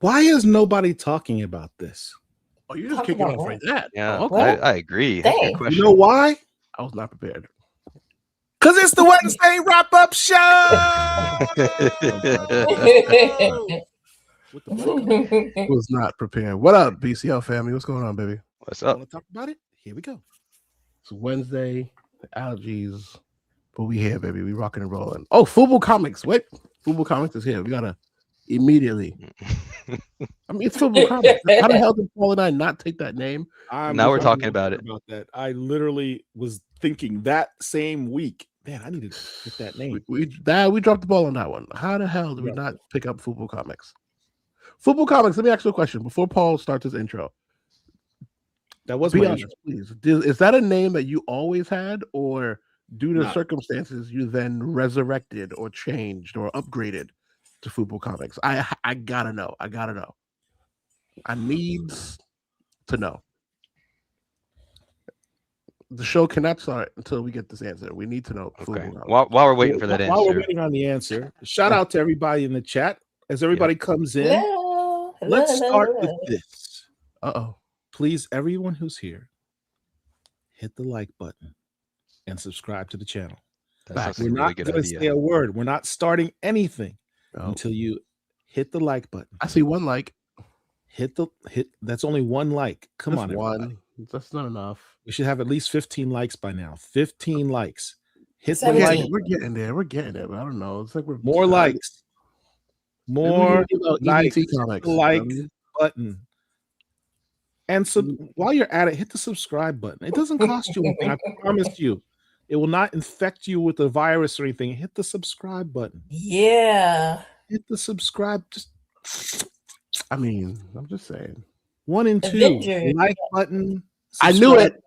Why is nobody talking about this? Oh, you're just Talk kicking about off what? like that. Yeah, Oh, okay. I agree. That's a good Dang. question. You know why? I was not prepared. Because it's the Wednesday wrap-up show. With the book. Was not prepared. What up, BCL family? What's going on, baby? What's up? Want to talk about it? Here we go. It's Wednesday. Allergies. But we here, baby. We rocking and rolling. Oh, Fubu Comics. Wait. Fubu Comics is here. We gotta immediately. I mean, it's Fubu Comics. How the hell did Paul and I not take that name? Now we're talking about it. About that. I literally was thinking that same week. Man, I need to get that name. We dropped the ball on that one. How the hell did we not pick up Fubu Comics? Fubu Comics, let me ask you a question before Paul starts his intro. That was Be my honest, intro. please. Is that a name that you always had, or due to circumstances you then resurrected or changed or upgraded to Fubu Comics? I gotta know. I needs to know. The show cannot start until we get this answer. We need to know. Okay. While we're waiting for that While we're answer, waiting on the answer, shout out to everybody in the chat as everybody comes in. Hello. Let's start with this. Uh-oh. Please, everyone who's here, hit the like button and subscribe to the channel. that's We're a really not good going to idea. say a word. We're not starting anything Oh. until you hit the like button. I see one like. Hit. That's only one like. Come Just on, everybody. one. That's not enough. We should have at least 15 likes by now. 15 likes. Hit the 17. like. We're getting there. We're getting there. But I don't know. It's like we're More likes. More likes. EBT Comics. Like button. And so while you're at it, hit the subscribe button. It doesn't cost you anything. I promise you. It will not infect you with a virus or anything. Hit the subscribe button. Yeah. Hit the subscribe. Just I mean, I'm just saying. 1 and 2. Avengers. Like button. I knew subscribe it.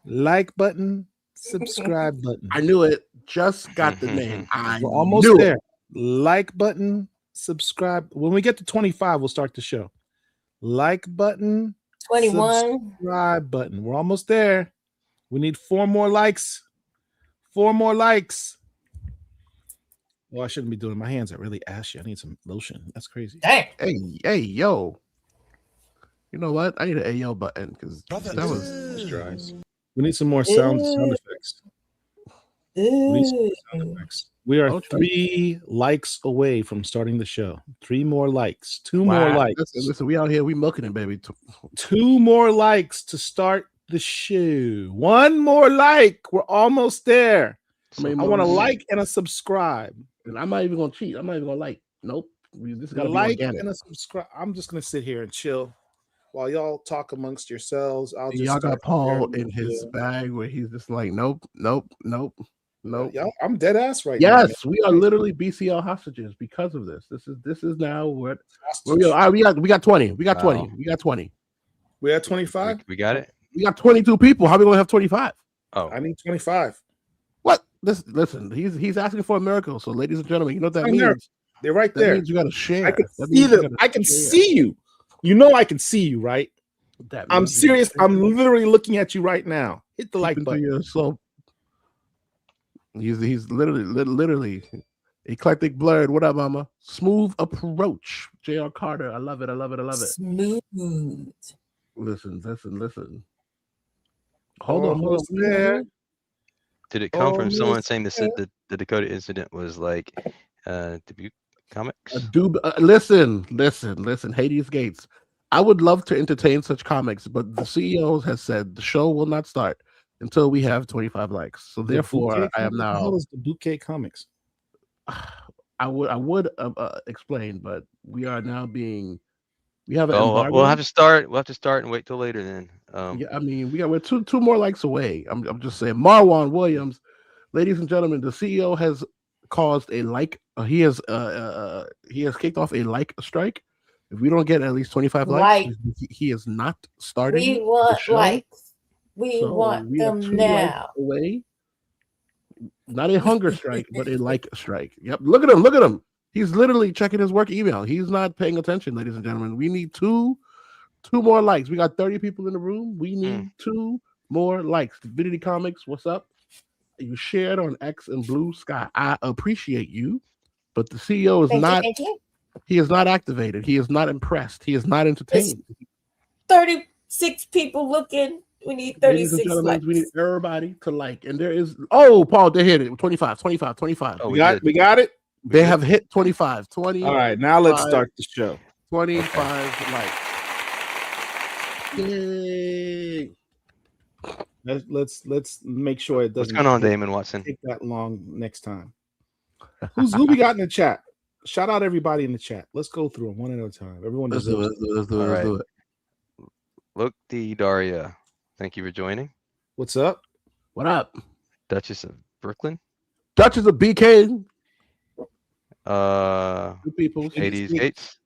Like button. Subscribe button. I knew it. Just got the name. We're almost knew there. it. Like button. Subscribe. When we get to 25, we'll start the show. Like button. 21. Subscribe button. We're almost there. We need 4 more likes. 4 more likes. Well, I shouldn't be doing it. My hands are really ashy. I need some lotion. That's crazy. Dang. Hey, yo. You know what? I need an AO button because that was. We need some more sound effects. We need some more sound effects. We are 3 likes away from starting the show. 3 more likes. 2 more likes. Listen, we out here. We milking it, baby. 2 more likes to start the show. 1 more like. We're almost there. I want a like and a subscribe. And I'm not even gonna cheat. I'm not even gonna like. Nope. This got to like be organic. and a subscribe. I'm just gonna sit here and chill while y'all talk amongst yourselves. Y'all got Paul in his bag where he's just like, nope. Y'all, I'm dead ass right now. Yes, we are literally BCL hostages because of this. This is now what we got 20. We got 20. We got 20. We at 25. We got it. We got 22 people. How are we gonna have 25? Oh, I need 25. What? Listen, he's asking for a miracle. So, ladies and gentlemen, you know what that I means? know. They're right That there. means you got to share. I can see them. I can see you. You know I can see you, right? I'm serious. I'm literally looking at you right now. Hit the like button. So he's literally eclectic blurred. What up, mama? Smooth approach. JR Carter. I love it. I love it. I love it. Smooth. Listen. Hold on. There. did it come from someone saying the Dakota incident was like Dubuque Comics? Listen. Hades Gates. I would love to entertain such comics, but the CEO has said the show will not start until we have 25 likes. So therefore, I am now. How is the Bouquet Comics? I would explain, but we are now being. We have an embargo. We'll have to start. We'll have to start and wait till later then. Yeah, I mean, we're two more likes away. I'm just saying. Marwan Williams, ladies and gentlemen, the CEO has caused a like. He has kicked off a like strike. If we don't get at least 25 likes, he is not starting. We want likes. We want them now. Away. Not a hunger strike, but a like strike. Yep. Look at him. He's literally checking his work email. He's not paying attention, ladies and gentlemen. We need two more likes. We got 30 people in the room. We need 2 more likes. Divinity Comics, what's up? You shared on X and Blue Sky. I appreciate you, but the CEO is not. Thank you. He is not activated. He is not impressed. He is not entertained. 36 people looking. We need 36 likes. We need everybody to like. And there is, oh, Paul, they hit it. 25. Oh, We got it. They have hit 25. 20. All right, now let's start the show. 25 likes. Yay. Let's make sure it What's doesn't going on, Damon Watson? take that long next time. Who we got in the chat? Shout out everybody in the chat. Let's go through them one at a time. Everyone Let's do it. Let's do it. Look, the Daria. Thank you for joining. What's up? What up? Duchess of Brooklyn. Duchess of BK. Two people. Hades Gates.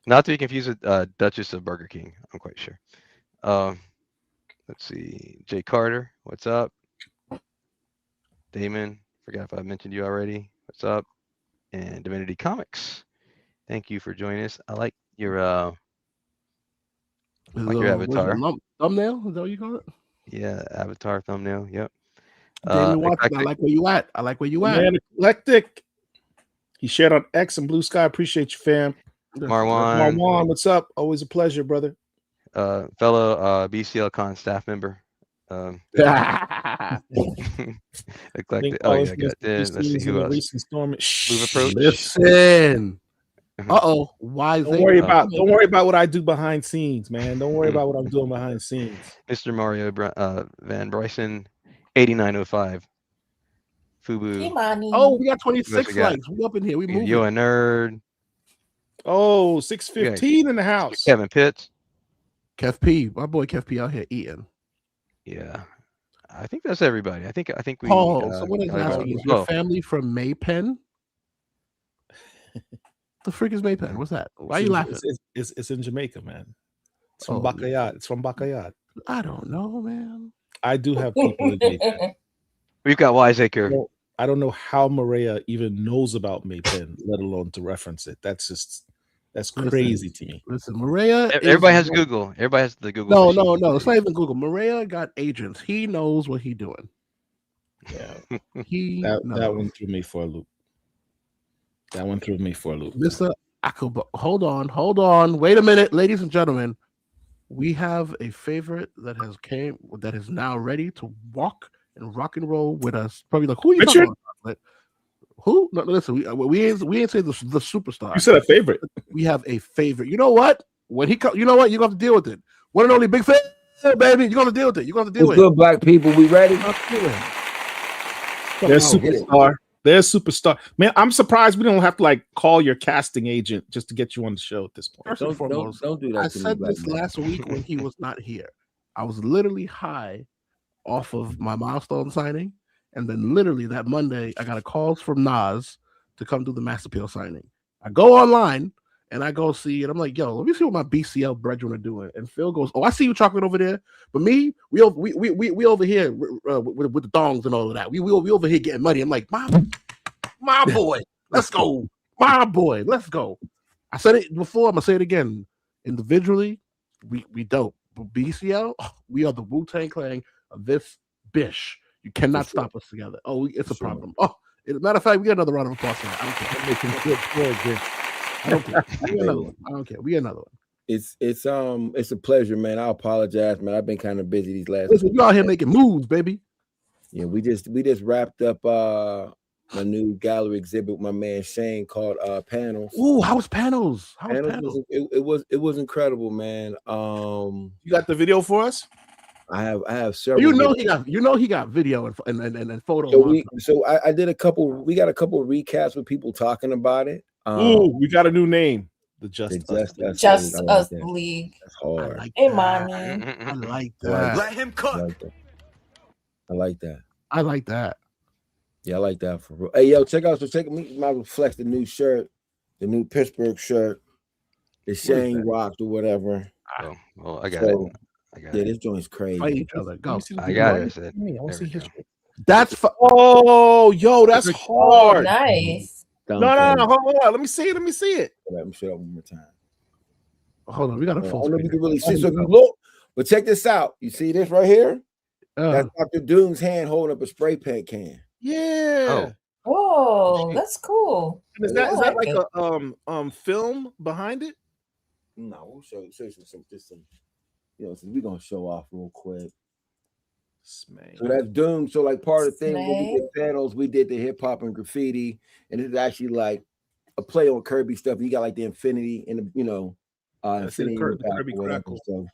Not to be confused with Duchess of Burger King. I'm quite sure. Let's see. Jay Carter. What's up? Damon. Forgot if I mentioned you already. What's up? And Divinity Comics. Thank you for joining us. I like your avatar. Thumbnail? Is that what you call it? Yeah, avatar thumbnail. Yep. Damon Watson, I like where you at. Man, Eclectic. He shared on X and Blue Sky. Appreciate you, fam. Marwan, what's up? Always a pleasure, brother. Fellow BCL Con staff member. Eclectic. Oh yeah, I got this. Let's see who else. Move approach. Listen. Why? Don't worry about what I do behind scenes, man. Don't worry about what I'm doing behind scenes. Mr. Mario Van Bryson, 8905. Fubu. Oh, we got 26 likes. We up in here. We moving. You a nerd. Oh, 615 in the house. Kevin Pitts. Kev P. My boy Kev P out here eating. Yeah. I think that's everybody. I think we someone is asking, is your family from Maypen? The freak is Maypen? What's that? Why are you laughing? It's in Jamaica, man. It's from Bacayat. It's from Bacayat. I don't know, man. I do have people in Maypen. We've got Wiseacre. I don't know how Maria even knows about Maypen, let alone to reference it. That's crazy to me. Listen, Maria. Everybody has Google. Everybody has the Google. No. It's not even Google. Maria got agents. He knows what he's doing. Yeah. That one threw me for a loop. Mr. Akuba. Hold on. Wait a minute, ladies and gentlemen. We have a favorite that is now ready to walk and rock and roll with us. Probably like, who are you talking about? Who? No, listen, we ain't say the superstar. You said a favorite. We have a favorite. You know what? When he you know what? You're gonna have to deal with it. One and only Big Fan, baby. You're gonna deal with it. Good black people. We ready? There's superstar. There's superstar. Man, I'm surprised we don't have to like call your casting agent just to get you on the show at this point. First and foremost, don't do that. I said this last week when he was not here. I was literally high off of my milestone signing. And then literally that Monday, I got a call from Nas to come do the Mass Appeal signing. I go online and I go see it. I'm like, yo, let me see what my BCL brethren are doing. And Phil goes, oh, I see you chocolate over there. But me, we over here with the thongs and all of that. We over here getting money. I'm like, my boy, let's go. My boy, let's go. I said it before. I'm gonna say it again. Individually, we dope. But BCL, we are the Wu-Tang Clan of this bish. You cannot stop us together. Oh, it's a problem. Oh, matter of fact, we got another round of applause for that. I don't care. We got another one. I don't care. We got another one. It's a pleasure, man. I apologize, man. I've been kind of busy these last. Listen, you out here making moves, baby. Yeah, we just wrapped up my new gallery exhibit with my man Shane called Panels. Ooh, how was Panels? It was incredible, man. You got the video for us? I have several. He got video and photo. So I did a couple. We got a couple of recaps with people talking about it. We got a new name. The Just Us League. That's hard. Hey, mommy. I like that. Let him cook. I like that. Yeah, I like that for real. Hey, yo, check me. Might flex the new shirt, the new Pittsburgh shirt. The Shane rocked or whatever. Oh, well, I got it. This joint's crazy. Fight each other. Go. I got it. I want to see history. That's that's hard. Oh, nice. No, hold on. Let me see it. Let me show it one more time. Hold on, we got a full screen. You can really see. So if you look, but check this out. You see this right here? That's Dr. Doom's hand holding up a spray paint can. Yeah. Oh, that's cool. Is that like a film behind it? No, we'll show you some we're gonna show off real quick. Smang. So that's Doom. So like part of the thing when we did panels, we did the hip hop and graffiti, and it's actually like a play on Kirby stuff. You got like the infinity and the infinity Kirby Crackle. So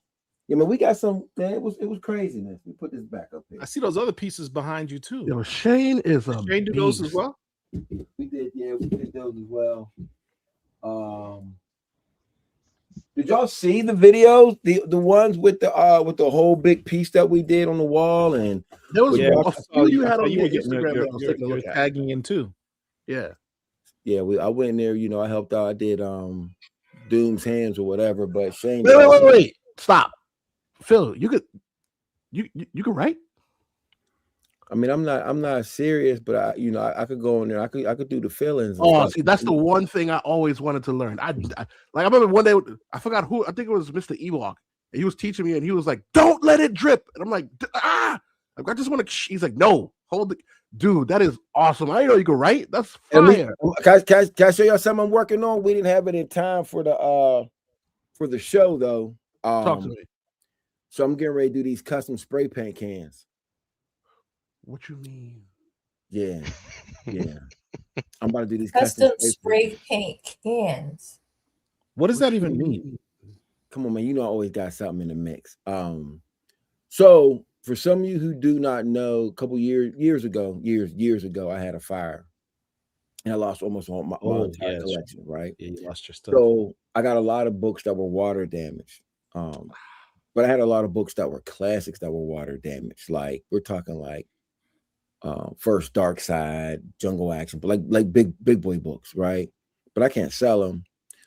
yeah, man, we got some. Man, it was craziness. We put this back up here. I see those other pieces behind you too. Yo, Shane is a Shane do those as well. We did those as well. Did y'all see the videos? The ones with the whole big piece that we did on the wall, and there was a few you had on your Instagram. You're tagging in too. Yeah. I went in there. I helped out. I did Doom's hands or whatever. But Shane, wait, stop, Phil. You could write. I mean, I'm not serious, but I could go in there. I could do the fillings. Oh, see, that's the one thing I always wanted to learn. I remember one day, I forgot who. I think it was Mr. Ewok. And he was teaching me, and he was like, "Don't let it drip." And I'm like, "Ah!" I just want to. He's like, "No, hold it, dude. That is awesome. I didn't know you could write. That's fire." Can I show y'all something I'm working on? We didn't have it in time for the show though. Talk to me. So I'm getting ready to do these custom spray paint cans. What you mean? Yeah. I'm about to do these custom spray paint cans. What does that even mean? Come on, man. I always got something in the mix. So for some of you who do not know, a couple years ago, I had a fire, and I lost almost all my entire collection. Right? Yeah, you lost your stuff. So I got a lot of books that were water damaged. But I had a lot of books that were classics that were water damaged. Like we're talking like First Dark Side, Jungle Action, but like big boy books, right? But I can't sell them.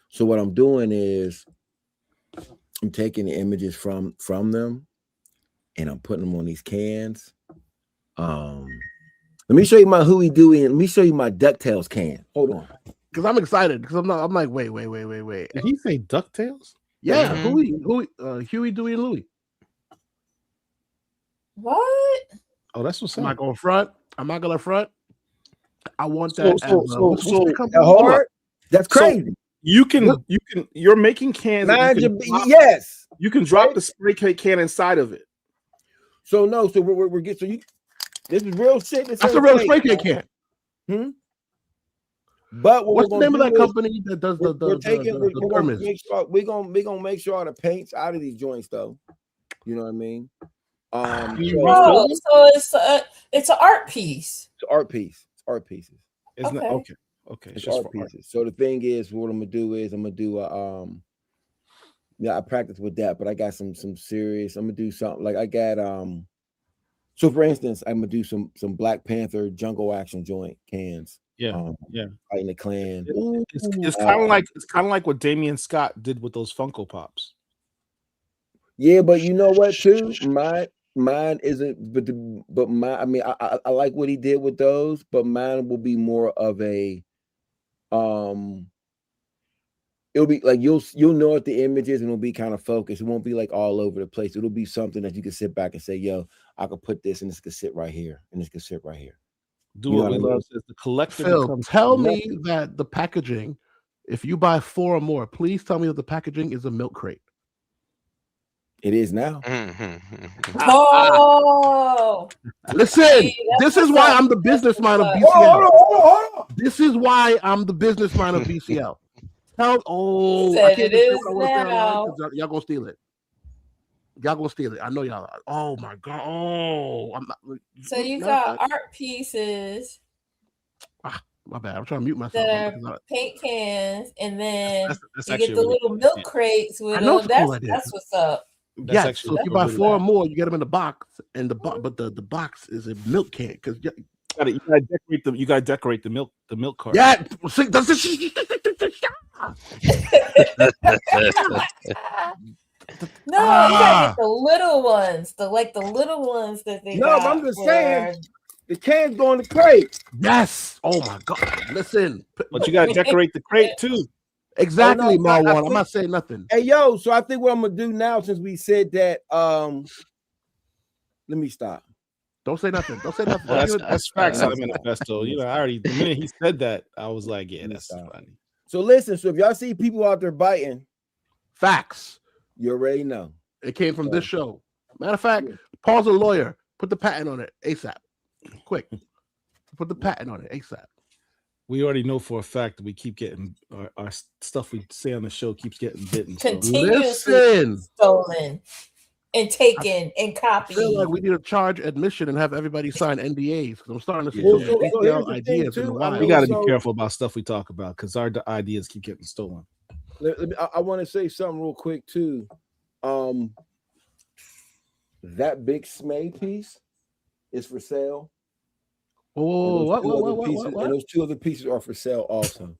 So what I'm doing is I'm taking the images from them and I'm putting them on these cans. Let me show you my Huey Dewey and let me show you my DuckTales can. Hold on. Because I'm excited. Because I'm like, wait. Did he say DuckTales? Yeah, Huey, Dewey, and Louie. What? Oh, that's what's I'm up. not going front. I'm not gonna front. I want that. That's crazy. You're making cans. Yes. You can drop the spray can inside of it. So no, so we're getting this is real shit. That's a real spray can. But what's the name of that company that does the we're gonna make sure all the paint's out of these joints though. You know what I mean? So it's an art piece. It's an art piece. It's art pieces. Isn't it? Okay. It's art pieces. So the thing is, what I'm gonna do is I'm gonna do I practice with that, but I got some serious. I'm gonna do something like I got so for instance, I'm gonna do some Black Panther Jungle Action joint cans. Fighting the Klan. It's kind of like what Damian Scott did with those Funko Pops. Yeah, but you know what too? Mine isn't, but I mean, I like what he did with those, but mine will be more of a it'll be like you'll know what the image is and it'll be kind of focused. It won't be like all over the place. It'll be something that you can sit back and say, yo, I could put this and this could sit right here and this could sit right here. Do what we love says the collective. Phil, tell me that the packaging, if you buy 4 or more, please tell me that the packaging is a milk crate. It is now. Oh, listen, this is why I'm the businessman of BCL. Hold on. This is why I'm the businessman of BCL. I can't it is now. Y'all gonna steal it. I know y'all are. Oh my god. Oh, I'm not. So you got art pieces. My bad. I'm trying to mute myself. Paint cans, and then you get the little milk crates with them. That's what's up. Yes, so if you buy 4 or more, you get them in the box, and but the box is a milk can because you gotta decorate the milk cart. Yeah, No, you gotta get the little ones, the little ones that they. No, but I'm just saying the cans go in the crate. Yes. Oh my god. Listen, but you gotta decorate the crate too. Exactly, Marwan. I'm not saying nothing. Hey, yo, so I think what I'm gonna do now, since we said that, let me stop. Don't say nothing. Don't say nothing. Well, that's facts out of Manifesto. You know, I already, the minute he said that, I was like, yeah, that's funny. So listen, so if y'all see people out there biting, facts. You already know. It came from this show. Matter of fact, Paul's a lawyer. Put the patent on it ASAP. Quick. Put the patent on it ASAP. We already know for a fact that we keep getting our stuff we say on the show keeps getting bitten. Continuously stolen and taken and copied. I feel like we need to charge admission and have everybody sign NDAs. I'm starting to see ideas in the wild. We got to be careful about stuff we talk about because our ideas keep getting stolen. I want to say something real quick too. That big Smay piece is for sale. Oh, what? And those 2 other pieces are for sale also.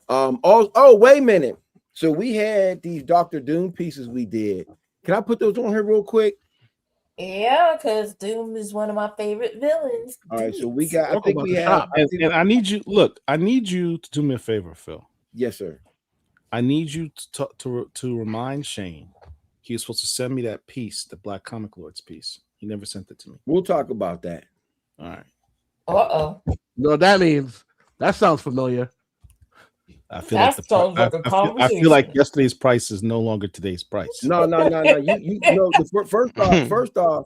Oh, wait a minute. So we had these Dr. Doom pieces we did. Can I put those on here real quick? Yeah, because Doom is one of my favorite villains. All right, so we got. I think we have. And I need you. Look, I need you to do me a favor, Phil. Yes, sir. I need you to remind Shane he was supposed to send me that piece, the Black Comic Lords piece. He never sent it to me. We'll talk about that. All right. Uh-oh. No, that means that sounds familiar. I feel I feel like yesterday's price is no longer today's price. No. You know, first off,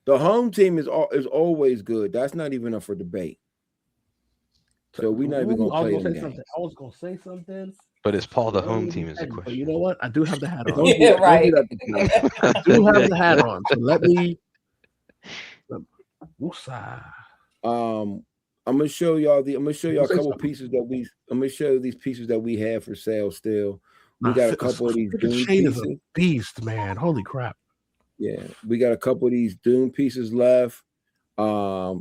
the home team is always good. That's not even up for debate. So we're not even gonna play them games. I was gonna say something. But it's Paul the home team is the question. But you know what? I do have the hat on. Yeah, right. I do have the hat on. So let me. I'm gonna show y'all a couple pieces that we. I'm gonna show you these pieces that we have for sale still. We got a couple of these Doom pieces. Is a beast, man. Holy crap. Yeah, we got a couple of these Doom pieces left.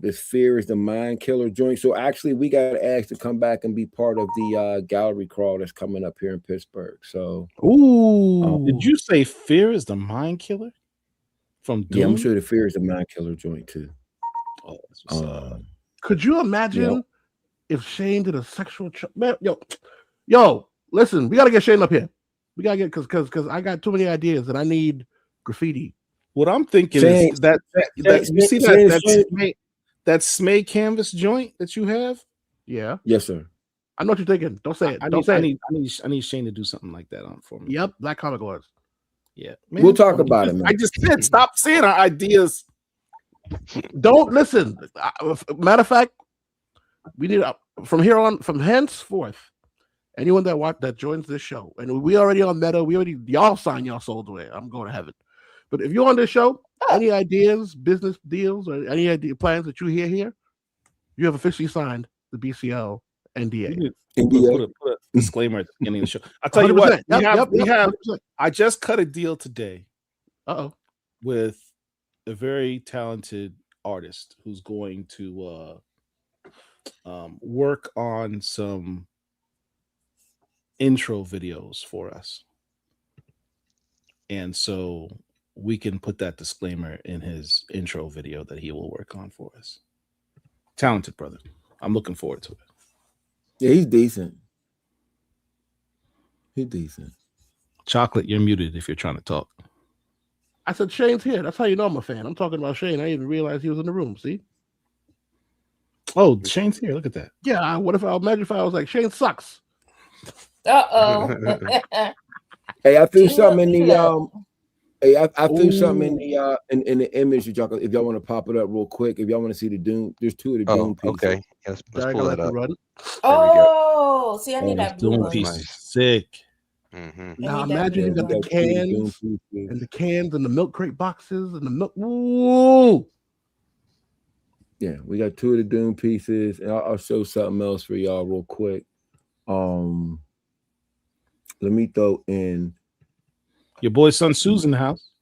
This Fear is the Mind Killer joint. So actually, we got asked to come back and be part of the gallery crawl that's coming up here in Pittsburgh. So, did you say Fear is the Mind Killer from Doom? Yeah, I'm sure the Fear is the Mind Killer joint too. Oh, that's what's up. Could you imagine if Shane did a sexual? Yo, listen, we gotta get Shane up here. We gotta get because I got too many ideas and I need graffiti. What I'm thinking is that you see that Smay canvas joint that you have. Yeah. Yes, sir. I know what you're thinking. Don't say it. I need Shane to do something like that on for me. Yep, Black Comic Lords. Yeah, man, we'll talk about it. Man. I just said stop saying our ideas. Don't listen. Matter of fact, we need from here on, from henceforth, anyone that joins this show, and we already on Meta, y'all sign your souls away. I'm going to heaven. But if you're on this show, any ideas, business deals, or any idea plans that you hear here, you have officially signed the BCL NDA. Put a disclaimer at the beginning of the show. I'll tell you what, we have. I just cut a deal today. With a very talented artist who's going to work on some intro videos for us. And so we can put that disclaimer in his intro video that he will work on for us. Talented brother. I'm looking forward to it. Yeah, he's decent. Chocolate, you're muted if you're trying to talk. I said Shane's here. That's how you know I'm a fan. I'm talking about Shane. I didn't even realize he was in the room. See? Oh, Shane's here. Look at that. Yeah. Imagine if I was like, Shane sucks. Uh-oh. Hey, I threw something in the I threw something in the image. If y'all want to pop it up real quick, if y'all want to see the Doom, there's 2 of the Doom pieces. Okay, let's pull that up. Oh, see, I need that Doom piece. Sick. Mm-hmm. Now imagine you got the cans and the milk crate boxes and the milk. Ooh. Yeah, we got 2 of the Doom pieces, and I'll show something else for y'all real quick. Let me throw in your boy Sun Tzu's in the house.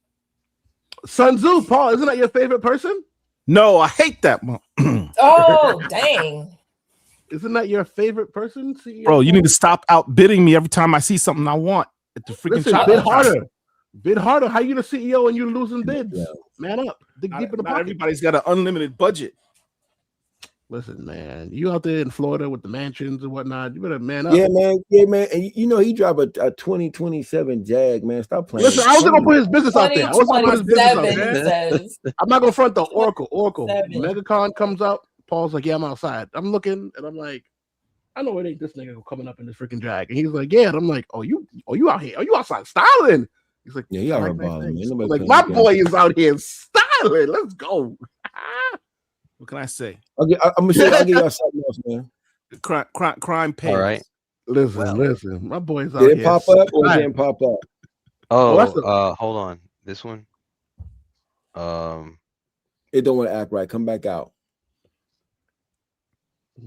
Sun Tzu, Paul, isn't that your favorite person? No, I hate that. Oh, dang. Isn't that your favorite person? CEO? Bro, you need to stop outbidding me every time I see something I want at the freaking bid harder. How you the CEO and you're losing bids? Yeah. Man up. Dig deep in the pocket. Everybody's got an unlimited budget. Listen, man, you out there in Florida with the mansions and whatnot, you better man up. Yeah, man. And he drive a 2027 Jag, man. Stop playing. Listen, I wasn't gonna put his business out there. I wasn't gonna put his business out there. I'm not gonna front the Oracle. MegaCon comes up. Paul's like, yeah, I'm outside. I'm looking, and I'm like, I know it ain't this nigga coming up in this freaking Jag. And he's like, yeah. And I'm like, oh, you out here? Are you outside styling? He's like, yeah, you out here balling, man. Like, my boy is out here styling. Let's go. What can I say? I'm gonna show you. I'll give y'all something else, man. Crime pays. All right. Listen. My boy's out here. Did it pop up or didn't pop up? Oh, hold on. This one. It don't want to act right. Come back out.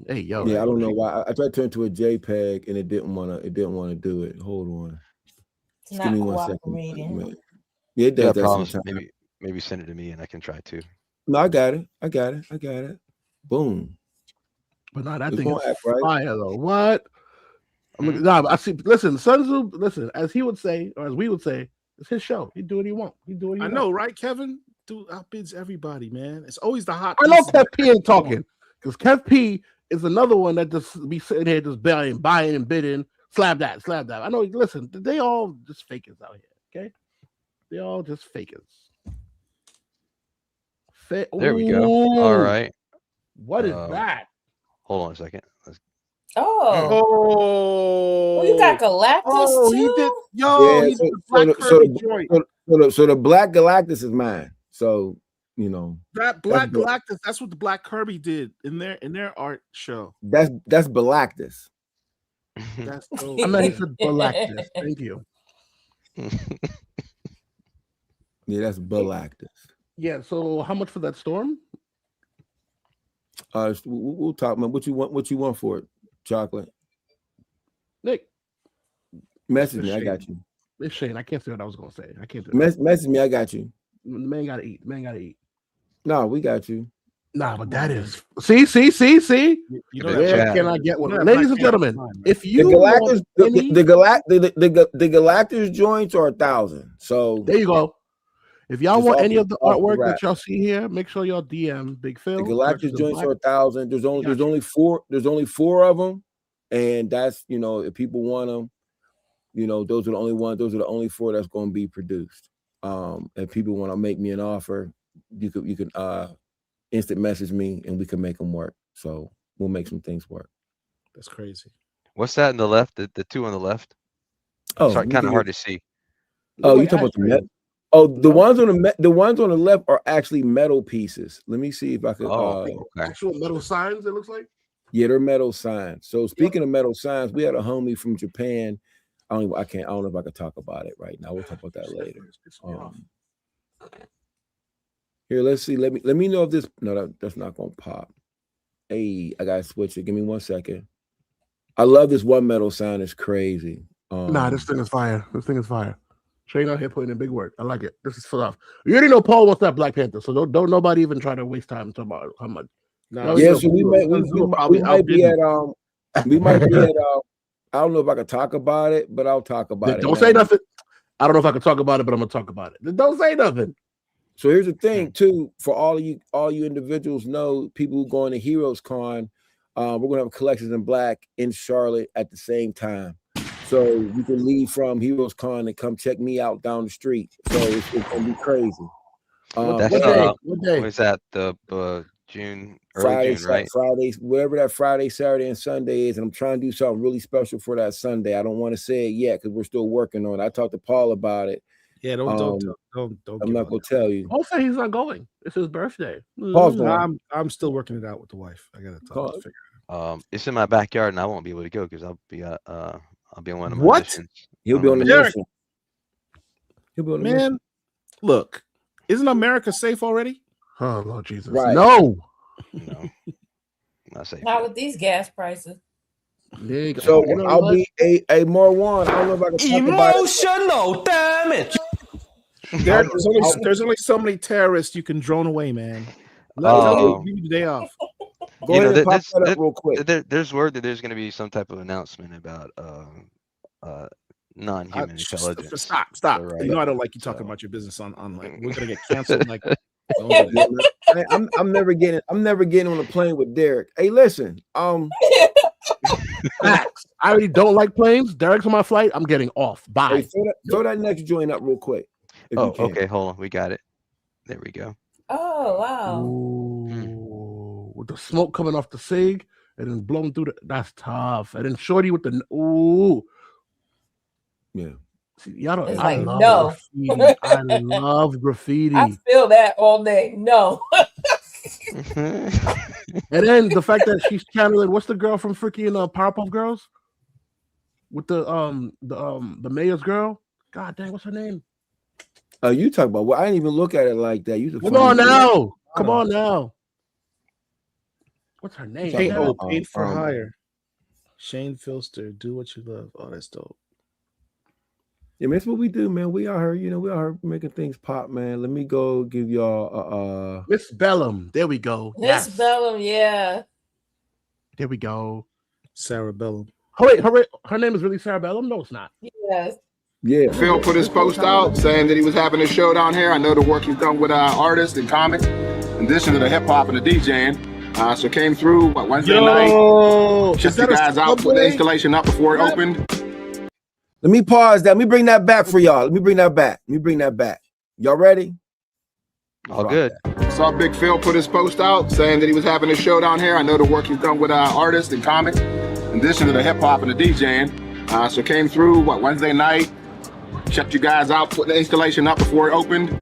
Hey, yo. Yeah, I don't know why. I tried to turn to a JPEG and it didn't want to do it. Hold on. It's give me 1 second. Yeah, it does that problems. sometimes. Maybe send it to me and I can try too. No, I got it. Boom. But no, that thing is fire though. What? I see. Listen, Sun Tzu. Listen, as he would say, or as we would say, it's his show. He do what he want. I know, right, Kevin? Dude outbids everybody, man. It's always the hot. I know Kev P ain't talking because Kev P is another one that just be sitting here just buying and bidding. Slap that. I know. Listen, they all just fakers out here. Okay, they all just fakers. There we go. All right. What is that? Hold on a second. Oh, you got Galactus too? He did. Yo, he did the Black Kirby joint. So the Black Galactus is mine. So that Black Galactus. That's what the Black Kirby did in their art show. That's Galactus. That's I meant he said Galactus. Thank you. Yeah, that's Galactus. Yeah. So how much for that storm? We'll talk, man. What you want for it? Chocolate. Nick, message me. I got you. It's Shane. I can't say what I was gonna say. I can't do message me. I got you. The man gotta eat. No, we got you. Nah, but that is see. You know, where can I get one? Ladies and gentlemen, if you the Galactus joints are 1,000. So there you go. If y'all want any of the artwork that y'all see here, make sure y'all DM Big Phil. The Galactus joints are 1,000. There's only four of them, and that's if people want them, those are the only ones. Those are the only 4 that's going to be produced. If people want to make me an offer, you can instant message me and we can make them work. So we'll make some things work. That's crazy. What's that in the left? The 2 on the left. Oh, sorry, kind of hard to see. Oh, you talking about the metal? Oh, the ones on the left are actually metal pieces. Let me see if I could. Actual metal signs. It looks like. Yeah, they're metal signs. So speaking of metal signs, we had a homie from Japan. I don't know if I can talk about it right now. We'll talk about that later. Here, let's see. Let me know if this. No, that's not gonna pop. Hey, I gotta switch it. Give me 1 second. I love this one metal sign. It's crazy. This thing is fire. Shane out here putting in big work. I like it. This is full off. You already know Paul wants that Black Panther, so don't nobody even try to waste time talking about how much. Yeah, so we might be at I don't know if I can talk about it, but I'll talk about it. Don't say nothing. I don't know if I can talk about it, but I'm gonna talk about it. Don't say nothing. So here's the thing, too, for all you individuals know, people who going to Heroes Con, we're gonna have collections in black in Charlotte at the same time. So you can leave from Heroes Con and come check me out down the street. So it's gonna be crazy. What day? Was that the June, Friday, June, right? Fridays, whatever that Friday, Saturday, and Sunday is. And I'm trying to do something really special for that Sunday. I don't want to say it yet because we're still working on it. I talked to Paul about it. Yeah, don't. I'm not gonna tell you. Paul said he's not going. It's his birthday. I'm still working it out with the wife. I gotta talk to figure it out. It's in my backyard, and I won't be able to go because I'll be on one of my what? missions. He'll be on the mission. Man, look, isn't America safe already? Oh Lord Jesus! Right. No, not safe. Not with these gas prices. So I'll be a more one. I don't know if I can talk emotional damage. There's only so many terrorists you can drone away, man. Give me the day off. Go ahead and pop that up real quick. There's word that there's going to be some type of announcement about non-human intelligence. Stop. Right. You know I don't like you talking about your business on like we're gonna get canceled like I'm never getting on a plane with Derek. Hey, listen. Facts. I already don't like planes. Derek's on my flight. I'm getting off. Bye. Hey, throw that next joint up real quick. Oh, okay. Hold on. We got it. There we go. Oh, wow. Ooh, with the smoke coming off the cig and then blowing through that's tough. And then Shorty with the yeah. See, y'all don't. It's I like, love graffiti. I love graffiti. I feel that all day. No. And then the fact that she's channeling what's the girl from freaking Powerpuff Girls with the mayor's girl? God dang, what's her name? You talk about I didn't even look at it like that. Come on now. Come on now. What's her name? Paid for Hire. Shane Filster, do what you love. Oh, that's dope. Yeah, man, that's what we do, man. We out here, we out here making things pop, man. Let me go give y'all Miss Bellum. There we go. Miss Bellum, yeah. There we go. Sarah Bellum. Oh wait, her name is really Sarah Bellum? No, it's not. Yes. Yeah. Phil put his post out saying that he was having a show down here. I know the work he's done with artists and comics, in addition to the hip hop and the DJing. So came through Wednesday night. Checked the guys out, put the installation up before it opened. Let me pause that. Let me bring that back for y'all. Let me bring that back. Y'all ready? All good. Saw Big Phil put his post out saying that he was having a show down here. I know the work he's done with artists and comics, in addition to the hip hop and the DJing. So came through Wednesday night. Checked you guys out, put the installation up before it opened.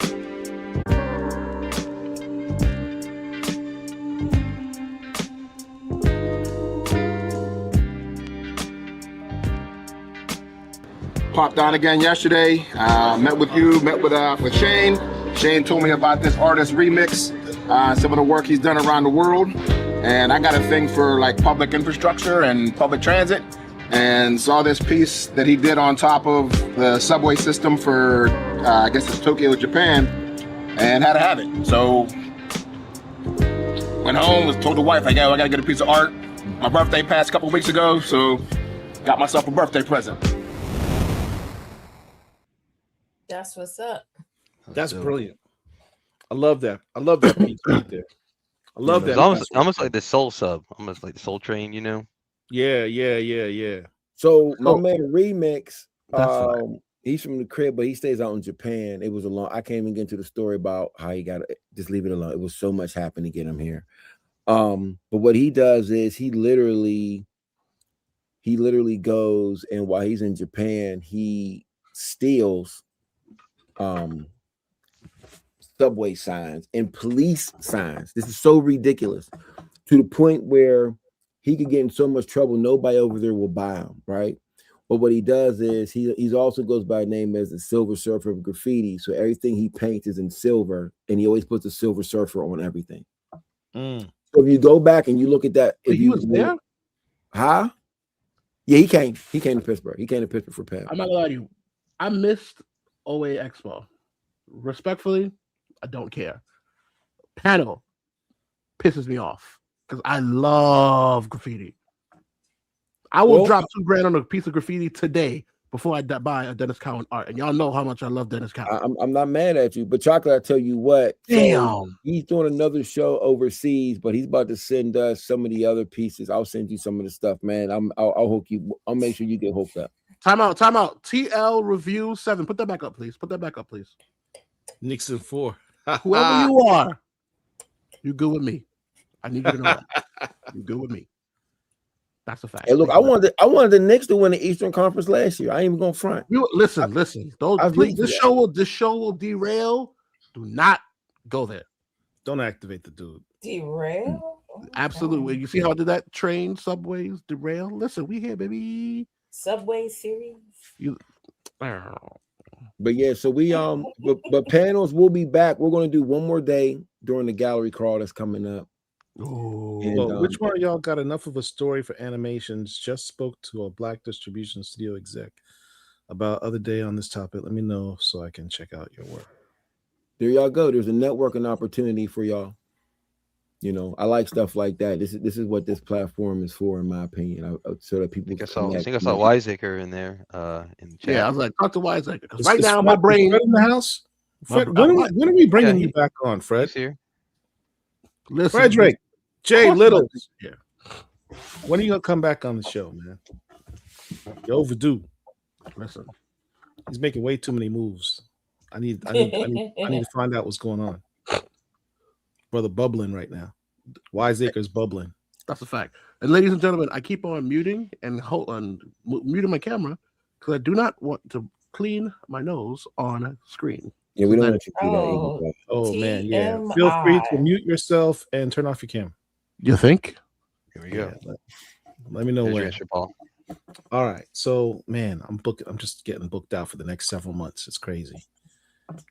Popped on again yesterday. Met with Shane. Shane told me about this artist remix, some of the work he's done around the world. And I got a thing for public infrastructure and public transit. And saw this piece that he did on top of the subway system for, I guess it's Tokyo, Japan, and had to have it. So went home, told the wife, I gotta get a piece of art. My birthday passed a couple weeks ago, so got myself a birthday present. That's what's up. That's brilliant. I love that. I love that piece right there. I love that. It's almost like the Soul Sub, almost like the Soul Train, Yeah. So my man Remix, he's from the crib, but he stays out in Japan. It was I can't even get into the story about how he got it. Just leave it alone. It was so much happened to get him here. But what he does is he literally goes, and while he's in Japan, he steals subway signs and police signs. This is so ridiculous, to the point where he could get in so much trouble, nobody over there will buy him, right? But what he does is he also goes by a name as the Silver Surfer of graffiti. So everything he paints is in silver, and he always puts the Silver Surfer on everything. So if you go back and you look at that, he was there? Huh? Yeah, he came to Pittsburgh. He came to Pittsburgh for Pam. I'm not gonna lie to you. I missed OA Expo. Respectfully, I don't care. Panel pisses me off because I love graffiti. I will drop $2,000 on a piece of graffiti today before I buy a Dennis Cowan art. And y'all know how much I love Dennis Cowan. I'm not mad at you, but Chocolate, I tell you what. Damn. So he's doing another show overseas, but he's about to send us some of the other pieces. I'll send you some of the stuff, man. I'll hook you. I'll make sure you get hooked up. Time out. TL Review 7. Put that back up, please. Nixon 4. Whoever you are, you good with me. I need you to know that. You good with me. That's a fact. Hey, look, I wanted the Knicks to win the Eastern Conference last year. I ain't even gonna front. Listen. This show will derail. Do not go there. Don't activate the dude. Derail? Absolutely. You see how I did that? Train, subways, derail. Listen, we here, baby. Subway series. But yeah, so we but panels will be back. We're gonna do one more day during the gallery crawl that's coming up. And, which one of y'all got enough of a story for animations? Just spoke to a Black Distribution Studio exec about other day on this topic. Let me know so I can check out your work. There y'all go. There's a networking opportunity for y'all. You know, I like stuff like that. This is what this platform is for, in my opinion. So that people. I think I saw Wiseacre in there. In the chat. Yeah, I was like, talk to Wiseacre because right now my brain in the house. Fred, when are we bringing you back on, Fred? Here. Listen, Frederick, Jay Littles. Yeah. When are you gonna come back on the show, man? You're overdue. Listen, he's making way too many moves. I need to find out what's going on. Brother bubbling right now. Wiseacre's bubbling. That's a fact. And ladies and gentlemen, I keep on muting and muting my camera because I do not want to clean my nose on screen. Yeah, we don't want you to do that. Oh man, yeah. Feel free to mute yourself and turn off your camera. You think? Here we go. Yeah, let me know when. Answer, Paul. All right. So man, I'm just getting booked out for the next several months. It's crazy.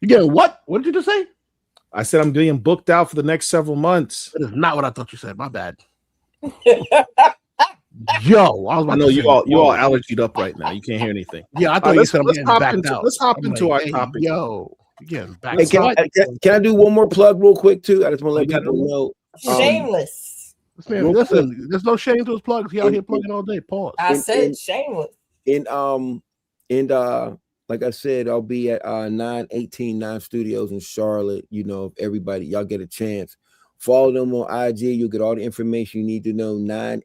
You getting what? What did you just say? I said I'm getting booked out for the next several months. That is not what I thought you said. My bad. Yo, I know you all allergied up right now. You can't hear anything. Yeah, I thought you said let's hop into our topic. Yo, again, back. Hey, can I do one more plug real quick too? I just want to let people know. Shameless. Man, listen, there's no shame to his plugs. He out here plugging all day. Pause. I said shameless. Like I said, I'll be at 9 Studios in Charlotte. You know, if everybody, y'all get a chance, follow them on IG. You'll get all the information you need to know. 9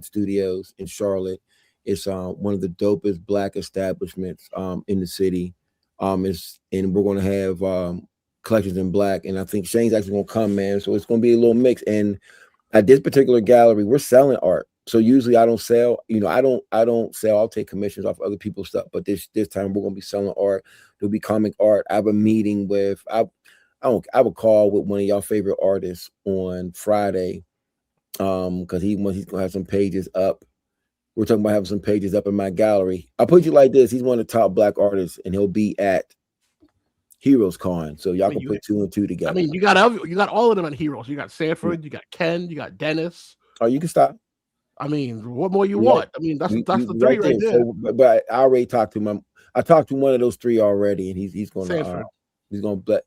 Studios in Charlotte. It's one of the dopest Black establishments in the city. And we're gonna have collections in Black, and I think Shane's actually gonna come, man. So it's gonna be a little mix. And at this particular gallery, we're selling art. So usually I don't sell, I don't sell. I'll take commissions off other people's stuff. But this time we're gonna be selling art. There'll be comic art. I have a meeting with I have a call with one of y'all favorite artists on Friday. Because he's gonna have some pages up. We're talking about having some pages up in my gallery. I'll put you like this: he's one of the top Black artists, and he'll be at Heroes Con. So y'all can put 2 and 2 together. I mean, you got all of them at Heroes. You got Sanford, you got Ken, you got Dennis. Oh, you can stop. I mean, what more you want? I mean, that's the 3 right there. So, but I already talked to him. I talked to one of those 3 already, and he's gonna but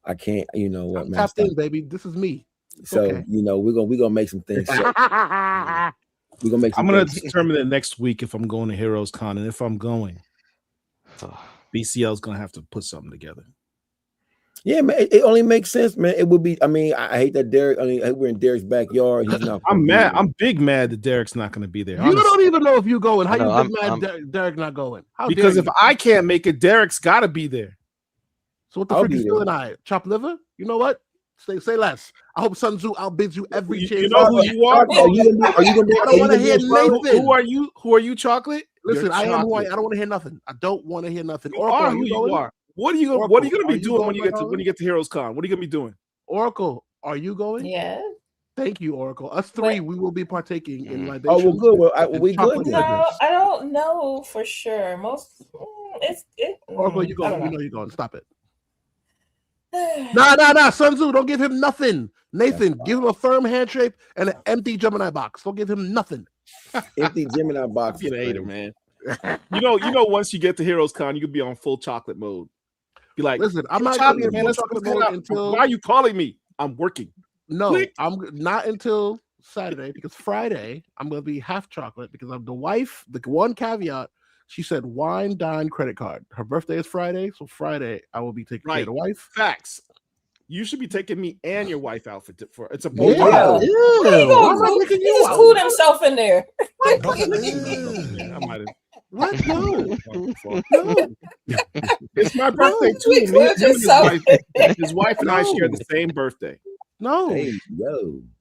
I can't. You know what, man? Tapped in, baby. This is me. So okay. We're gonna make some things. I'm gonna determine it next week if I'm going to Heroes Con, and if I'm going, BCL is gonna have to put something together. Yeah, man, it only makes sense, man. It would be. I mean, I hate that Derek. I mean, we're in Derek's backyard. He's not. I'm mad. I'm big mad that Derek's not going to be there. You don't even know if you're going. How you big mad Derek not going? Because if I can't make it, Derek's got to be there. So what the frick is doing? Chop liver? You know what? Say less. I hope Sun Tzu outbids you every chance. You know who you are? Are you gonna be? I don't want to hear Nathan. Who are you? Who are you, Chocolate? Listen, I am who I don't want to hear nothing. I don't want to hear nothing. You are who you are. What are you going to be doing when you get to Heroes Con? What are you going to be doing? Oracle, are you going? Yeah. Thank you, Oracle. Us 3, we will be partaking in libation. Oh, well, good. Well, we good. No, I don't know for sure. Oracle, you going? You know you're going. Stop it. Nah. Sun Tzu, don't give him nothing. Nathan, give him a firm handshake and an empty Gemini box. Don't give him nothing. Empty Gemini box. You're a hater, man. You know, once you get to Heroes Con, you can be on full chocolate mode. Be like, listen, I'm not going to be in full chocolate mode until. Why are you calling me? I'm working. No, Click. I'm not until Saturday, because Friday I'm going to be half chocolate because I'm the wife. The one caveat, she said wine, dine, credit card. Her birthday is Friday, so Friday I will be taking care of the wife. Facts. You should be taking me and your wife out for it's a both. Yeah. He just cooled himself in there. I might have. What? No. It's my birthday too. His wife and I share the same birthday. No. Hey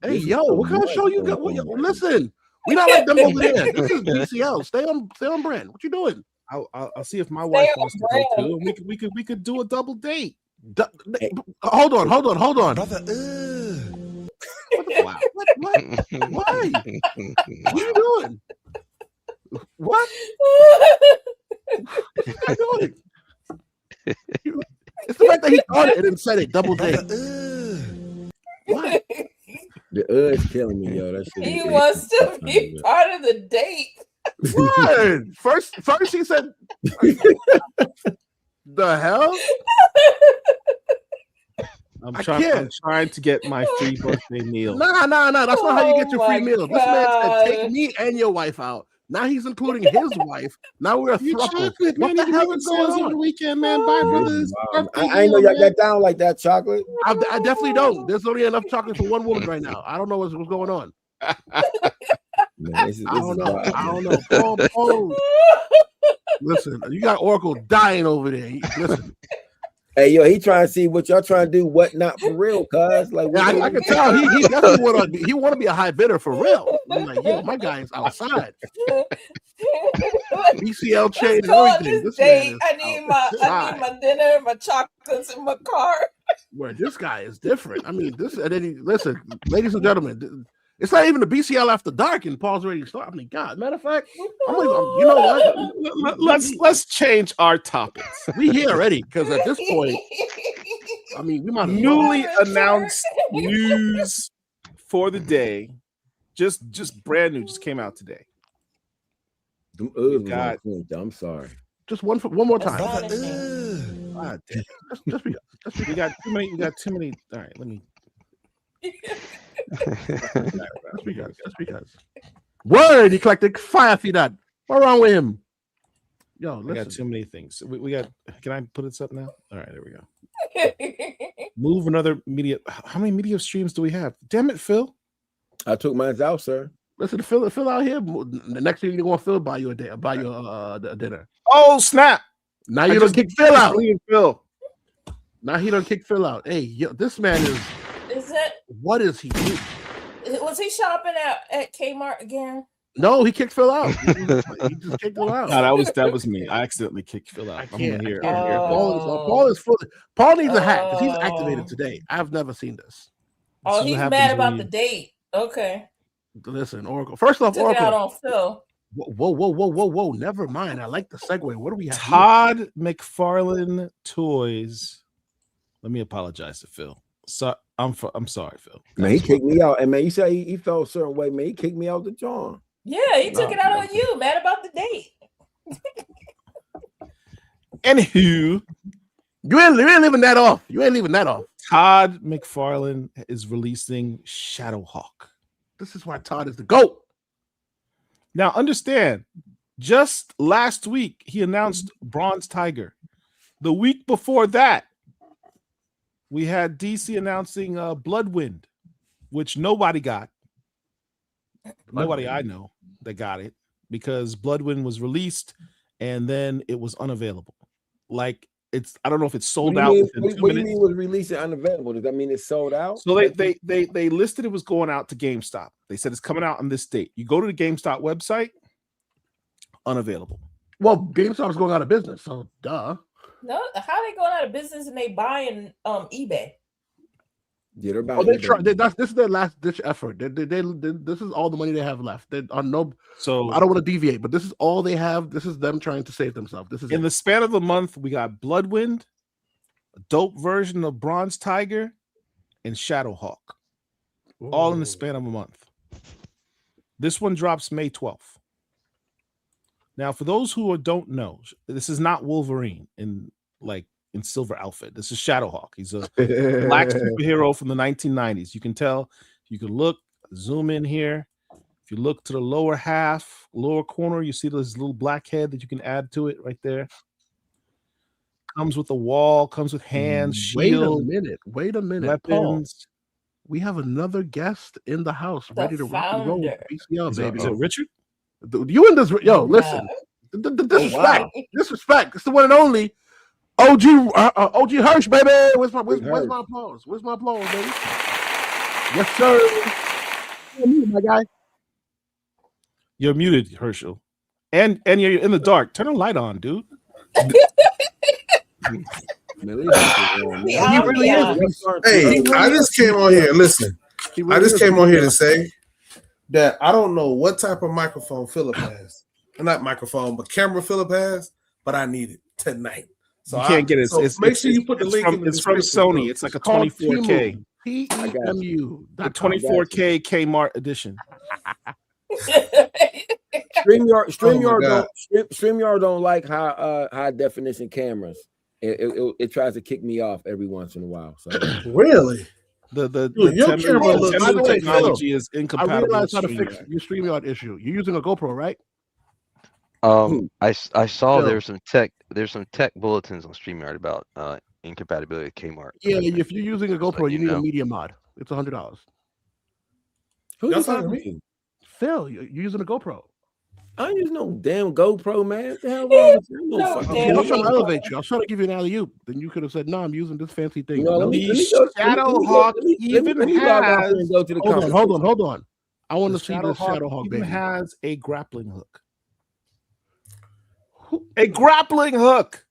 yo, what kind of show you got? Listen, we not like them over there. This is BCL. Stay on brand. What you doing? I'll see if my wife wants to go too. And we could do a double date. Hold on. Brother, What? Why? What are you doing? What? What are you doing? It's the fact that he thought it and then said it. Double date. What? The is killing me, yo. That shit. He wants to be part of the date. What? First he said, the hell? I'm trying to get my free birthday meal. Nah. That's not how you get your free meal. This man said, take me and your wife out. Now he's including his wife. Now we're a throuple. What the hell is going on? The weekend, man. Bye, brothers. I ain't know y'all got down like that, chocolate. I definitely don't. There's only enough chocolate for one woman right now. I don't know what's going on. Man, I don't know. Paul. Listen, you got Oracle dying over there. Listen. Hey, yo, he trying to see what y'all trying to do, what not for real, cuz. Like, yeah, I can tell he definitely want to be a high bidder for real. I'm like, yo, my guy is outside. BCL chain and everything. This man is I need my dinner, my chocolates, and my car. Where this guy is different. I mean, listen, ladies and gentlemen. It's not even the BCL after dark, and Paul's ready to start. I mean, God, matter of fact, you know what? Let's change our topics. We here already because at this point, I mean, we might have newly announced news for the day, just brand new, just came out today. God, I'm sorry. Just one more time. God, just we got too many. We got too many. All right, let me. That's because. Word, eclectic fire feed that. What wrong with him? Yo, listen. We got too many things. We got. Can I put this up now? All right, there we go. Move another media. How many media streams do we have? Damn it, Phil. I took mine out, sir. Listen, Phil out here. The next thing you want Phil buy you a dinner. Oh snap! Now you don't kick Phil out. Phil. Now he don't kick Phil out. Hey, yo, this man is. Is it? What is he doing? Was he shopping at Kmart again? No, he kicked Phil out. He just kicked Phil out. No, that was me. I accidentally kicked Phil out. I'm here. Paul is full. Paul needs a hat because he's activated today. I've never seen this. Oh, he's mad about the date. Okay. Listen, Oracle. First off, Took Oracle. It out on Phil. Whoa. Never mind. I like the segue. What do we have? Todd McFarlane Toys. Let me apologize to Phil. So I'm sorry, Phil. Man, he kicked me out. And man, you say he felt a certain way, man. He kicked me out the joint. Yeah, he took it out on you, mad about the date. Anywho, you ain't leaving that off. Todd McFarlane is releasing Shadowhawk. This is why Todd is the GOAT. Now, understand, just last week he announced Bronze Tiger. The week before that, we had DC announcing Bloodwind, which nobody got. Nobody I know that got it because Bloodwind was released and then it was unavailable. Like I don't know if it's sold out within 2 minutes. What do you mean was released and unavailable? Does that mean it's sold out? So they listed it was going out to GameStop. They said it's coming out on this date. You go to the GameStop website, unavailable. Well, GameStop's going out of business, so duh. No, how they going out of business and they buying eBay? Yeah, they're buying. This is their last ditch effort. This is all the money they have left. They are So I don't want to deviate, but this is all they have. This is them trying to save themselves. This is in the span of the month. We got Bloodwind, a dope version of Bronze Tiger, and Shadowhawk, all in the span of a month. This one drops May 12th. Now, for those who don't know, this is not Wolverine in silver outfit. This is Shadowhawk. He's a black superhero from the 1990s. You can tell. You can look, zoom in here. If you look to the lower corner, you see this little black head that you can add to it right there. Comes with a wall, comes with hands, shield. Wait a minute. Weapons. Paul, we have another guest in the house ready to rock and roll with BCL, baby. Is it Richard? You in this? Yo, listen. Disrespect. It's the one and only OG Hirsch, baby. Where's my applause? Where's my applause, baby? Yes, sir. My guy. You're muted, Herschel. And you're in the dark. Turn a light on, dude. Hey, I just came on here. Listen, I just came on here to say that I don't know what type of microphone Philip has. Not microphone, but camera Philip has, but I need it tonight. So you can't get it. So make sure you put the link in the It's from Sony. It's like a 24K. PEMU. The 24K Kmart edition. StreamYard don't like high definition cameras. It tries to kick me off every once in a while. So really, your camera technology is incompatible. I realize how to fix your StreamYard issue. You're using a GoPro, right? I saw Phil. there's some tech bulletins on StreamYard about incompatibility with Kmart. Yeah, if you're using a GoPro, you need a media mod. It's $100. Who's That's talking not to me? Phil, you're using a GoPro. I ain't use no damn GoPro, man. What the hell wrong with you? No fucking damn I was trying to GoPro. elevate you. I was trying to give you an alley-oop. Then you could have said, "No, I'm using this fancy thing." You know, No, let me Shadowhawk even log off has. here and go to the hold conversation. on. I want to see this Shadowhawk even baby. has a grappling hook. A grappling hook.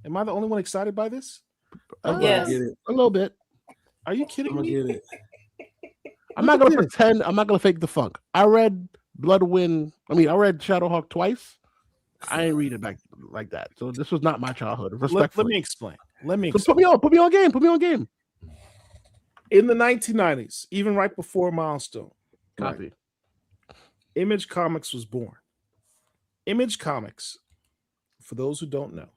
Am I the only one excited by this? I'm Yes. gonna get it. A little bit. Are you kidding I'm gonna me? get it. I'm not gonna pretend. I'm not gonna fake the funk. I read Bloodwind. I read Shadowhawk twice. I ain't read it back like that. So this was not my childhood. Let Respectfully. me explain. Let me So explain. put me on game. In the 1990s, even right before Milestone, Copy. Image Comics was born. Image Comics, for those who don't know,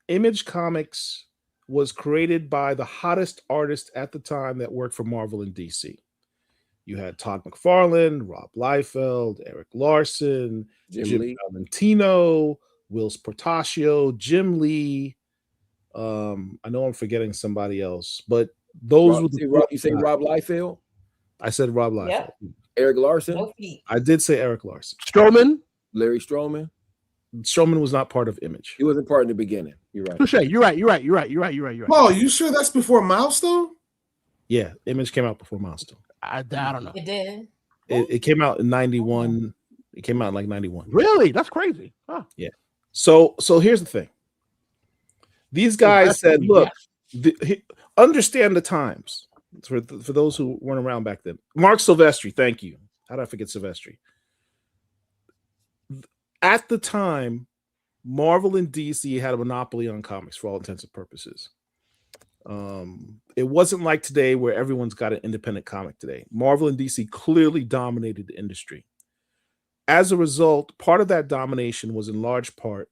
Image Comics was created by the hottest artist at the time that worked for Marvel and DC. You had Todd McFarlane, Rob Liefeld, Eric Larson, Jim Lee. Valentino, Wills Portacio, Jim Lee. I know I'm forgetting somebody else, but those were the You say Rob Liefeld? I said Rob Liefeld. Yep. Eric Larson? No feet. I did say Eric Larson. Strowman. Larry Strowman? Strowman was not part of Image. He wasn't part in the beginning. You're right. Touche. You're right. Oh, you sure that's before Milestone? Yeah, Image came out before Milestone. I don't know. It did. It came out in 91. It came out in like 91. Really? That's crazy. Huh. Yeah. So here's the thing. These guys said, look, understand the times. For those who weren't around back then. Mark Silvestri, thank you. How did I forget Silvestri? At the time, Marvel and DC had a monopoly on comics for all intents and purposes. It wasn't like today where everyone's got an independent comic today. Marvel and DC clearly dominated the industry. As a result, part of that domination was in large part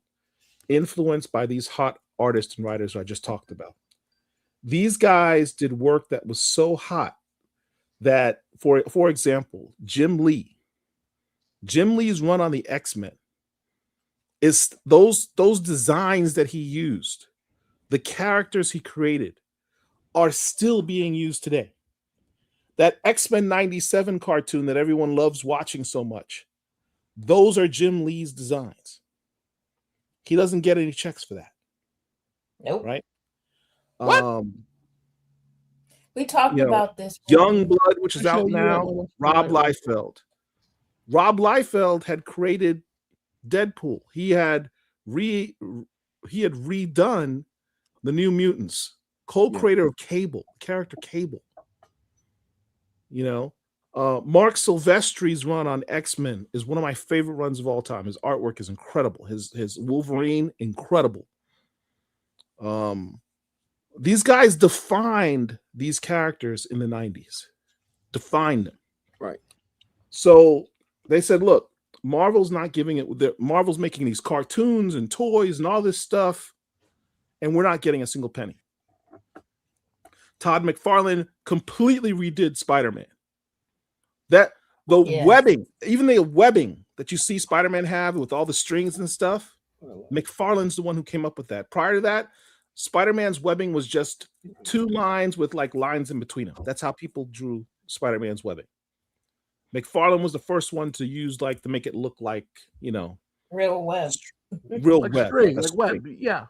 influenced by these hot artists and writers I just talked about. These guys did work that was so hot that, for example, Jim Lee's run on the X-Men is those designs that he used, the characters he created, are still being used today. That X-Men 97 cartoon that everyone loves watching so much, those are Jim Lee's designs. He doesn't get any checks for that. Nope. Right? What? We talked about this. Young Blood, which is out now, Rob Liefeld. Rob Liefeld had created Deadpool. He had redone the New Mutants, co-creator of Cable, character Cable. Mark Silvestri's run on X-Men is one of my favorite runs of all time. His artwork is incredible. His Wolverine, incredible. These guys defined these characters in the 90s. Defined them. Right. So they said, look, Marvel's not giving it. Marvel's making these cartoons and toys and all this stuff, and we're not getting a single penny. Todd McFarlane completely redid Spider-Man. Webbing, even the webbing that you see Spider-Man have with all the strings and stuff, McFarlane's the one who came up with that. Prior to that, Spider-Man's webbing was just two lines with like lines in between them. That's how people drew Spider-Man's webbing. McFarlane was the first one to use to make it look like, real web. Real like web. String, like web. Yeah.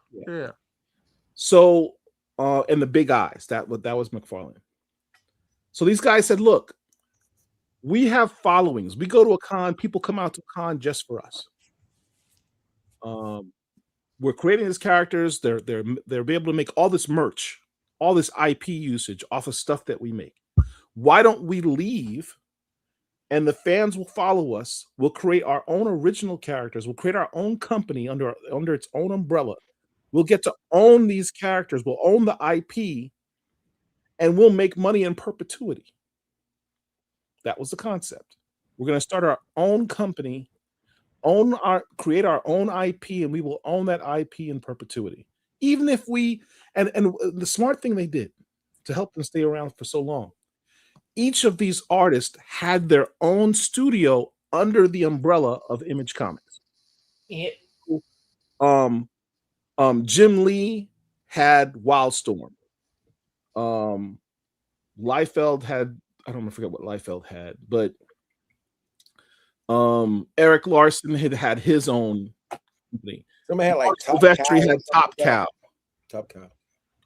So, and the big eyes, that was McFarlane. So these guys said, look, we have followings. We go to a con, people come out to a con just for us. We're creating these characters. They're be able to make all this merch, all this IP usage off of stuff that we make. Why don't we leave? And the fans will follow us. We'll create our own original characters. We'll create our own company under its own umbrella. We'll get to own these characters. We'll own the IP, and we'll make money in perpetuity. That was the concept. We're going to start our own company, create our own IP, and we will own that IP in perpetuity. Even if and the smart thing they did to help them stay around for so long, each of these artists had their own studio under the umbrella of Image Comics. Yep. Jim Lee had Wildstorm. Liefeld had, I don't forget what Liefeld had, but Eric Larson had his own company. Somebody had like Silvestri had Top Cow.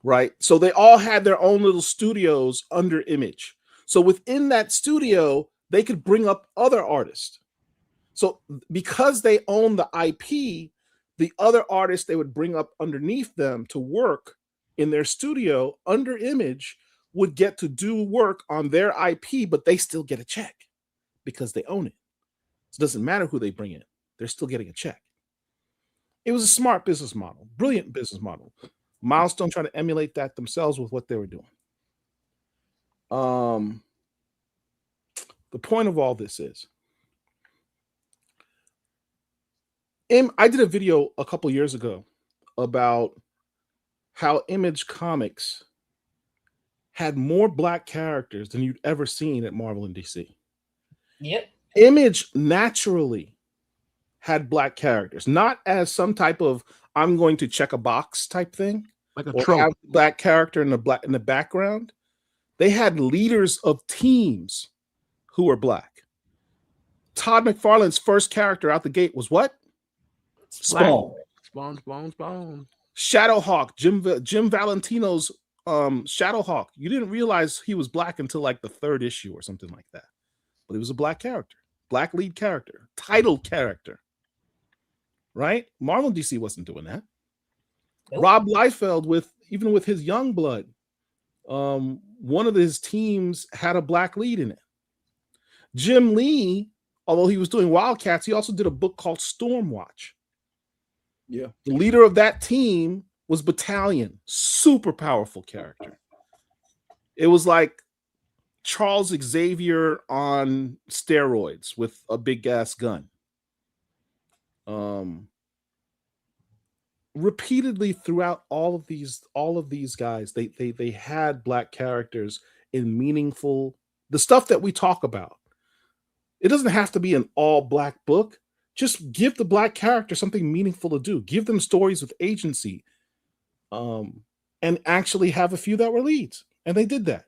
Right. So they all had their own little studios under Image. So within that studio, they could bring up other artists. So because they own the IP, the other artists they would bring up underneath them to work in their studio under Image would get to do work on their IP, but they still get a check because they own it. So it doesn't matter who they bring in. They're still getting a check. It was a smart business model, brilliant business model. Milestone trying to emulate that themselves with what they were doing. The point of all this is, I did a video a couple years ago about how Image Comics had more black characters than you'd ever seen at Marvel and DC. Yep. Image naturally had black characters, not as some type of I'm going to check a box type thing, like a or have a black character in the background. They had leaders of teams who were black. Todd McFarlane's first character out the gate was what? Spawn. Shadowhawk, Jim Valentino's Shadowhawk. You didn't realize he was black until like the 3rd issue or something like that. But he was a black character, black lead character, titled character. Right? Marvel and DC wasn't doing that. Nope. Rob Liefeld, even with his young blood, one of his teams had a black lead in it. Jim Lee, although he was doing Wildcats, he also did a book called Stormwatch. Yeah. The leader of that team was Battalion, super powerful character. It was like Charles Xavier on steroids with a big ass gun. Repeatedly throughout all of these guys, they had black characters in meaningful, the stuff that we talk about. It doesn't have to be an all black book. Just give the black character something meaningful to do. Give them stories with agency, and actually have a few that were leads. And they did that.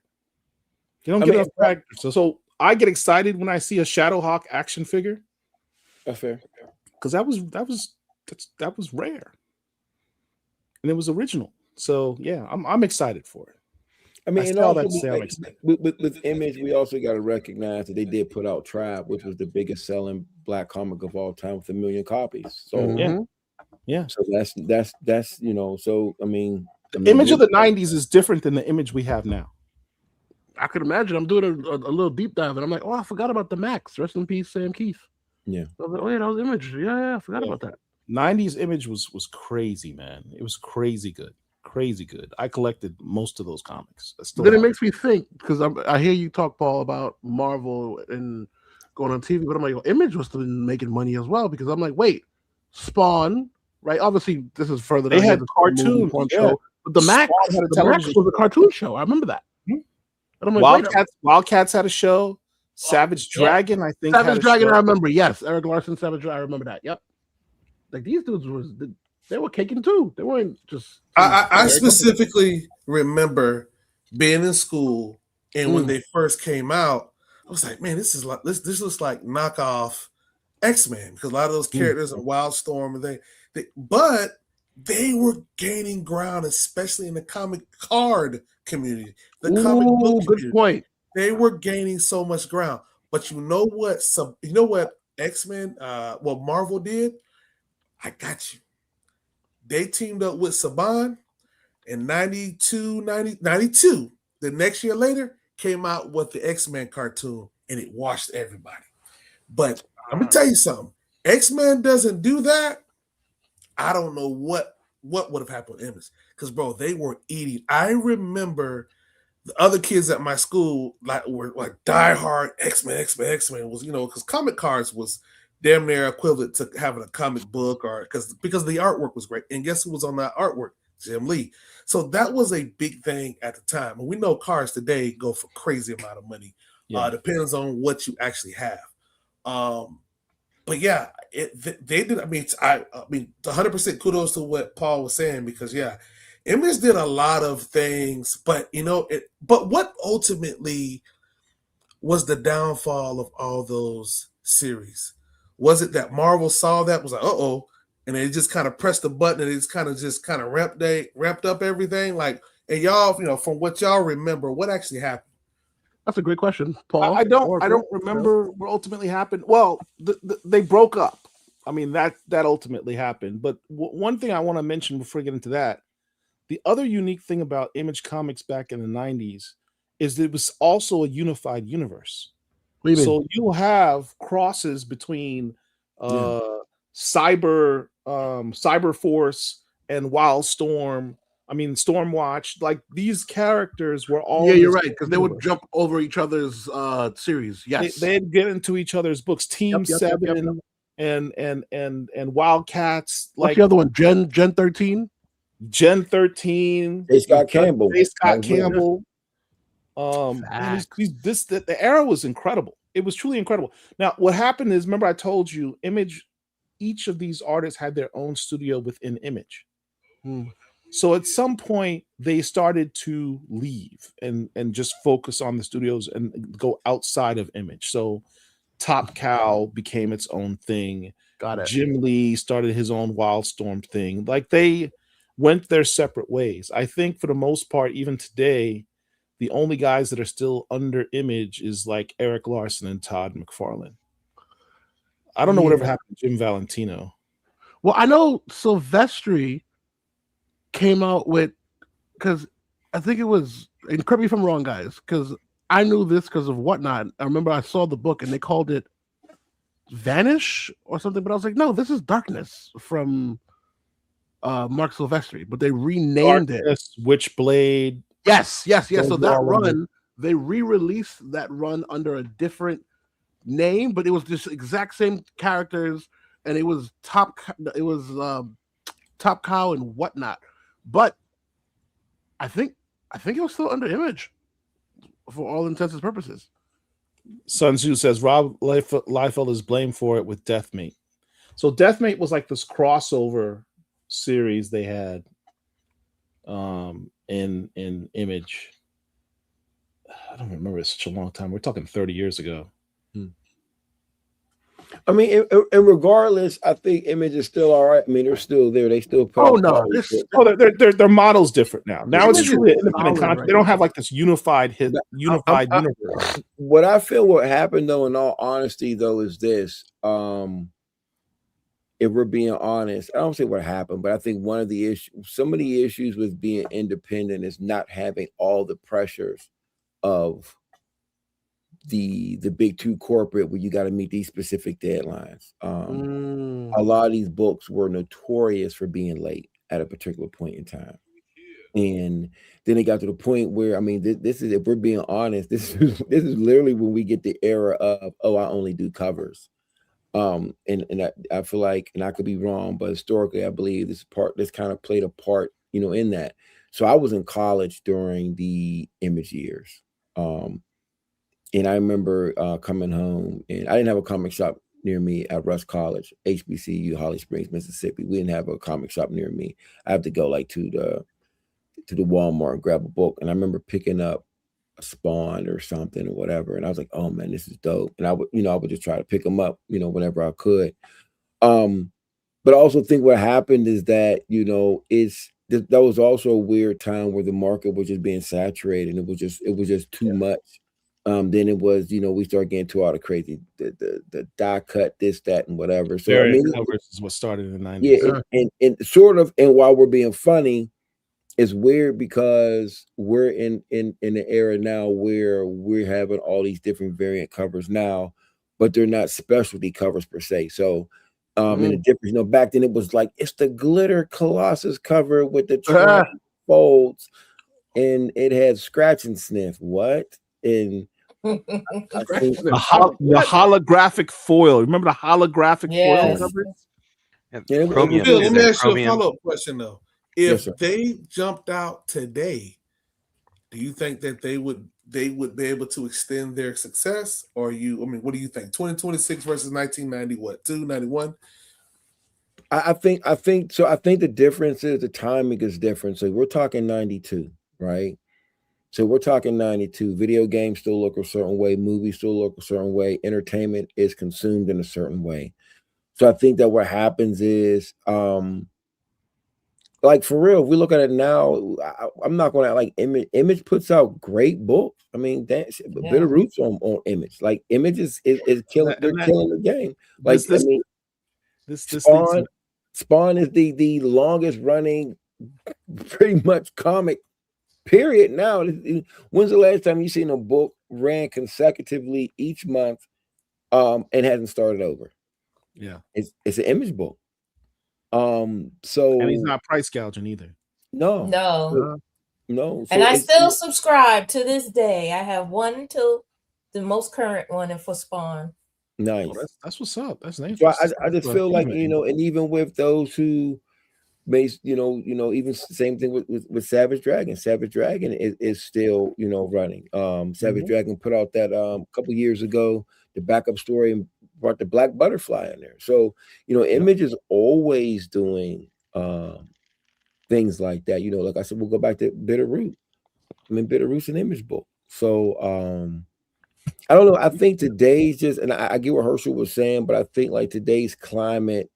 You don't get enough characters. So I get excited when I see a Shadowhawk action figure. That's fair. Because that was rare. And it was original. So yeah, I'm excited for it. I mean, and also with Image, we also got to recognize that they did put out Tribe, which was the biggest selling black comic of all time with 1 million copies. So yeah. So that's So I mean, the Image of the '90s is different than the Image we have now. I could imagine. I'm doing a little deep dive, and I'm like, oh, I forgot about the Max. Rest in peace, Sam Keith. Yeah. I was like, oh yeah, that was Image. Yeah, I forgot about that. '90s Image was crazy, man. It was crazy good. I collected most of those comics. Then it makes me think, because I hear you talk, Paul, about Marvel and going on TV, but I'm like, well, Image was still making money as well, because I'm like, wait, Spawn, right? Obviously, this is further. They had cartoon show, but the Max was a cartoon show. I remember that. And I'm like, Wildcats had a show. Savage Dragon, I think. Savage Dragon, I remember. Yes, Eric Larson, Savage Dragon. I remember that. Yep. Like these dudes they were kicking too. They weren't just. I specifically remember being in school, and when they first came out, I was like, man, this looks like knockoff X-Men, because a lot of those characters in Wildstorm and but they were gaining ground, especially in the comic card community, the comic book community. Good point. They were gaining so much ground. But you know what? X-Men, what Marvel did? I got you. They teamed up with Saban in 92. The next year later, came out with the X-Men cartoon, and it washed everybody. But let me tell you something. X-Men doesn't do that. I don't know what would have happened with Image. Because, bro, they were eating. I remember the other kids at my school were like diehard X-Men was, because comic cards was damn near equivalent to having a comic book, or because the artwork was great. And guess who was on that artwork? Jim Lee. So that was a big thing at the time. And we know cards today go for crazy amount of money. Yeah. Depends on what you actually have. but yeah, they did. I mean, 100% kudos to what Paul was saying, because Image did a lot of things, but but what ultimately was the downfall of all those series? Was it that Marvel saw that, was like, and they just kind of pressed the button and it's kind of ramped up everything? Like, and y'all, from what y'all remember, what actually happened? That's a great question, Paul. I don't remember what ultimately happened. Well, they broke up. I mean, that ultimately happened. But one thing I want to mention before we get into that, the other unique thing about Image Comics back in the 90s is it was also a unified universe. So you'll have crosses between Cyber Force and Wildstorm. I mean, Stormwatch. Like, these characters were all. Yeah, you're right, because they would jump over each other's series. Yes, they'd get into each other's books. Team 7 and Wildcats. What's the other one? Gen 13. Gen 13. J. Scott Campbell. The era was incredible. It was truly incredible. Now, what happened is, remember I told you, Image, each of these artists had their own studio within Image. So at some point they started to leave and just focus on the studios and go outside of Image. So Top Cow became its own thing. Got it. Jim Lee started his own Wildstorm thing. Like, they went their separate ways. I think for the most part, even today, the only guys that are still under Image is like Eric Larson and Todd McFarlane. I don't know whatever happened to Jim Valentino. Well, I know Silvestri came out with, because I think it was, and correct me if I'm wrong, guys, because I knew this because of Whatnot. I remember I saw the book and they called it Vanish or something, but I was like, no, this is Darkness from Mark Silvestri, but they renamed it Witchblade. Yes. So that run, they re-released that run under a different name, but it was just exact same characters, and it was Top Cow and Whatnot. But I think it was still under Image for all intents and purposes. Sun Tzu says Rob Liefeld is blamed for it with Deathmate. So Deathmate was like this crossover series they had in Image. I don't remember, it's such a long time. We're talking 30 years ago. I mean, and regardless, I think Image is still all right. I mean, they're still there. They still their model's different now. Now it's truly independent content. Right. They don't have like this unified universe. What I feel what happened, though, in all honesty, though, is this. If we're being honest, I don't say what happened, but I think some of the issues with being independent is not having all the pressures of the big two corporate, where you got to meet these specific deadlines. A lot of these books were notorious for being late at a particular point in time, and then it got to the point where, I mean, this is, if we're being honest, this is literally when we get the era of, I only do covers. And I feel like, and I could be wrong, but historically, I believe this kind of played a part, in that. So I was in college during the Image years. And I remember coming home, and I didn't have a comic shop near me at Rush College, HBCU, Holly Springs, Mississippi. We didn't have a comic shop near me. I had to go like to the Walmart and grab a book. And I remember picking up a Spawn or something or whatever. And I was like, oh man, this is dope. And I would just try to pick them up, whenever I could. But I also think what happened is that, that was also a weird time where the market was just being saturated, and it was just too much. Then it was, we started getting to all the crazy, the die cut, this, that, and whatever. So covers is what started in the 90s. Yeah, and sort of, and while we're being funny, it's weird because we're in an era now where we're having all these different variant covers now, but they're not specialty covers per se. So and the difference, back then it was like, it's the glitter Colossus cover with the folds, and it had scratch and sniff. What? And the holographic foil. Remember the holographic foil covers? Let me ask you a follow-up question though. If they jumped out today, do you think that they would they would be able to extend their success? Or what do you think? 2026 versus 1990, what, 291? I think so. I think the difference is the timing is different. So we're talking 92, right? So we're talking 92. Video games still look a certain way, movies still look a certain way, entertainment is consumed in a certain way. So I think that what happens is like for real, if we look at it now, I'm not going to like Image puts out great books. I mean, that's Bitter Roots on Image. Like Image is killing. They're killing the game. Like Spawn is the longest running, pretty much comic. Period. Now, when's the last time you seen a book ran consecutively each month, and hasn't started over? Yeah, it's an Image book. So and he's not price gouging either. No. So and I still subscribe to this day. I have one till the most current one for Spawn. Nice. Oh, that's what's up. That's nice. So I just feel like, and even with those who base, even same thing with Savage Dragon. Savage Dragon is still, running. Savage Dragon put out that a couple years ago, the backup story, and brought the Black Butterfly in there. So, Image is always doing things like that. Like I said, we'll go back to Bitter Root. I mean, Bitter Root's an Image book. So I don't know. I think today's just, and I get what Herschel was saying, but I think like today's climate,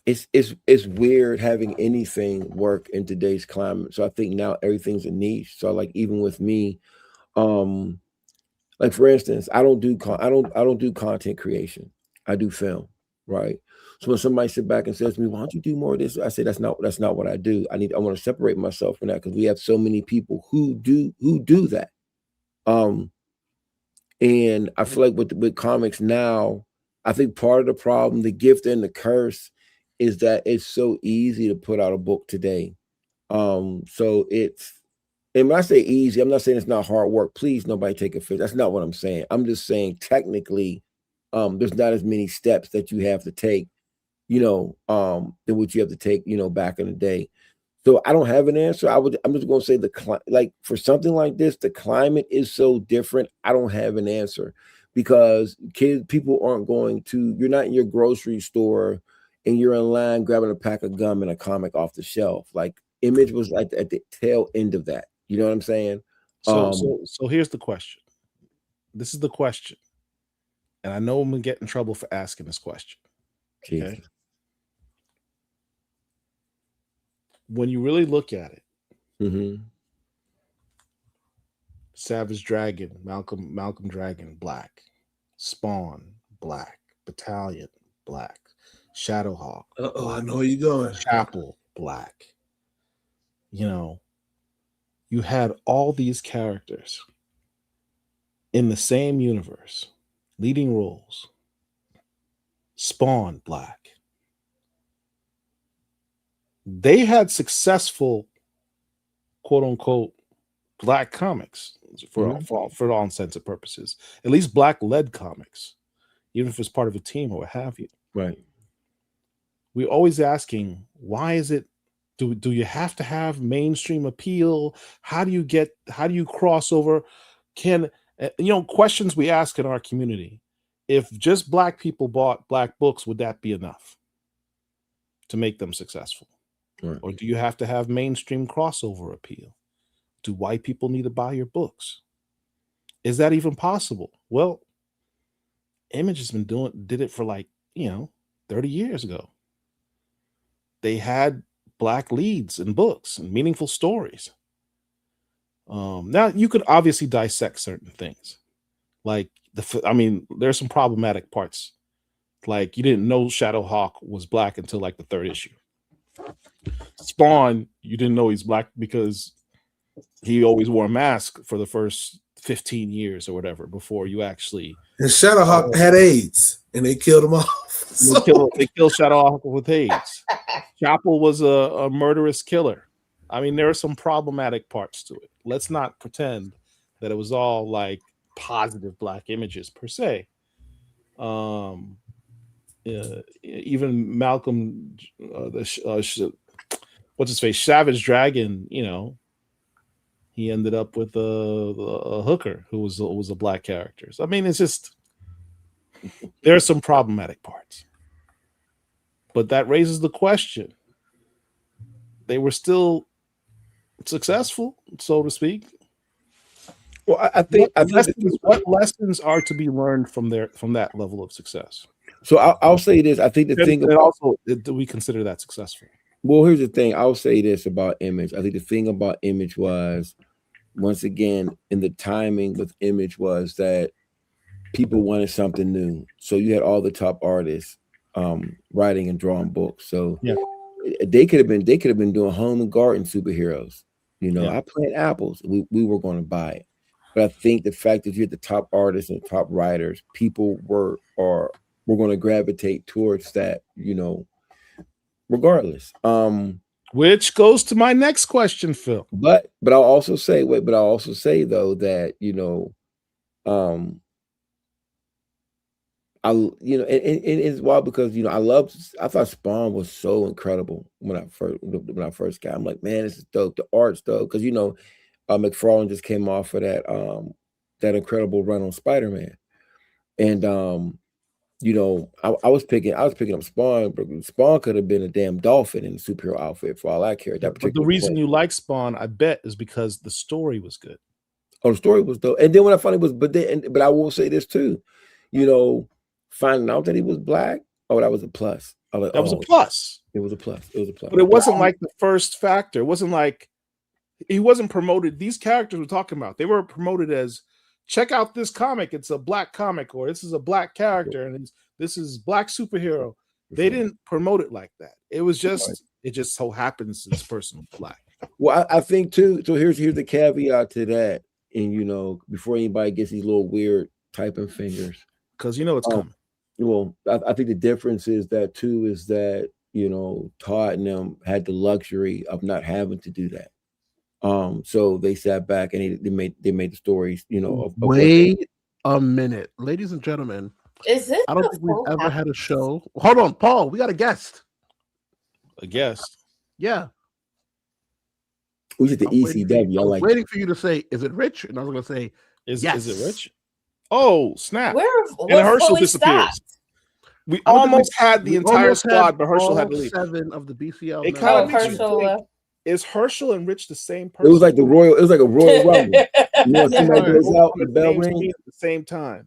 it's weird having anything work in today's climate. So I think now everything's a niche. So like even with me, like for instance, I don't do content creation. I do film, right? So when somebody sit back and says to me, "Why don't you do more of this?" I say, "That's not what I do. I want to separate myself from that because we have so many people who do that." And I feel like with comics now, I think part of the problem, the gift and the curse, is that it's so easy to put out a book today. So it's, and when I say easy, I'm not saying it's not hard work. Please, nobody take offense. That's not what I'm saying. I'm just saying technically, there's not as many steps that you have to take, than what you have to take, back in the day. So I don't have an answer. I'm just going to say like for something like this, the climate is so different. I don't have an answer because people aren't going to, you're not in your grocery store and you're in line grabbing a pack of gum and a comic off the shelf. Like Image was like at the tail end of that. You know what I'm saying? So here's the question. This is the question. And I know I'm going to get in trouble for asking this question. Okay. When you really look at it, Savage Dragon, Malcolm Dragon, Black, Spawn, Black, Battalion, Black, Shadowhawk. I know where you're going. Chapel, Black. You had all these characters in the same universe, leading roles. Spawn, Black. They had successful, quote unquote, Black comics for all intents and purposes. At least Black-led comics, even if it's part of a team or what have you. Right. We're always asking, why is it? Do you have to have mainstream appeal? How do you cross over? Questions we ask in our community. If just Black people bought Black books, would that be enough to make them successful? Right. Or do you have to have mainstream crossover appeal? Do white people need to buy your books? Is that even possible? Well, Image has did it for 30 years ago. They had Black leads in books and meaningful stories. Now you could obviously dissect certain things. Like there's some problematic parts. Like you didn't know Shadowhawk was Black until like the 3rd issue. Spawn, you didn't know he's Black because he always wore a mask for the first 15 years or whatever before you actually. And Shadowhawk had AIDS and they killed him off. They killed Shadowhawk with AIDS. Chapel was a murderous killer. I mean, there are some problematic parts to it. Let's not pretend that it was all like positive Black images per se. Even Malcolm, what's his face, Savage Dragon, he ended up with a hooker who was a black character. So, I mean, it's just there are some problematic parts, but that raises the question: they were still successful, so to speak. Well, I think what lessons are to be learned from that level of success? So I'll say this. I think the thing about, also, do we consider that successful? Well, here's the thing. I'll say this about Image. I think the thing about Image was, once again, in the timing with Image was that people wanted something new. So you had all the top artists writing and drawing books. So yeah, they could have been doing home and garden superheroes. You know, I plant apples. We were going to buy it. But I think the fact that you had the top artists and top writers, people were going to gravitate towards that, you know, regardless. Which goes to my next question, Phil. But I'll also say though that, you know, and it's wild because, you know, I thought Spawn was so incredible when I first got. I'm like, man, this is dope. The art's dope, because, you know, McFarlane just came off of that incredible run on Spider-Man, and you know, I was picking up Spawn, but Spawn could have been a damn dolphin in a superhero outfit for all I care. But the reason you like Spawn, I bet, is because the story was good. Oh, the story was dope. And then when I found it was, but I will say this too, you know, finding out that he was black, that was a plus. Like, that was a plus. It was a plus. It was a plus. But it wasn't like the first factor. It wasn't like he wasn't promoted. These characters we're talking about, they were promoted as, check out this comic. It's a black comic, or this is a black character, and this is black superhero. They didn't promote it like that. It was just, it just so happens this person was black. Well, I think too. So here's the caveat to that, and you know, before anybody gets these little weird typing fingers, because you know it's coming. Well, I think the difference is that too is that, you know, Todd and them had the luxury of not having to do that. So they sat back and they made the stories, you know. Wait a minute, ladies and gentlemen. Is it? I don't think we've ever had a show. Hold on, Paul. We got a guest. A guest? Yeah. We did the ECW. I like waiting for you to say, "Is it Rich?" And I was going to say, yes. Is it Rich? Oh, snap! And Herschel disappears. We almost had the entire squad, but Herschel had to leave. 7 of the BCL. It kind of makes you think, is Herschel and Rich the same person? It was like a Royal Rumble. You know, somebody goes out, the bell rings at the same time.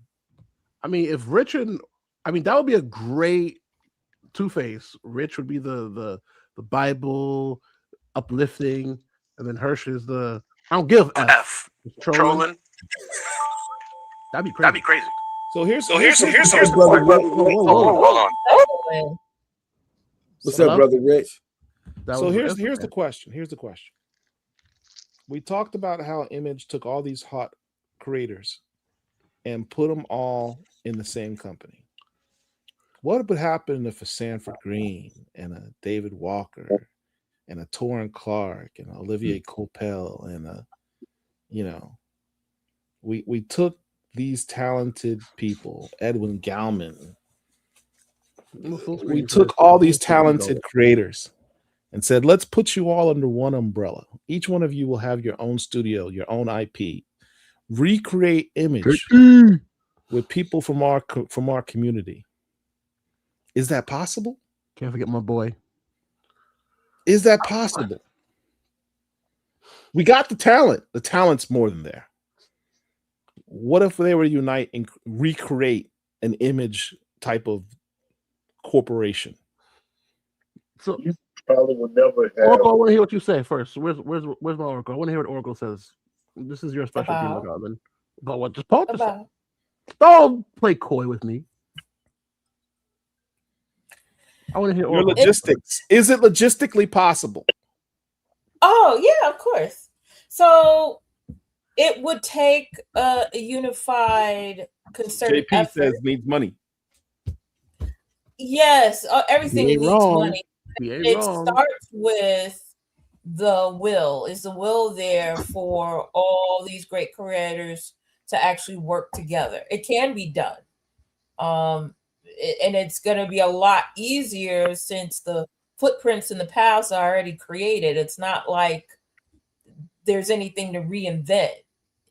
I mean, if Rich that would be a great Two-Face. Rich would be the Bible uplifting, and then Hirsch is the I don't give F. Trolling. That'd be crazy. So here's the brother. Hold on. What's up, brother Rich? So here's the question. Here's the question. We talked about how Image took all these hot creators and put them all in the same company. What would happen if a Sanford Green and a David Walker and a Torrin Clark and Olivier Coipel and we took these talented people, Edwin Gallman. We took all these talented creators and said, let's put you all under one umbrella. Each one of you will have your own studio, your own IP. Recreate Image with people from our community. Is that possible? Can't forget my boy. Is that possible? We got the talent. The talent's more than there. What if they were to unite and recreate an Image type of corporation? So you probably would never have. Oracle, I want to hear what you say first. Where's my Oracle? I want to hear what Oracle says. This is your specialty, McGovern. About what? Just Paul. Don't play coy with me. I want to hear your logistics. Is it logistically possible? Oh yeah, of course. So it would take a unified, concerted JP effort. says needs money. Yes, everything needs money. It wrong. starts with the will. Is the will there for all these great creators to actually work together? It can be done. And it's going to be a lot easier since the footprints in the past are already created. It's not like there's anything to reinvent.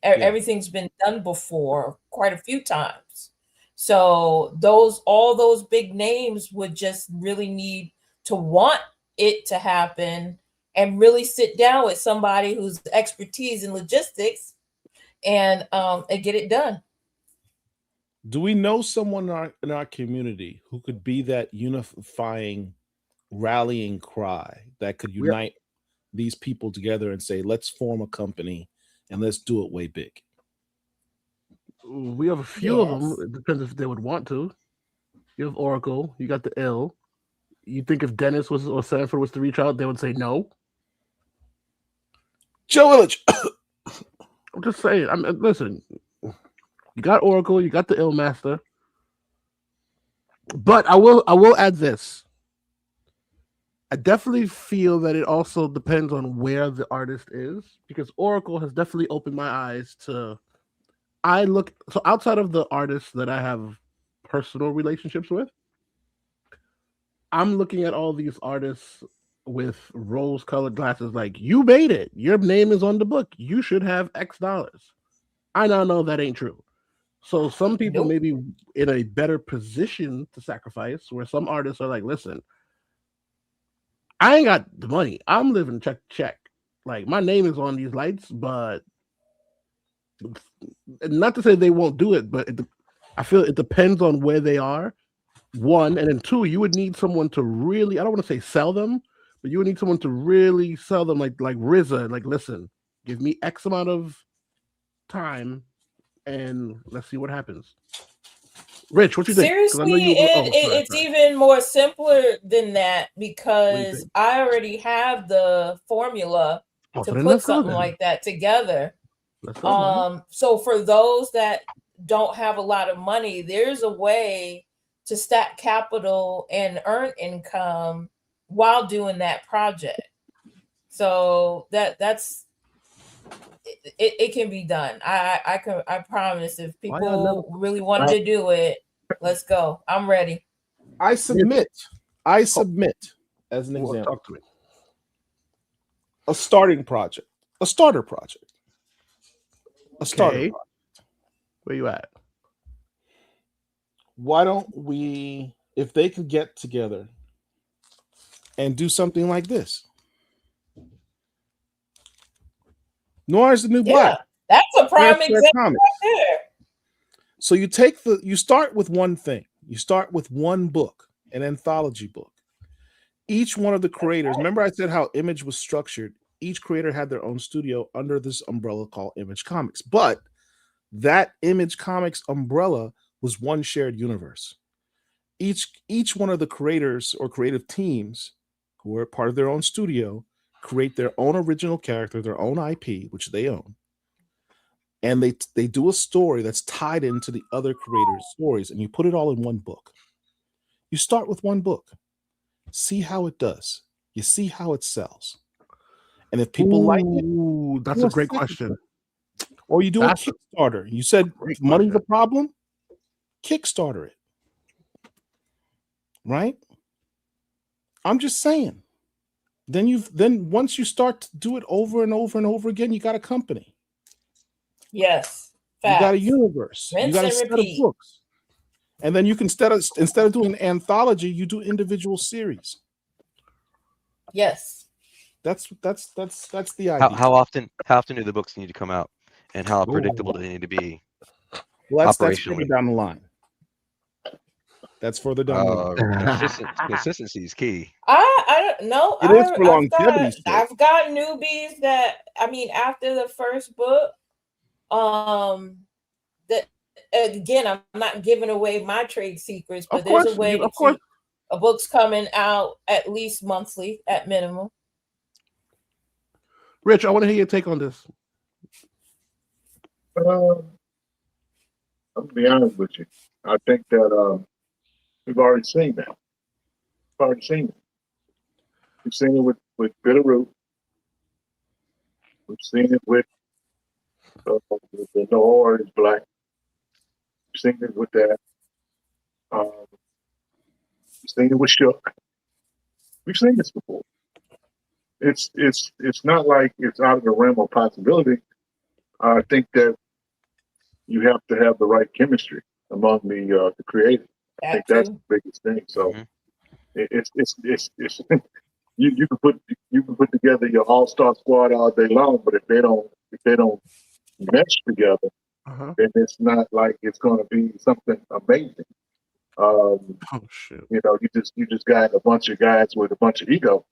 Everything's been done before quite a few times. So all those big names would just really need to want it to happen and really sit down with somebody who's expertise in logistics and get it done. Do we know someone in our community who could be that unifying, rallying cry that could unite these people together and say, let's form a company and let's do it way big? We have a few of them. It depends if they would want to. You have Oracle. You got the Ill. You think if Dennis or Sanford was to reach out, they would say no? Joe Illich. I'm just saying. Listen. You got Oracle. You got the Ill Master. But I will add this. I definitely feel that it also depends on where the artist is, because Oracle has definitely opened my eyes to. So outside of the artists that I have personal relationships with, I'm looking at all these artists with rose-colored glasses. Like, you made it. Your name is on the book. You should have X dollars. I now know that ain't true. So some people may be in a better position to sacrifice, where some artists are like, listen, I ain't got the money. I'm living check to check. Like, my name is on these lights, but not to say they won't do it, but I feel it depends on where they are. One, and then two, you would need someone to really, I don't want to say sell them, but you would need someone to really sell them, like RZA. Like, listen, give me X amount of time, and let's see what happens. Rich, what you think? Seriously, it's even more simpler than that, because I already have the formula to put something like that together. So for those that don't have a lot of money, there's a way to stack capital and earn income while doing that project. So that's it can be done. I promise, if people really wanted to do it, let's go. I'm ready. I submit as an example. Talk to me. A starter project. Where you at? Why don't we, if they could get together and do something like this? Noir is the new black. That's a prime example right there. So you start with one thing. You start with one book, an anthology book. Each one of the creators, remember I said how Image was structured. Each creator had their own studio under this umbrella called Image Comics. But that Image Comics umbrella was one shared universe. Each one of the creators or creative teams who are part of their own studio create their own original character, their own IP, which they own. And they do a story that's tied into the other creators' stories, and you put it all in one book. You start with one book. See how it does. You see how it sells. And if people like it, that's a great question. Or you do a Kickstarter. You said money's a problem? Kickstarter it. Right? I'm just saying. Then once you start to do it over and over and over again, you got a company. Yes. Facts. You got a universe. Rinse you got a and set repeat. of books. And then you can instead of doing an anthology, you do individual series. Yes. That's the idea. How often do the books need to come out, and how predictable do they need to be? Well, that's further down the line. That's further down the line. Consistency is key. I don't know. It is for longevity. I've got newbies that, I mean, after the first book, that again, I'm not giving away my trade secrets, but there's a way to keep a book's coming out at least monthly at minimum. Rich, I want to hear your take on this. I'm gonna be honest with you. I think that we've already seen that. We've seen it with Bitterroot. We've seen it with the Noir is Black. We've seen it with that. We've seen it with Shook. We've seen this before. it's not like it's out of the realm of possibility. I think that you have to have the right chemistry among the creators. I think that's the biggest thing. So it's you can put together your all-star squad all day long, but if they don't mesh together, then it's not like it's going to be something amazing. You know, you just got a bunch of guys with a bunch of egos.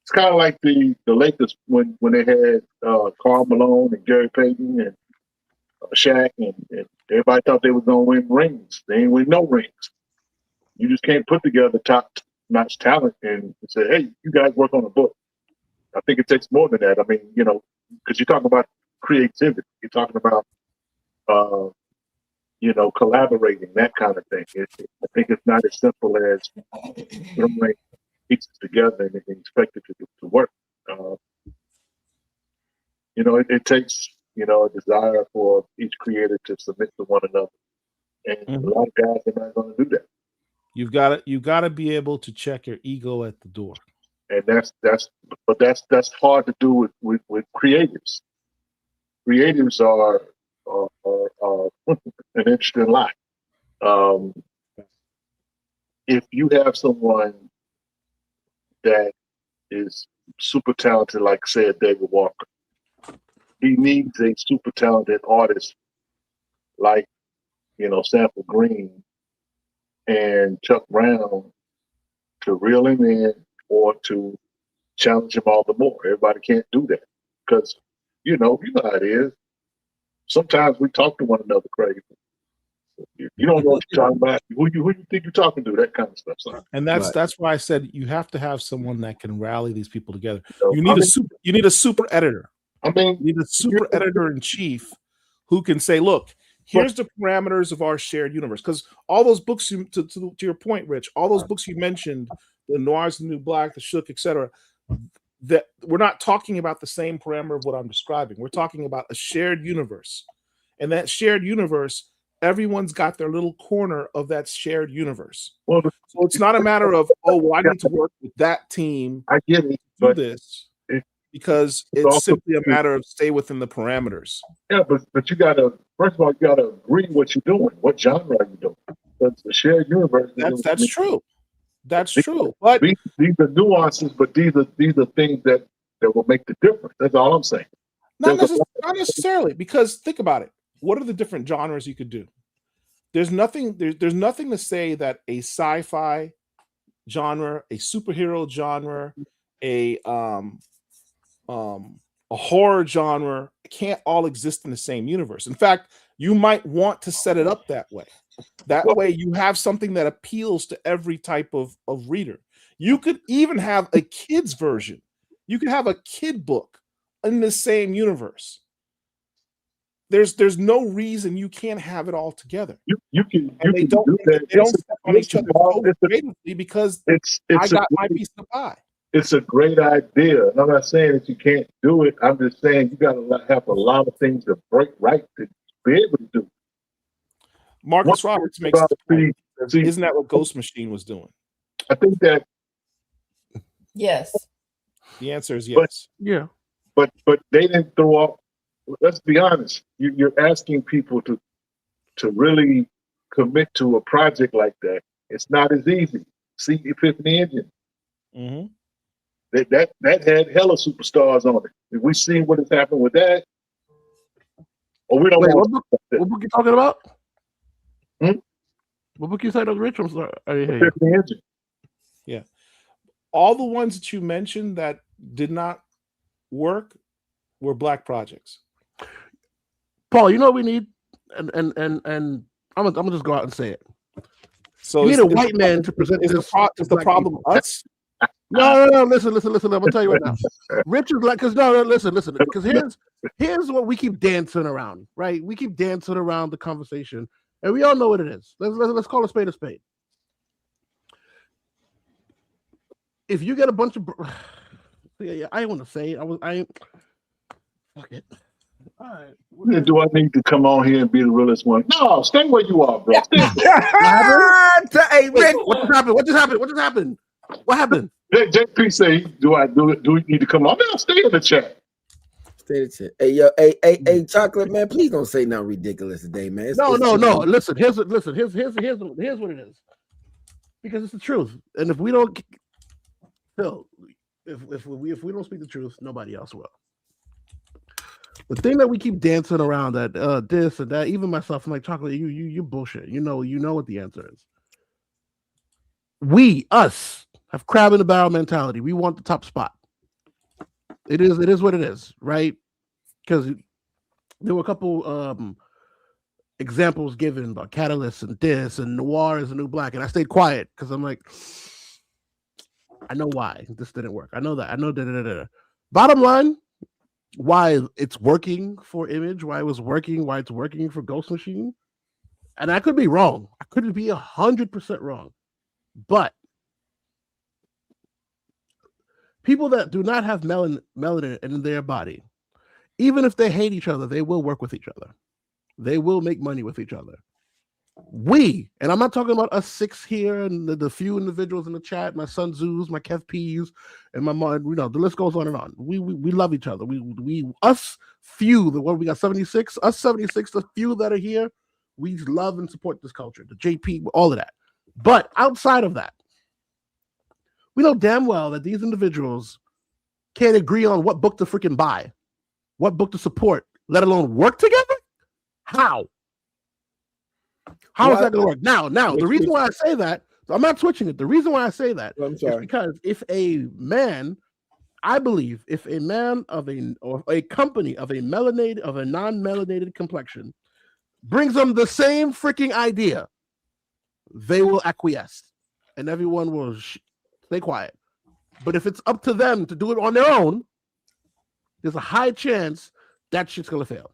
It's kind of like the Lakers when they had Karl Malone and Gary Payton and Shaq and everybody thought they were going to win rings. They ain't win no rings. You just can't put together top-notch talent and say, hey, you guys work on a book. I think it takes more than that. I mean, you know, because you're talking about creativity. You're talking about, you know, collaborating, that kind of thing. I think it's not as simple as throwing pieces together and expect it to work. You know, it takes, you know, a desire for each creator to submit to one another. And a lot of guys are not going to do that. You got to be able to check your ego at the door. And that's hard to do with creatives. Creatives are an interesting lot. If you have someone that is super talented, like said David Walker, he needs a super talented artist like, you know, Sample Green and Chuck Brown to reel him in or to challenge him all the more. Everybody can't do that because, you know how it is. Sometimes we talk to one another crazy. You don't know what you're talking about. Who you think you're talking to? That kind of stuff. So. And that's why I said you have to have someone that can rally these people together. You need a super editor. I mean, you need a super editor in chief who can say, look, here's the parameters of our shared universe. Because all those books, to your point, Rich, all those books you mentioned, the Noirs, the New Black, the Shook, etc., that we're not talking about the same parameter of what I'm describing. We're talking about a shared universe. And that shared universe, everyone's got their little corner of that shared universe. Well, so it's not a matter of, oh, well, I need to work with that team. I get it. Do this. Because it's simply a matter of stay within the parameters. Yeah, but you gotta, first of all, you gotta agree what you're doing. What genre are you doing? That's the shared universe. That's true. That's true. But these are nuances, but these are things that will make the difference. That's all I'm saying. Not necessarily, because think about it. What are the different genres you could do? There's nothing to say that a sci-fi genre, a superhero genre, a horror genre can't all exist in the same universe. In fact, you might want to set it up that way. That way you have something that appeals to every type of reader. You could even have a kid's version. You could have a kid book in the same universe. There's no reason you can't have it all together. You can they don't step on each other creatively because I got my piece of the pie. It's a great idea. And I'm not saying that you can't do it. I'm just saying you got to have a lot of things to break right to be able to do. Marcus Roberts makes the point. Isn't that what Ghost Machine was doing? I think that. Yes. The answer is yes. But they didn't throw off. Let's be honest. You're asking people to really commit to a project like that. It's not as easy. See Epiphany Engine. Mm-hmm. That had hella superstars on it. If we see what has happened with that, or we don't. Wait, what book you talking about? What book you said was Rich? I'm sorry. Epiphany Engine. Yeah, all the ones that you mentioned that did not work were Black projects. Paul, you know what we need, and I'm gonna just go out and say it. So you need a white man to present. Is the problem us? No. Listen. I'm gonna tell you right now. Rich is like, listen. Because here's what we keep dancing around, right? We keep dancing around the conversation, and we all know what it is. Let's call a spade a spade. If you get a bunch of, I want to say it. Fuck it. All right. Do I need to come on here and be the realest one? No, stay where you are, bro. Hey, Rick, what just happened? What just happened? What happened? JP say, do we need to come on? I'll stay in the chat. Stay in the chat. Hey, yo, hey, Chocolate man, please don't say nothing ridiculous today, man. No. Listen, here's what it is. Because it's the truth. And if we don't Phil, if we don't speak the truth, nobody else will. The thing that we keep dancing around that this and that, even myself, I'm like, Chocolate, you bullshit. You know what the answer is. Us have crab in the barrel mentality. We want the top spot. It is what it is, right? Because there were a couple examples given about Catalyst and this and Noir is the new black, and I stayed quiet because I'm like, I know why this didn't work. I know that. I know that. Bottom line, why it's working for Image, why it's working for Ghost Machine, and I could be wrong. I could be 100% wrong, but people that do not have melanin in their body, even if they hate each other, they will work with each other. They will make money with each other. And I'm not talking about us six here and the few individuals in the chat, my son Zeus, my Kev P's, and my mom, the list goes on and on. We love each other. Us few, we got 76, us 76, the few that are here, we love and support this culture, the JP, all of that. But outside of that, we know damn well that these individuals can't agree on what book to freaking buy, what book to support, let alone work together. How is that going to work? Now, the reason why I say that, I'm not switching it. The reason why I say that is because if a man, I believe, if a man or a company of a non-melanated complexion brings them the same freaking idea, they will acquiesce and everyone will stay quiet. But if it's up to them to do it on their own, there's a high chance that shit's going to fail.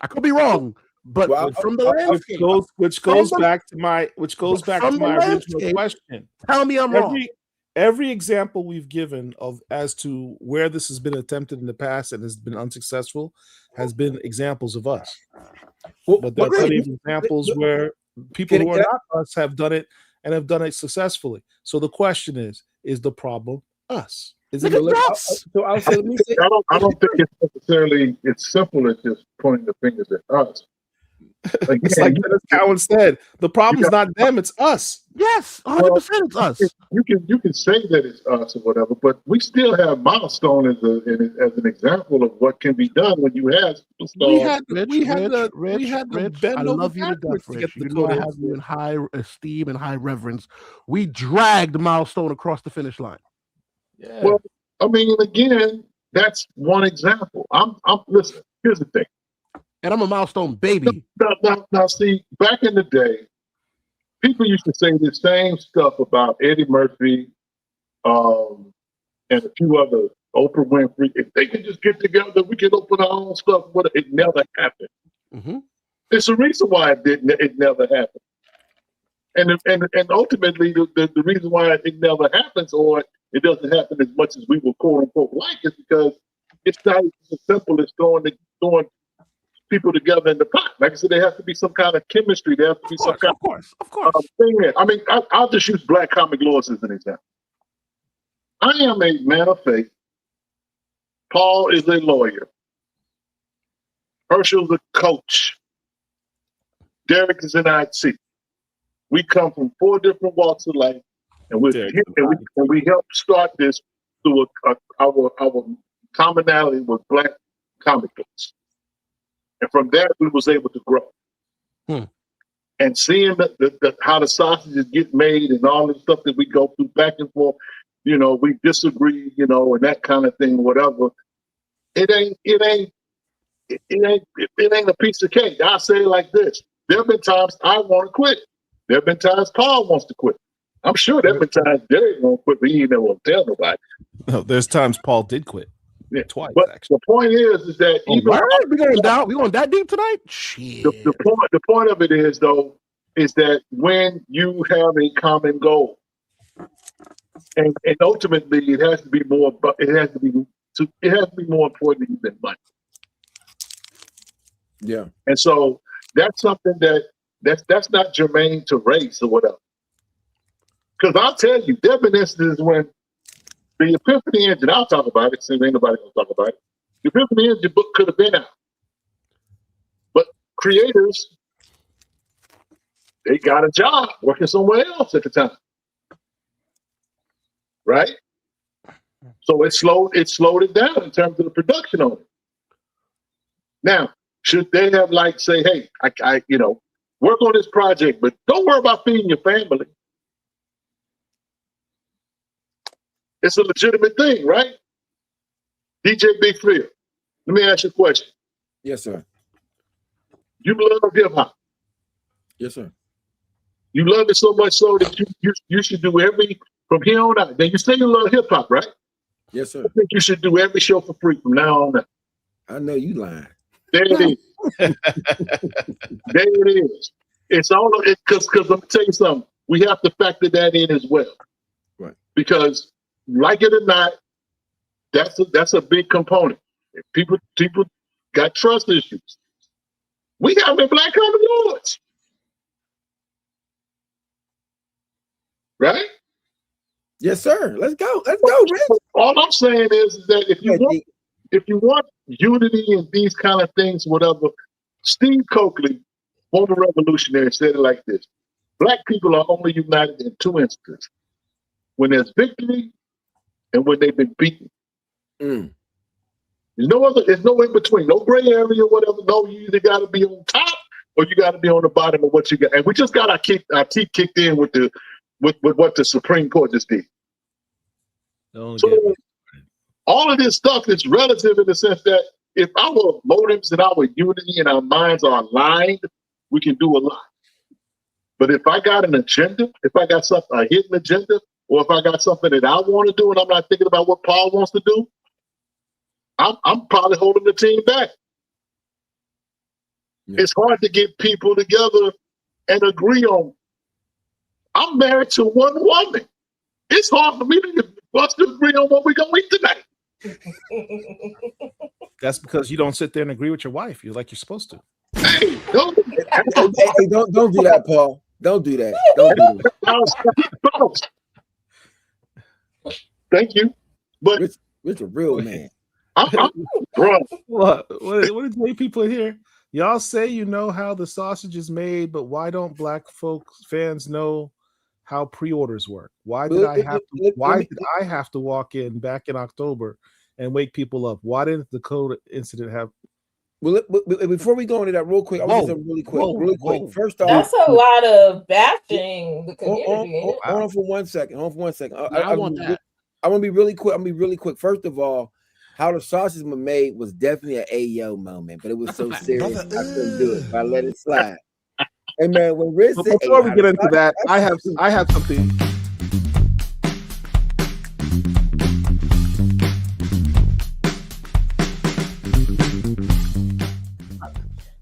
I could be wrong, but from the landscape, which goes back to my original question. Tell me I'm wrong. Every example we've given as to where this has been attempted in the past and has been unsuccessful has been examples of us. But there are plenty of examples where people who are not us have done it and have done it successfully. So the question is the problem us? Is it us? So I don't think it's necessarily simple as just pointing the fingers at us. Again, it's like Dennis Cowan said, the problem's not them, it's us. Yes, 100% it's us. You can say that it's us or whatever, but we still have Milestone as an example of what can be done when you have superstars. We had the bend I love you to death, Rich. You know I have you in high esteem and high reverence. We dragged Milestone across the finish line. Yeah. Well, I mean, again, that's one example. I'm listen. Here's the thing, and I'm a Milestone baby. Now, see, back in the day, people used to say the same stuff about Eddie Murphy, and a few other, Oprah Winfrey. If they can just get together, we can open our own stuff. But it never happened. Mm-hmm. It's a reason why it never happened. And ultimately, the reason why it never happens, or it doesn't happen as much as we would quote unquote like, is because it's not as simple as throwing people together in the pot. Like I said, there has to be some kind of chemistry. There has to be some kind of course. Thing there. I mean, I'll just use Black Comic Laws as an example. I am a man of faith. Paul is a lawyer. Herschel's a coach. Derek is an IT. We come from 4 different walks of life, and we helped start this through our commonality with Black comic books, and from there we was able to grow. And seeing how the sausages get made and all the stuff that we go through back and forth, we disagree, and that kind of thing, whatever. It ain't a piece of cake. I say it like this: there have been times I want to quit. There have been times Paul wants to quit. I'm sure there have been times Derek won't quit, but he ain't never want to tell nobody. No, there's times Paul did quit. Yeah, twice. But actually, the point is that we going that deep tonight? Shit. The point of it is that when you have a common goal, and ultimately it has to be more important than money. Yeah. And so that's something that's not germane to race or whatever. Because I'll tell you, there have been instances when the Epiphany engine, I'll talk about it, since ain't nobody gonna talk about it. The Epiphany engine book could have been out. But creators, they got a job working somewhere else at the time. Right? So it slowed it down in terms of the production on it. Now, should they have like say, hey, I work on this project, but don't worry about feeding your family. It's a legitimate thing, right? DJ Big Phil, let me ask you a question. Yes, sir. You love hip hop. Yes, sir. You love it so much so that you should do every from here on out. Now you say you love hip hop, right? Yes, sir. I think you should do every show for free from now on out. I know you lying. There it is. There it is. It's all because let me tell you something. We have to factor that in as well. Right. Because like it or not, that's a big component. If people got trust issues. We have been Black Common Lords. Right? Yes, sir. Let's go. Let's go, Rich. All I'm saying is that if you want unity and these kind of things, whatever, Steve Coakley, former revolutionary, said it like this: Black people are only united in two instances: when there's victory and when they've been beaten. Mm. There's no in between, no gray area, whatever. No, you either got to be on top or you got to be on the bottom of what you got. And we just got our teeth kicked in with what the Supreme Court just did. So all of this stuff is relative in the sense that if our motives and our unity and our minds are aligned, we can do a lot. But if I got an agenda, if I got something, a hidden agenda, or if I got something that I want to do and I'm not thinking about what Paul wants to do, I'm probably holding the team back. Yeah. It's hard to get people together and agree on. I'm married to one woman. It's hard for me to agree on what we're going to eat tonight. That's because you don't sit there and agree with your wife. You're like you're supposed to. Hey, don't do that, Paul. Don't do that. Don't do that. Thank you. But Rich a real man. What did you people here? Y'all say you know how the sausage is made, but why don't Black folks fans know how pre-orders work? Why did I have to walk in back in October and wake people up? Why didn't the Dakota incident have? Well, before we go into that, real quick, I want to say really quick. First off, that's a lot of bashing the community. Hold on for 1 second. I want that. I want to be really quick. First of all, how the sausage was made was definitely an Ayo moment, but it was so serious I couldn't do it. I let it slide. Hey man, when Riz said, before we get into that, I have something.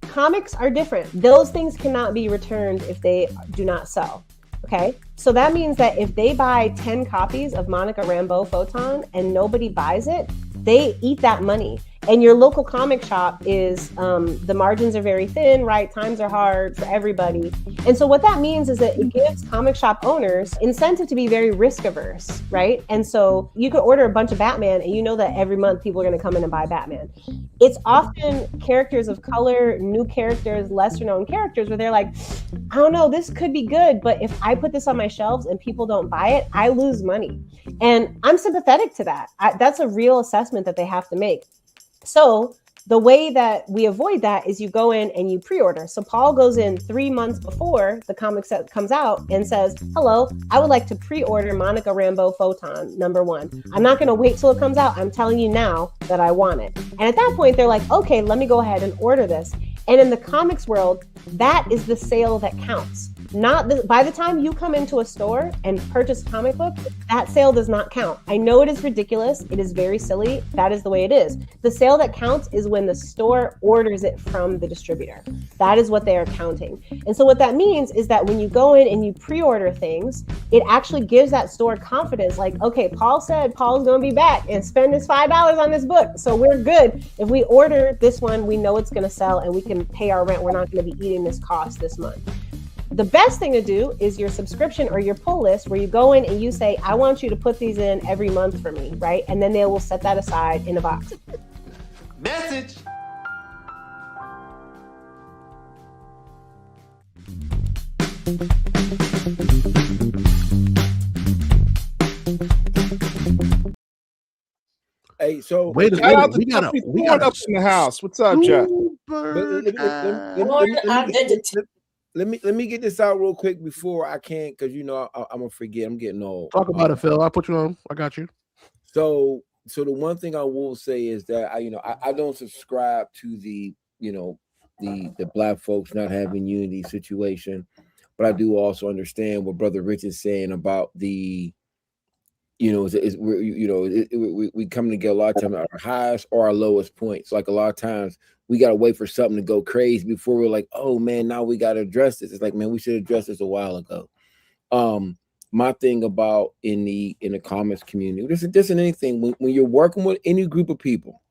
Comics are different. Those things cannot be returned if they do not sell. Okay, so that means that if they buy 10 copies of Monica Rambeau Photon and nobody buys it, they eat that money. And your local comic shop is, the margins are very thin, right? Times are hard for everybody. And so what that means is that it gives comic shop owners incentive to be very risk averse, right? And so you could order a bunch of Batman and you know that every month people are going to come in and buy Batman. It's often characters of color, new characters, lesser known characters where they're like, I don't know, this could be good, but if I put this on my shelves and people don't buy it, I lose money. And I'm sympathetic to that. That's a real assessment that they have to make. So the way that we avoid that is you go in and you pre-order. So Paul goes in 3 months before the comic set comes out and says, hello, I would like to pre-order Monica Rambeau Photon #1. I'm not going to wait till it comes out. I'm telling you now that I want it. And at that point, they're like, okay, let me go ahead and order this. And in the comics world, that is the sale that counts. By the time you come into a store and purchase a comic book, that sale does not count. I know it is ridiculous. It is very silly. That is the way it is. The sale that counts is when the store orders it from the distributor. That is what they are counting. And so what that means is that when you go in and you pre-order things, it actually gives that store confidence. Like, okay, Paul said Paul's going to be back and spend his $5 on this book. So we're good. If we order this one, we know it's going to sell and we can pay our rent. We're not going to be eating this cost this month. the best thing to do is your subscription or your pull list, where you go in and you say, I want you to put these in every month for me, right? And then they will set that aside in a box. Message. Hey, so wait a Shout out minute. to we got up in the house. What's up, Jeff? Let me get this out real quick before I can't, because you know I'm gonna forget. I'm getting old. Talk about it, Phil. I'll put you on. I got you. So the one thing I will say is that I don't subscribe to the the black folks not having unity situation, but I do also understand what Brother Rich is saying about the we come together a lot of times at our highest or our lowest points. Like a lot of times we got to wait for something to go crazy before we're like, oh man, now we got to address this. It's like, man, we should address this a while ago. My thing about in the comments community, this isn't anything. When you're working with any group of people,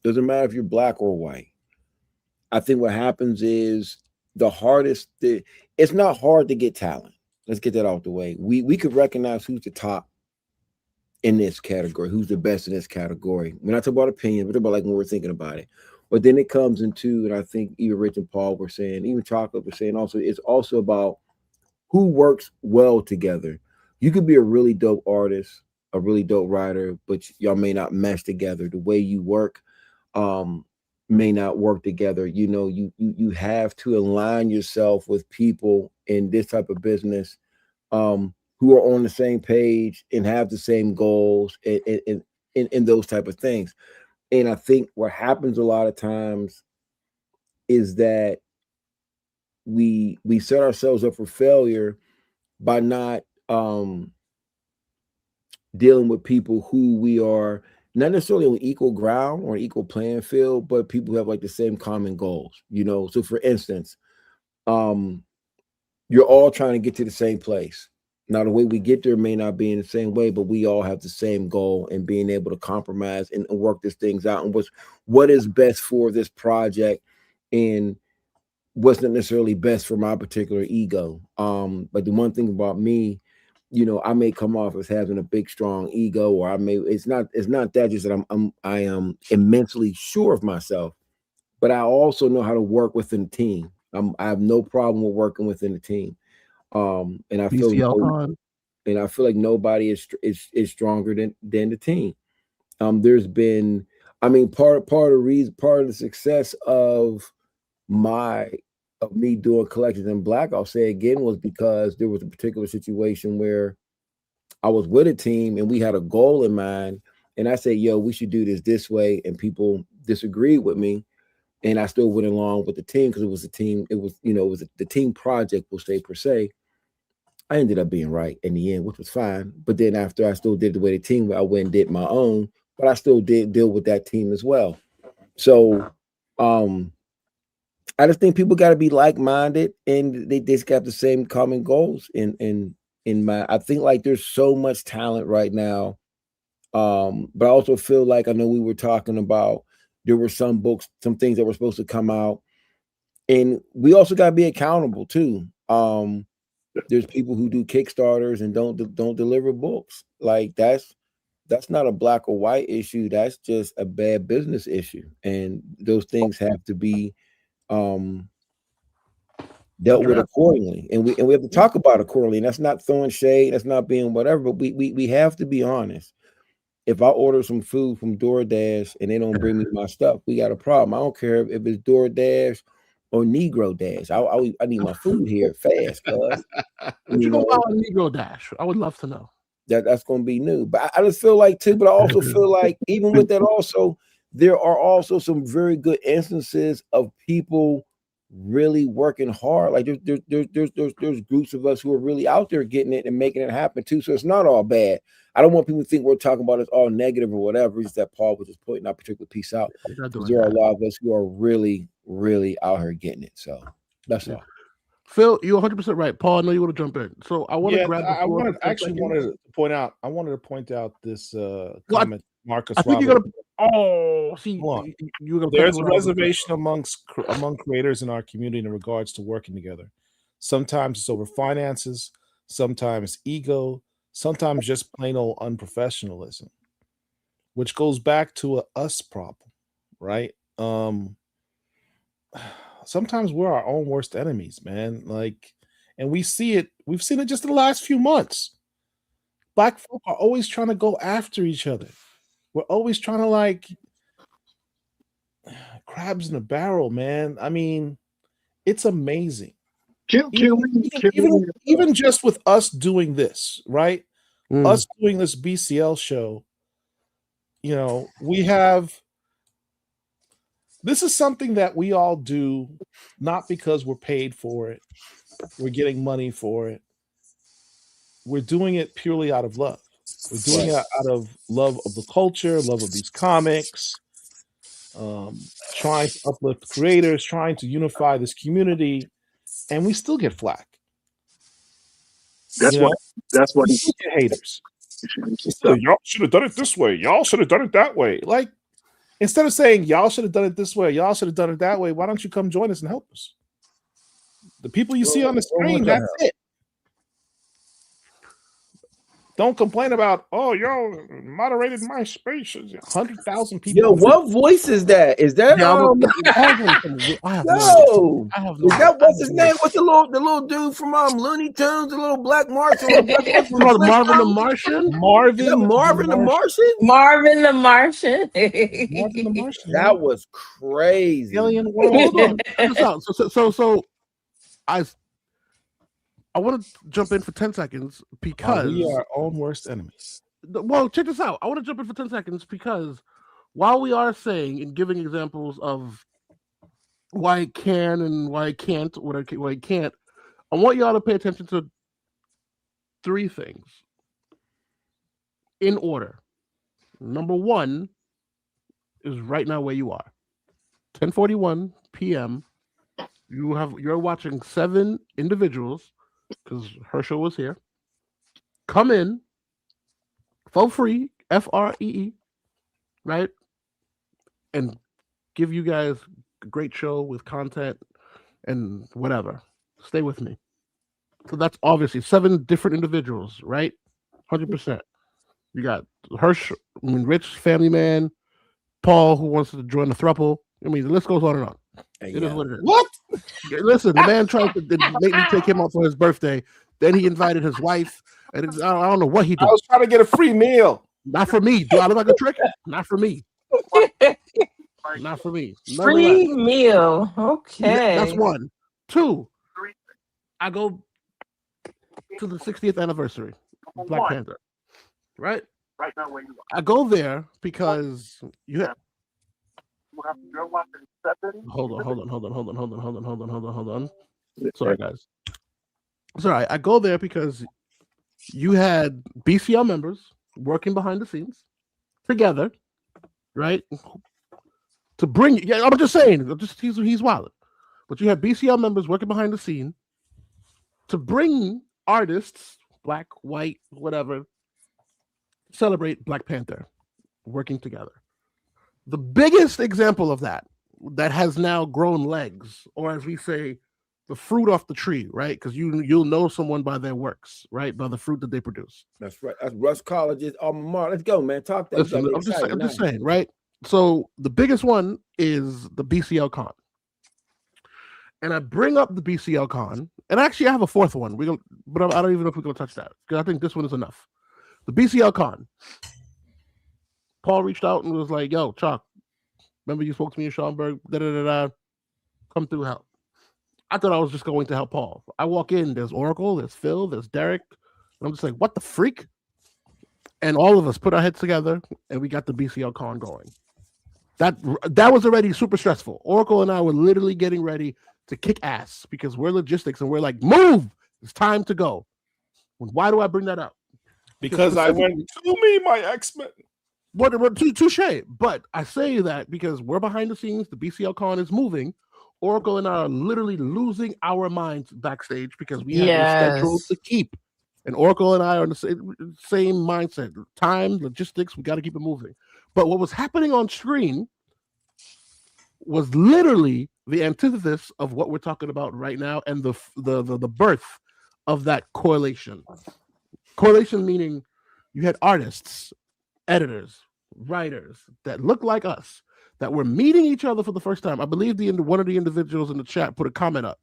doesn't matter if you're black or white. I think what happens is it's not hard to get talent. Let's get that out the way. We could recognize who's the top in this category, who's the best in this category. We're not talking about opinion, we're talking about like when we're thinking about it. But then it comes into, and I think even Rich and Paul were saying, even Chocolate was saying also, it's also about who works well together. You could be a really dope artist, a really dope writer, but y'all may not mesh together. The way you work may not work together. You have to align yourself with people in this type of business who are on the same page and have the same goals and those type of things. And I think what happens a lot of times is that we set ourselves up for failure by not dealing with people who we are not necessarily on equal ground or equal playing field, but people who have like the same common goals, So for instance, you're all trying to get to the same place. Now, the way we get there may not be in the same way, but we all have the same goal and being able to compromise and work these things out and what is best for this project and what's not necessarily best for my particular ego. But the one thing about me, I may come off as having a big, strong ego, or it's not that, just that I am immensely sure of myself, but I also know how to work within the team. I have no problem with working within the team. And I feel like nobody is stronger than the team. There's been, part of the success of me doing collections in black, I'll say again, was because there was a particular situation where I was with a team and we had a goal in mind, and I said, yo, we should do this way, and people disagreed with me, and I still went along with the team because it was a team. It was the team project, we'll say, per se. I ended up being right in the end, which was fine. But then after I still did the way the team, I went and did my own, but I still did deal with that team as well. So I just think people got to be like-minded, and they just got the same common goals. I think like there's so much talent right now. But I also feel like, I know we were talking about, there were some books, some things that were supposed to come out, and we also got to be accountable too. There's people who do Kickstarters and don't deliver books. Like that's not a black or white issue. That's just a bad business issue, and those things have to be dealt with accordingly, and we have to talk about it accordingly. And that's not throwing shade, that's not being whatever, but we have to be honest. If I order some food from DoorDash and they don't bring me my stuff, we got a problem. I don't care if it's DoorDash or Negro Dash. I need my food here fast, cuz. You go buy a Negro Dash? I would love to know. That's going to be new. But I just feel like too, but I also feel like even with that also, there are also some very good instances of people really working hard. Like there's groups of us who are really out there getting it and making it happen too. So it's not all bad. I don't want people to think we're talking about it's all negative or whatever. It's just that Paul was just pointing that particular piece out. There are a lot of us who are really, really out here getting it. So that's all. Phil, you're 100% right. Paul, I know you want to jump in. So I want to grab the floor. wanted to point out this comment, Marcus. I think you're gonna. There's a reservation among creators in our community in regards to working together. Sometimes it's over finances, sometimes ego, sometimes just plain old unprofessionalism, which goes back to a us problem, right? Sometimes we're our own worst enemies, man. Like, and we've seen it just in the last few months. Black folk are always trying to go after each other. We're always trying to, like, crabs in a barrel, man. I mean, it's amazing. Even just with us doing this, right? Us doing this BCL show, you know, this is something that we all do not because we're paid for it, we're getting money for it. We're doing it purely out of love. We're doing it out of love of the culture, love of these comics, trying to uplift creators, trying to unify this community, and we still get flack. That's what we get haters. Y'all should have done it this way. Y'all should have done it that way. Like, instead of saying y'all should have done it this way, y'all should have done it that way, why don't you come join us and help us? The people you see on the screen, that's it. Don't complain about, oh, y'all moderated my space. 100,000 people. Yo, what voice is that? Is that what's his name? What's the little dude from Looney Tunes, the little black Martian? Marvin the Martian? Marvin the Martian? Marvin the Martian. That was crazy. Alien world. So I want to jump in for 10 seconds because we are our own worst enemies. Well, check this out. I want to jump in for 10 seconds because while we are saying and giving examples of why it can and why it can't, why it can't, I want y'all to pay attention to three things in order. Number one is right now where you are. 10:41 p.m. You're watching 7 individuals, because Herschel was here, come in for free, FREE, right? And give you guys a great show with content and whatever. Stay with me. So that's obviously 7 different individuals, right? 100%. You got Rich, family man, Paul, who wants to join the throuple. I mean, the list goes on and on. It is what it is. What? Listen, the man tried to make me take him out for his birthday. Then he invited his wife. And I don't know what he did. I was trying to get a free meal. Not for me. Do I look like a trick? Not for me. Not for me. Free meal. Okay. That's 1. 2, I go to the 60th anniversary of Black Panther. Right? Right now where you are. I go there because you have. Hold on. Sorry, guys. Sorry, I go there because you had BCL members working behind the scenes together, right? To bring, yeah, I'm just saying, he's wild. But you had BCL members working behind the scene to bring artists, black, white, whatever, celebrate Black Panther, working together. The biggest example of that has now grown legs, or as we say, the fruit off the tree, right? Because you'll know someone by their works, right? By the fruit that they produce. That's right. That's Rush College's alma mater. Let's go, man. Talk that. Listen, I'm just saying, right? So the biggest one is the BCL Con. And I bring up the BCL Con, and actually I have a 4th one. But I don't even know if we're going to touch that, because I think this one is enough. The BCL Con. Paul reached out and was like, yo, Chuck, remember you spoke to me in Schaumburg? Come through, help. I thought I was just going to help Paul. I walk in, there's Oracle, there's Phil, there's Derek. And I'm just like, what the freak? And all of us put our heads together and we got the BCL Con going. That was already super stressful. Oracle and I were literally getting ready to kick ass because we're logistics and we're like, move! It's time to go. Why do I bring that up? Because I went, to me, my X-Men. Touche. But I say that because we're behind the scenes, the BCL Con is moving. Oracle and I are literally losing our minds backstage because we have a schedule to keep. And Oracle and I are in the same mindset. Time, logistics, we got to keep it moving. But what was happening on screen was literally the antithesis of what we're talking about right now, and the birth of that correlation. Correlation meaning you had artists, editors, writers that look like us that were meeting each other for the first time. I believe one of the individuals in the chat put a comment up.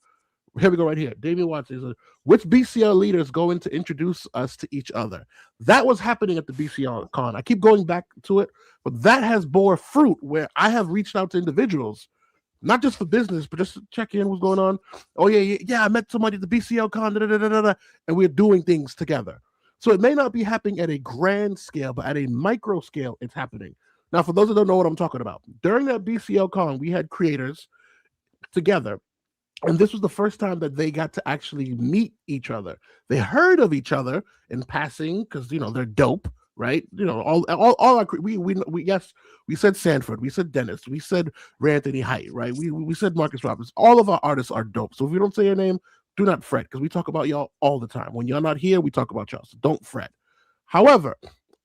Here we go, right here. Damien Watson says, which BCL leaders going to introduce us to each other? That was happening at the BCL con. I keep going back to it, but that has bore fruit where I have reached out to individuals, not just for business, but just to check in what's going on. Oh, yeah, I met somebody at the BCL con, and we're doing things together. So it may not be happening at a grand scale, but at a micro scale, it's happening. Now, for those that don't know what I'm talking about, during that BCL con, we had creators together. And this was the first time that they got to actually meet each other. They heard of each other in passing because they're dope, right? All our we said Sanford, we said Dennis, we said Ray Anthony Height, right? We said Marcus Roberts. All of our artists are dope. So if we don't say your name, do not fret, because we talk about y'all all the time. When y'all not here, we talk about y'all. So don't fret. However,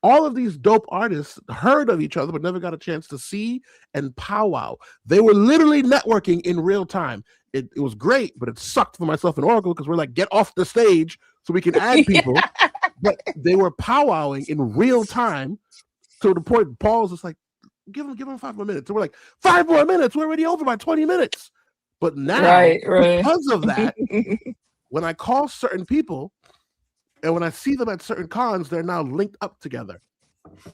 all of these dope artists heard of each other but never got a chance to see and powwow. They were literally networking in real time. It was great, but it sucked for myself and Oracle because we're like, get off the stage so we can add people. But they were powwowing in real time to the point Paul's just like, give him 5 more minutes. And we're like, 5 more minutes? We're already over by 20 minutes. But now, because of that, when I call certain people and when I see them at certain cons, they're now linked up together.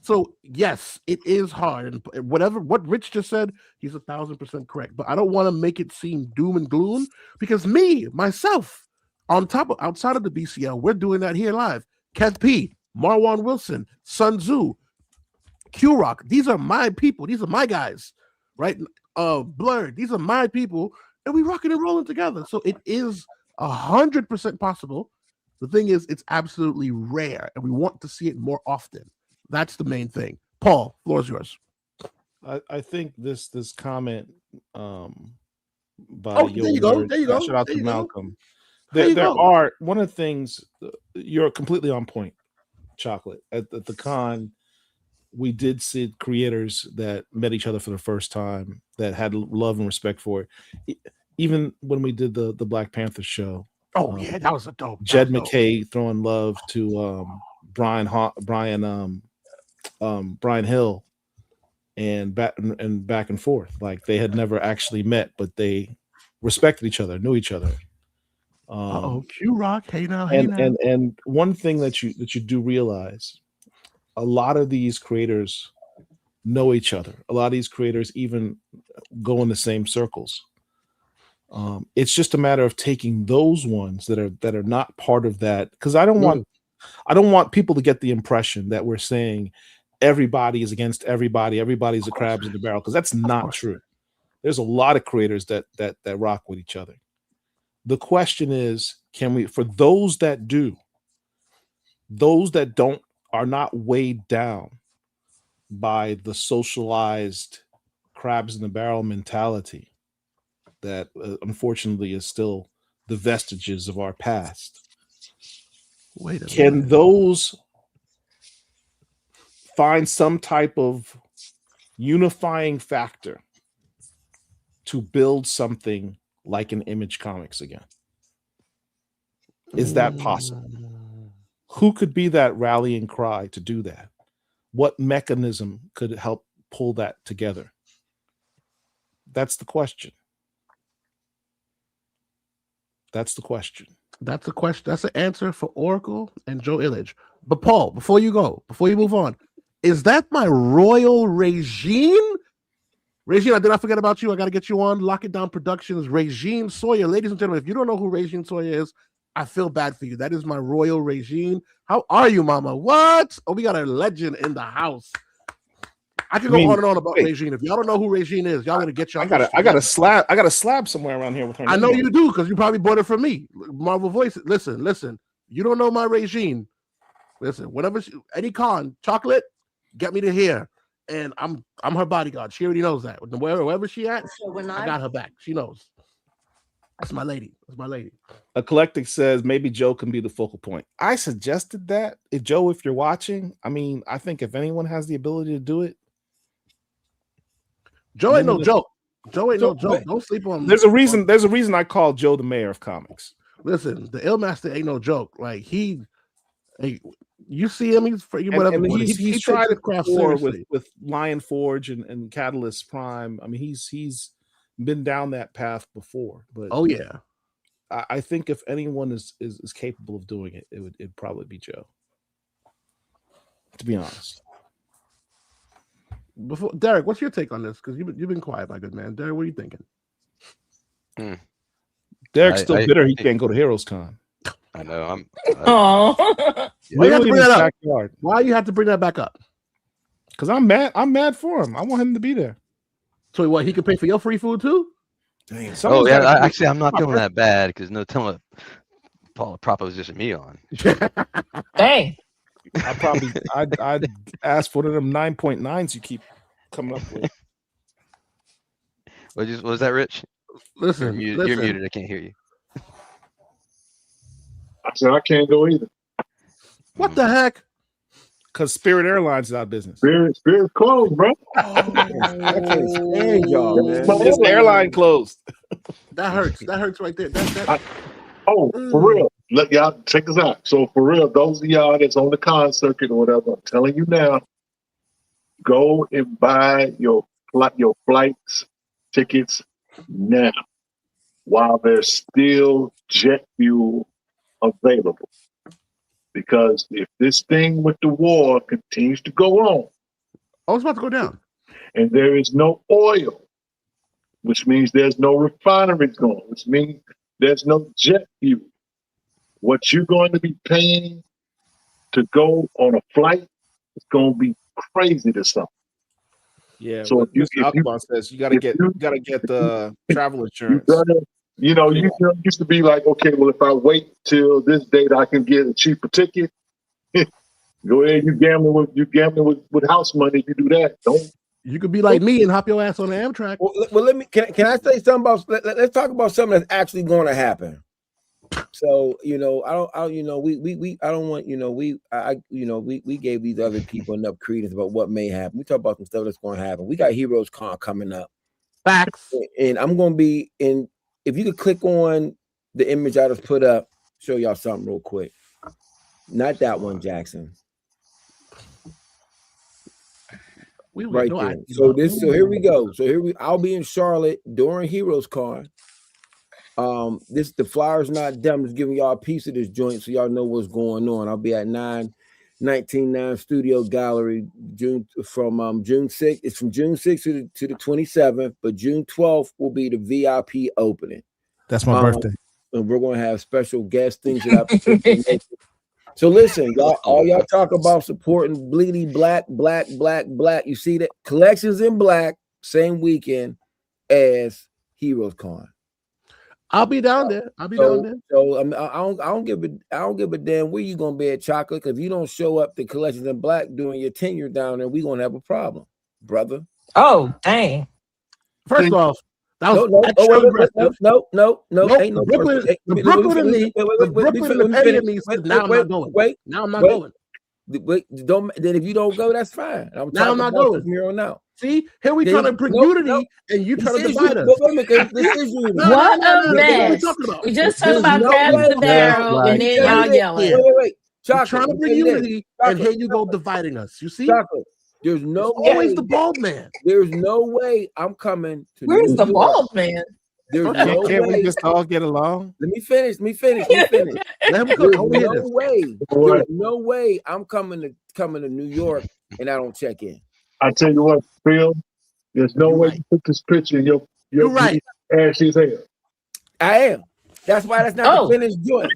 So yes, it is hard, and what Rich just said, he's 1,000% correct. But I don't want to make it seem doom and gloom, because myself, outside of the BCL, we're doing that here live. Kev P, Marwan Wilson, Sun Tzu, Q Rock. These are my people. These are my guys, right? Blurred. These are my people, and we rocking and rolling together. So it is 100% possible. The thing is, it's absolutely rare, and we want to see it more often. That's the main thing. Paul, floor is yours. I think this comment by there you go. Shout out to Malcolm. There are one of the things, you're completely on point, Chocolate. At the con, we did see creators that met each other for the first time that had love and respect for it. Even when we did the Black Panther show. Oh yeah, that was a dope. Jed McKay throwing love to Brian Hill and back and forth. Like they had never actually met, but they respected each other, knew each other. Q Rock, hey now. And one thing that you do realize, a lot of these creators know each other. A lot of these creators even go in the same circles. It's just a matter of taking those ones that are not part of that, because I don't want people to get the impression that we're saying everybody is against everybody, everybody's a crabs in the barrel, because that's not true. There's a lot of creators that rock with each other. The question is, can we, for those that do, those that don't, are not weighed down by the socialized crabs in the barrel mentality that unfortunately is still the vestiges of our past. Can those find some type of unifying factor to build something like an Image Comics again? Is that possible? Who could be that rallying cry to do that? What mechanism could help pull that together? That's the question. That's the question. That's the question. That's the answer for Oracle and Joe Illidge. But Paul, before you move on, is that my royal Regine? Regine, I did not forget about you. I got to get you on. Lock It Down Productions, Regine Sawyer. Ladies and gentlemen, if you don't know who Regine Sawyer is, I feel bad for you. That is my royal Regine. How are you, mama? What? Oh, we got a legend in the house. I can go on and on about Regine. If y'all don't know who Regine is, y'all gonna get y'all. I got a slab somewhere around here with her. I know you do, because you probably bought it from me. Marvel Voice. Listen. You don't know my Regine. Listen, whenever any con, Chocolate, get me to here, and I'm her bodyguard. She already knows that. Wherever she at, I got her back. She knows. That's my lady. Eclectic says maybe Joe can be the focal point. I suggested that. If you're watching, I mean, I think if anyone has the ability to do it, Joe ain't no joke. Joe ain't no joke. Don't sleep on. There's a reason I call Joe the mayor of comics. Listen, the Illmaster ain't no joke. Like you see him, he's tried to craft with Lion Forge and Catalyst Prime. I mean, he's been down that path before. But oh yeah, I think if anyone is capable of doing it, it'd probably be Joe. To be honest. Before Derek, what's your take on this? Because you've been quiet, my good man. Derek, what are you thinking? Derek's still bitter he can't go to Heroes Con. I know. Why you have to bring that up? Why you have to bring that back up? Because I'm mad. I'm mad for him. I want him to be there. So what? He could pay for your free food too? Damn. Oh yeah. Actually, I'm not feeling that bad because no telling what Paul proposition me on. Dang. I'd ask for one of them 9.9s you keep coming up with. What was that, Rich? Listen, you're muted. I can't hear you. I said I can't go either. What the heck? Because Spirit Airlines is out of business. Spirit closed, bro. I can't stand y'all, man. This airline closed. That hurts. That hurts right there. For real. Let y'all check this out. So for real, those of y'all that's on the con circuit or whatever, I'm telling you now, go and buy your flights, tickets now while there's still jet fuel available. Because if this thing with the war continues to go on, it's about to go down, and there is no oil, which means there's no refineries going, which means there's no jet fuel. What you're going to be paying to go on a flight is going to be crazy to some. Yeah. So if Akbar says you got to get the travel insurance. You used to be like, okay, well, if I wait till this date, I can get a cheaper ticket. Go ahead, you gambling with house money. If you do that, you could be like me and hop your ass on the Amtrak. Well, let me. Can I say something about? Let's talk about something that's actually going to happen. So we gave these other people enough credence about what may happen. We talk about some stuff that's going to happen. We got Heroes Con coming up. Facts. And I'm going to be in. If you could click on the image I just put up, show y'all something real quick. Not that one, Jackson. Right there. So here we go. I'll be in Charlotte during Heroes Con. The flyer's not dumb. Just giving y'all a piece of this joint so y'all know what's going on. I'll be at 199 Studio Gallery June 6th. It's from June 6th to the 27th, but June 12th will be the VIP opening. That's my birthday. And we're going to have special guest things that So listen, y'all, all y'all talk about supporting Bleedy Black. You see that collections in black, same weekend as Heroes Con. I'll be down there. So I don't give a damn where you gonna be at, Chocolate. Because if you don't show up to collections in black during your tenure down there, we gonna have a problem, brother. Oh, dang! First off, that was no. Ain't no Brooklyn. The Brooklyn and the Petty and me said, now I'm not going. Now I'm not going. Then if you don't go, that's fine. I'm not going from here on out. See, here we trying to bring unity, and you trying to divide us. What a mess! We just talking about crabs in the barrel, and then y'all yelling. Wait. Chocolate, trying to bring unity, and here you go dividing us. You see? Chocolate. There's no way. Always the bald man. There's no way I'm coming to. Where's the bald man? There's no way. Can't we just all get along? Let me finish. There's no way I'm coming to New York and I don't check in. I tell you what, Phil, there's no way you put this picture in your right. Ashley's hair. I am. That's why that's not the finished joint.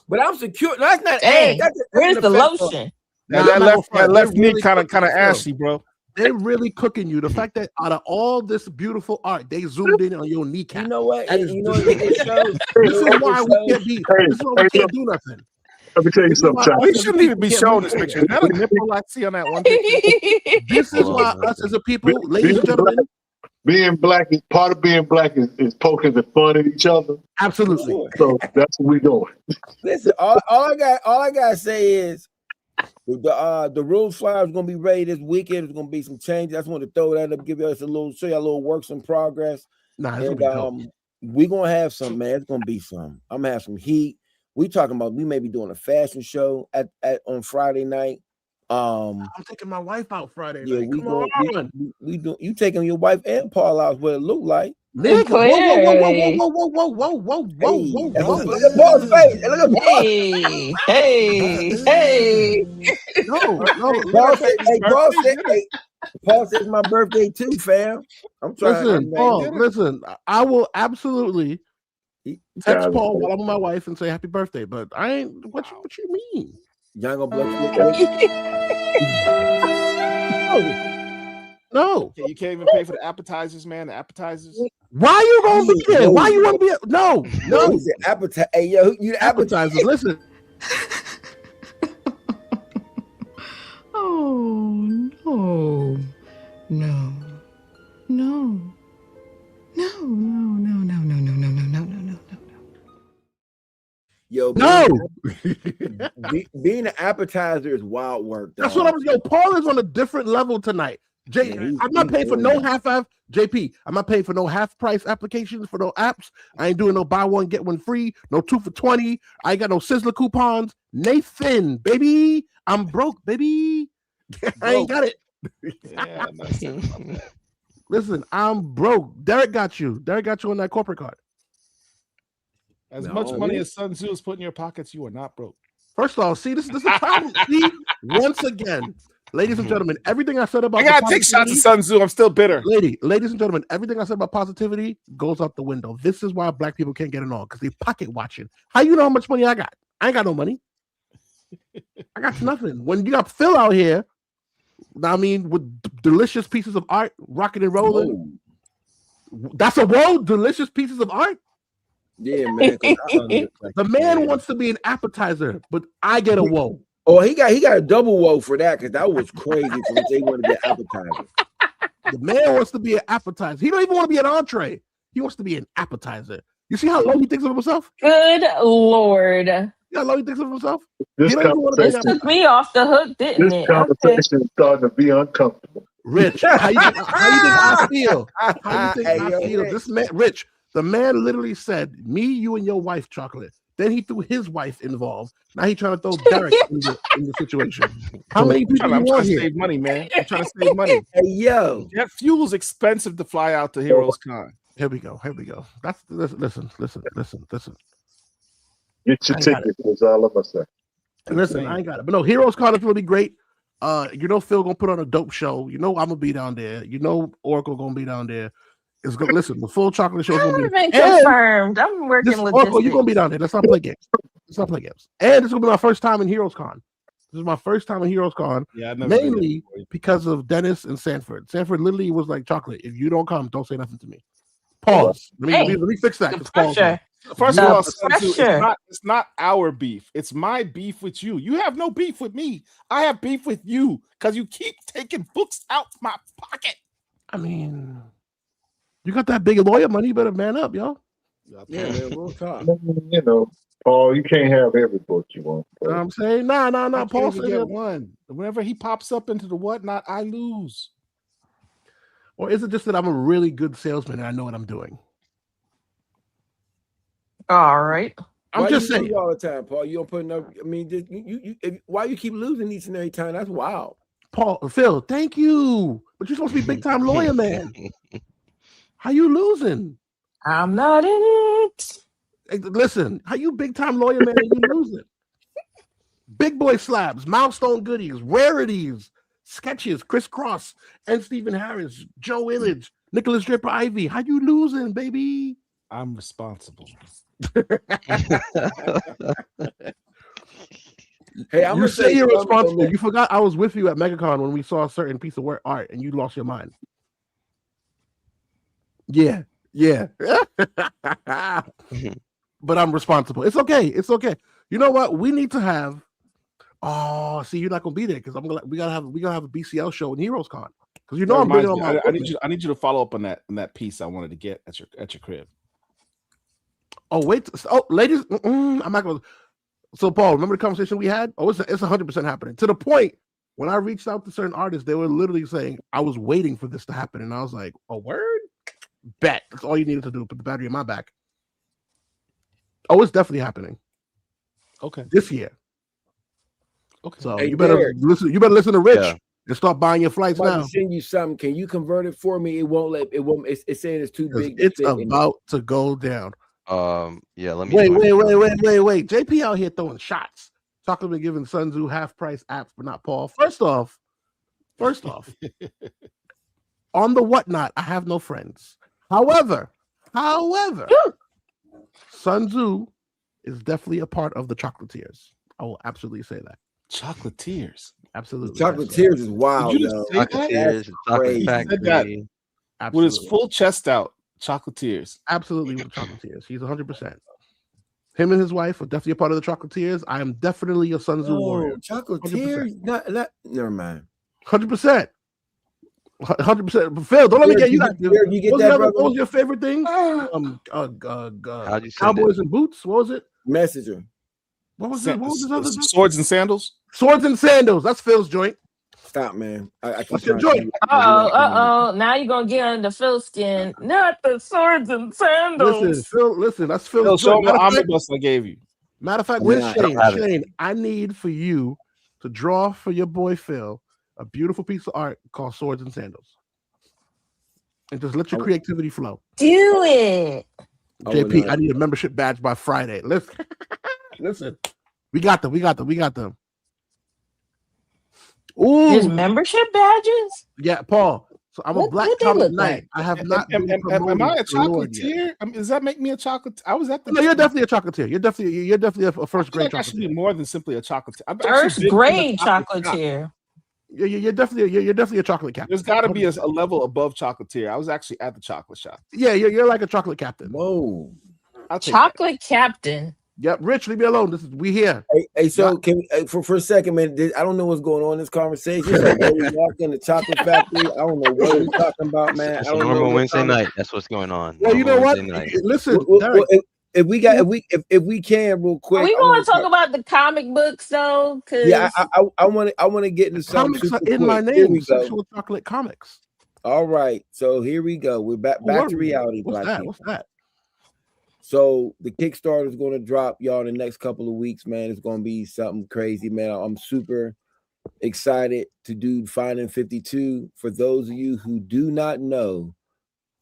But I'm secure. No, that's not. Hey, where's the lotion? That left knee kind of ashy, bro. They're really cooking you. The fact that out of all this beautiful art, they zoomed in on your kneecap. You know what? This is why we can't do nothing. Let me tell you something. We shouldn't even be showing this picture. Is that a nipple I see on that one picture? This is why us as a people, ladies and gentlemen, being black is part of being black is poking the fun at each other. Absolutely. So that's what we're doing. Listen, all I gotta say is The rules flyer is gonna be ready this weekend. There's gonna be some changes. I just want to throw that up, give us show you a little works in progress. Nah, and we're gonna have some, man. It's gonna be some. I'm gonna have some heat. We talking about we may be doing a fashion show on Friday night. I'm taking my wife out Friday night. We do. You taking your wife and Paul out? What it look like? Nigga, whoa. Look at Paul's face. Look at Paul. Hey. No. Paul said it's my birthday too, fam. I'm trying. Listen. I will absolutely text Paul while I'm with my wife and say happy birthday. But I ain't. What you mean? Y'all gonna bless you? No. You can't even pay for the appetizers, man. The appetizers. Why you gonna be there? Why you want to be? No. Appetizer. Hey, yo, you appetizers. Listen. Oh no. Yo, no. Being an appetizer is wild work. Dog. That's what I was. Yo, Paul is on a different level tonight. I'm not paying for no half. JP, I'm not paying for no half price applications for no apps. I ain't doing no buy one get one free. No 2 for $20. I ain't got no Sizzler coupons. Nathan, baby, I'm broke, baby. I ain't got it. Yeah, Listen, I'm broke. Derek got you. Derek got you on that corporate card. As much money as Sun Tzu is put in your pockets, you are not broke. First off, see, this is the problem. See, once again, ladies and gentlemen, everything I said about I gotta take shots at Sun Tzu. I'm still bitter. Ladies and gentlemen, everything I said about positivity goes out the window. This is why black people can't get it on because they pocket watching. How you know how much money I got? I ain't got no money. I got nothing. When you got Phil out here, I mean, with delicious pieces of art, rocking and rolling. Whoa. That's a delicious pieces of art. Yeah, man. The man wants to be an appetizer, but I get a whoa. Oh, he got a double whoa for that because that was crazy. So they want to be an appetizer. The man wants to be an appetizer. He don't even want to be an entree. He wants to be an appetizer. You see how low he thinks of himself? Good Lord. You know how low he thinks of himself? This took me off the hook, didn't it? This conversation is starting to be uncomfortable. Rich, how you think I feel? How you think I feel? This man, Rich, the man literally said, me, you, and your wife, Chocolate. Then he threw his wife involved. Now he's trying to throw Derek in the situation. How many people I'm you want trying to here? save money, man. I'm trying to save money. Hey, yo. Jet fuel's expensive to fly out to Heroes Con. Here we go. That's listen. Get your ticket. That's all I'm gonna say. Listen, I ain't got it. But no, Heroes Con is really great. You know Phil gonna put on a dope show. You know I'm gonna be down there. You know Oracle gonna be down there. It's good. Listen, the full chocolate show is gonna be confirmed. I'm working with Oracle, you're gonna be down there. Let's not play games. And this is gonna be my first time in Heroes Con. This is my first time in Heroes Con. Yeah, mainly because of Dennis and Sanford. Sanford literally was like, Chocolate, if you don't come, don't say nothing to me. Pause. Let me fix that. First of all, it's not our beef. It's my beef with you. You have no beef with me. I have beef with you because you keep taking books out my pocket. I mean, you got that big lawyer money. You better man up, yo. Yeah, man, we'll talk. You know, Paul, you can't have every book you want. You know what I'm saying? Nah. Paul said get one. Whenever he pops up into the whatnot, I lose. Or is it just that I'm a really good salesman and I know what I'm doing? All right. I'm just saying all the time, Paul. You don't put enough. I mean, why you keep losing each and every time? That's wild. Phil, thank you. But you're supposed to be big time lawyer, man. How you losing? I'm not in it. Hey, listen, how you big time lawyer, man? And you losing? Big boy slabs, milestone goodies, rarities, sketches, Chris Cross and Stephen Harris, Joe Illidge, Nicholas Draper Ivy. How you losing, baby? I'm responsible. Hey, I'm you say you're responsible. You forgot I was with you at MegaCon when we saw a certain piece of art and you lost your mind. Yeah. But I'm responsible. It's okay. You know what? We need to have. Oh, see, you're not gonna be there because we gotta have a BCL show in Heroes Con because you know I'm bringing on my. I need you to follow up on that piece I wanted to get at your crib. Oh wait! Oh, ladies, I'm not gonna. So Paul, remember the conversation we had? Oh, it's 100% happening. To the point when I reached out to certain artists, they were literally saying, I was waiting for this to happen. And I was like, a word? Bet. That's all you needed to do. Put the battery in my back. Oh, it's definitely happening. Okay. This year. Okay. So Hey, you better Derek. listen. You better listen to Rich Yeah. and start buying your flights I'm about now. to send you something. Can you convert it for me? It won't let. It won't. It's saying it's too 'Cause big. to it's fit in it. about to go down. Yeah, let me Wait. join. JP out here throwing shots. Talking about giving Sun Tzu half price apps, but not Paul. First off, on the whatnot, I have no friends. However, Sun Tzu is definitely a part of the Chocolatiers. I will absolutely say that. Chocolatiers. Absolutely. Chocolatiers is wild, Did you just yo. say that? Chocolatiers, Chocolate crazy. He said that Factory. with Absolutely. his full chest out. Chocolatiers. Absolutely with the Chocolatiers. He's 100%. Him and his wife are definitely a part of the Chocolatiers. I am definitely a Sun Tzu warrior. Chocolatiers? Not, never mind. 100%. 100%. Phil, don't let me get you that. You get that, brother? What was your favorite thing? How'd you send Cowboys it? and Boots. What was it? Messenger. What was it? What was his other thing? Swords and Sandals. Swords and Sandals. That's Phil's joint. Stop, man. I What's your joint? Now you're gonna get under Phil's skin. Not the swords and sandals. Listen, Phil. Listen, that's Phil's Phil, show joint. him the omnibus I gave you. Matter of fact, where's Nah, Shane? I don't have it. Shane, I need for you to draw for your boy Phil a beautiful piece of art called Swords and Sandals. And just let your creativity flow. Do it. JP, I need a membership badge by Friday. Listen. We got them. There's Ooh, membership badges? yeah, Paul. So I'm a What- Black what they Comic look Knight. like? I have not Am been I a promoted or lured yet. chocolatier? I mean, does that make me a chocolate? I was at the. No, you're definitely a chocolatier. You're definitely a first I feel grade like I should be chocolatier. more than simply a chocolatier. I've actually First been in grade the chocolate shop. chocolatier. You're definitely a chocolate captain. There's got to be a level above chocolatier. I was actually at the chocolate shop. Yeah, you're like a chocolate captain. Whoa. I'll take Chocolate captain. Yep, Rich, leave me alone. We here. Hey, so can we, for a second, man? I don't know what's going on in this conversation. Like, we walked in the chocolate factory. I don't know what we're talking about, man. It's I a don't know normal what Wednesday kind of- night. That's what's going on. Well, you know Normal what? Wednesday night. Listen, Well, Derek, if we can real quick. Are we I going wanna to talk about the comic books though? Cause Yeah, I want to get into something. comics are super in my quick. Here name. we go. Sexual chocolate comics. All right, so here we go. We're back What to are we? reality, What's Black that? people. What's that? So the Kickstarter is going to drop, y'all, in the next couple of weeks, man. It's going to be something crazy, man. I'm super excited to do Finding 52. For those of you who do not know,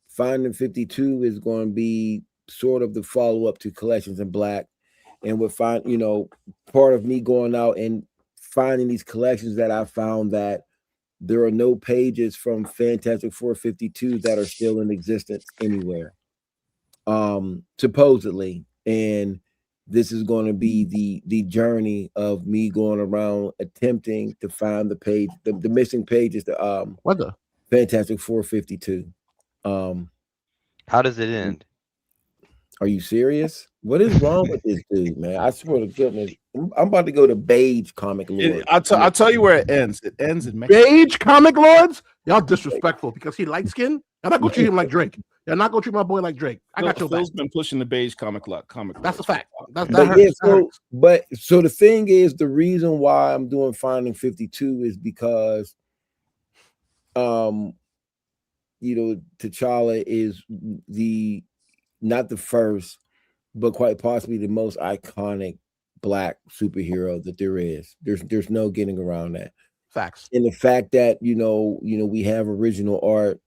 Finding 52 is going to be sort of the follow-up to Collections in Black. And with part of me going out and finding these collections that I found that there are no pages from Fantastic 452 that are still in existence anywhere. Supposedly, and this is going to be the journey of me going around attempting to find the missing pages to What the? Fantastic 452. How does it end? Are you serious? What is wrong with this dude, man? I swear to goodness, I'm about to go to Beige Comic Lord. I'll tell you where it ends. It ends in Mexico. Beige Comic Lords? Y'all disrespectful because he light skin. Y'all not gonna treat him like Drake. Y'all not gonna treat my boy like Drake. I got your back. Phil's been pushing the Beige comic. That's a fact. That But hurts. yeah, so the thing is, the reason why I'm doing Finding 52 is because T'Challa is not the first, but quite possibly the most iconic Black superhero that there is. There's no getting around that. Facts. And the fact that we have original art,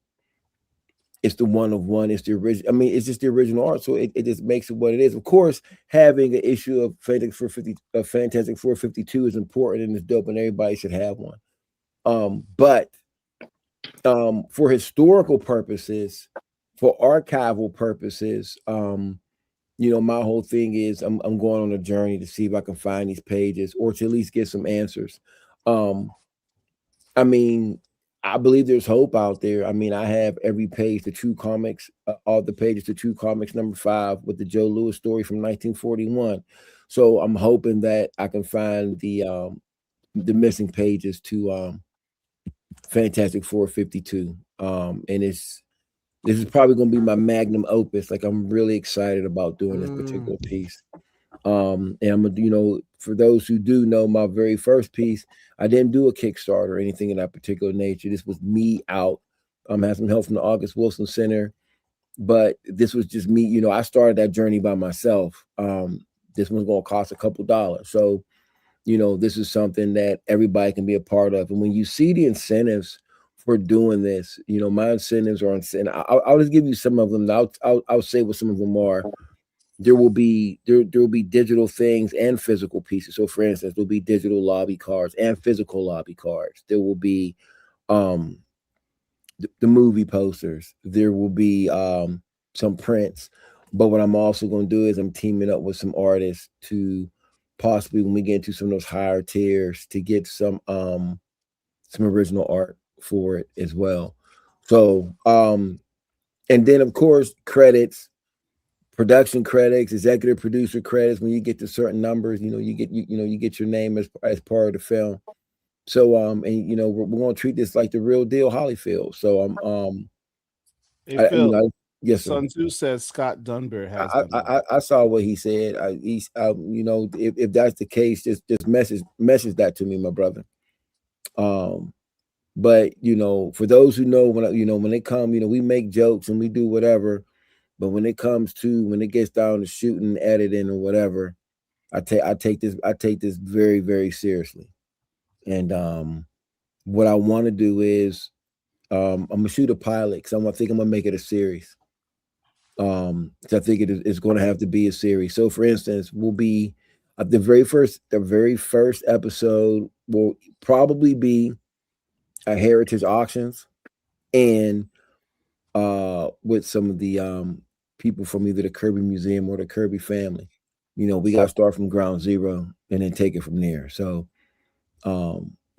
it's the one of one, it's the original. I mean, it's just the original art, so it just makes it what it is. Of course, having an issue of Fantastic 452 is important and it's dope, and everybody should have one. But for historical purposes, for archival purposes, my whole thing is I'm going on a journey to see if I can find these pages or to at least get some answers. I mean, I believe there's hope out there. I mean, I have every page, the True Comics, all the pages to True Comics number 5 with the Joe Louis story from 1941. So I'm hoping that I can find the missing pages to Fantastic 452. And this is probably going to be my magnum opus. Like, I'm really excited about doing this particular piece. And I'm gonna, for those who do know, my very first piece, I didn't do a Kickstarter or anything of that particular nature. This was me out. Had some help from the August Wilson Center, but this was just me. You know, I started that journey by myself. This one's going to cost a couple dollars. So, you know, this is something that everybody can be a part of. And when you see the incentives for doing this, you know, my incentives are, and I'll just give you some of them. I'll say what some of them are. There will be digital things and physical pieces. So, for instance, there'll be digital lobby cards and physical lobby cards. There will be the movie posters. There will be some prints. But what I'm also going to do is I'm teaming up with some artists to possibly, when we get into some of those higher tiers, to get some original art for it as well. So, and then of course credits, production credits, executive producer credits. When you get to certain numbers, you know, you get your name as part of the film. So, and you know, we're going to treat this like the real deal, Holyfield. So, Hey, Phil, yes, sir. Sun Tzu says Scott Dunbar has. I saw what he said. You know, if that's the case, just message that to me, my brother. But you know, for those who know, when they come, you know, we make jokes and we do whatever, but when it gets down to shooting, editing, or whatever, I take this very, very seriously. And what I want to do is I'm gonna shoot a pilot because I think I'm gonna make it a series. So I think it's going to have to be a series. So, for instance, we'll be the very first episode will probably be at Heritage Auctions, and with some of the people from either the Kirby Museum or the Kirby family. You know, we got to start from ground zero and then take it from there. So,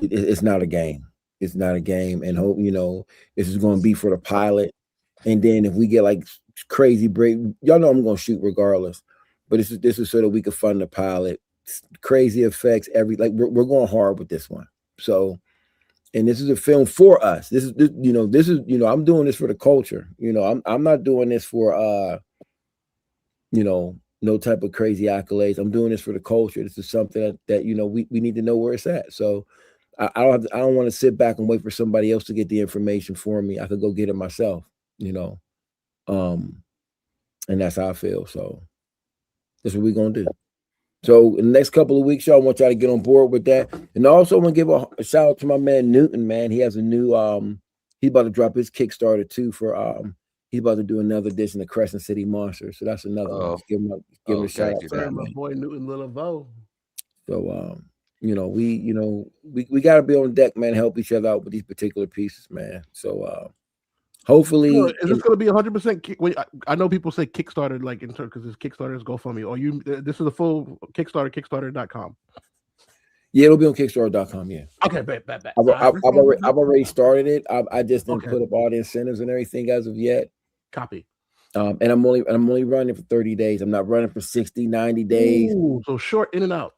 it's not a game. It's not a game, and hope, you know, this is going to be for the pilot. And then if we get like crazy break, y'all know I'm going to shoot regardless. But this is so that we can fund the pilot. Crazy effects, we're going hard with this one. So, and this is a film for us. This is I'm doing this for the culture. You know, I'm not doing this for you know, no type of crazy accolades. I'm doing this for the culture. This is something that you know, we need to know where it's at. So I don't want to sit back and wait for somebody else to get the information for me. I could go get it myself, you know. And that's how I feel. So that's what we're gonna do. So in the next couple of weeks, y'all, I want y'all to get on board with that. And also, I'm gonna give a shout out to my man Newton. Man, he has a new he's about to drop his Kickstarter too for he's about to do another edition of Crescent City Monsters. So that's another one. Just give him a shout out to that, my boy Newton Lilleveau. So you know, we gotta be on deck, man, help each other out with these particular pieces, man. So hopefully, is this going to be 100%? I know people say Kickstarter, like in terms, because this Kickstarter is GoFundMe. Or this is a full Kickstarter, Kickstarter.com. Yeah, it'll be on Kickstarter.com. Yeah. Okay, bet. I've already started it. I just didn't put up all the incentives and everything as of yet. Copy. And I'm only running for 30 days. I'm not running for 60, 90 days. Ooh, so short, in and out.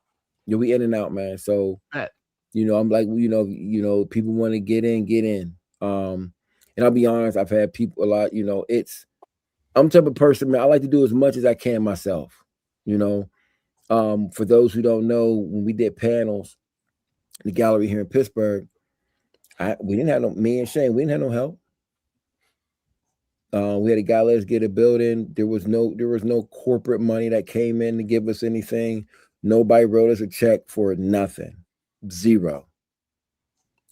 Yeah, we in and out, man. So you know, I'm like, you know, people want to get in. And I'll be honest, I've had people a lot, you know, I'm the type of person, man, I like to do as much as I can myself, you know. For those who don't know, when we did panels in the gallery here in Pittsburgh, we didn't have me and Shane, we didn't have no help. We had a guy let us get a building. There was no corporate money that came in to give us anything. Nobody wrote us a check for nothing, zero.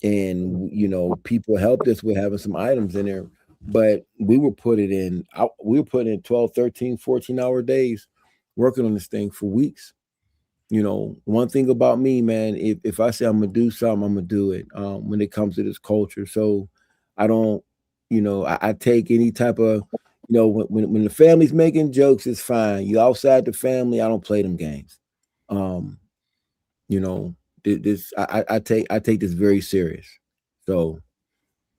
And, you know, people helped us with having some items in there, but we were putting in 12, 13, 14-hour days working on this thing for weeks. You know, one thing about me, man, if I say I'm going to do something, I'm going to do it when it comes to this culture. So I don't, you know, I take any type of, you know, when the family's making jokes, it's fine. You outside the family, I don't play them games. You know, I take this very serious. So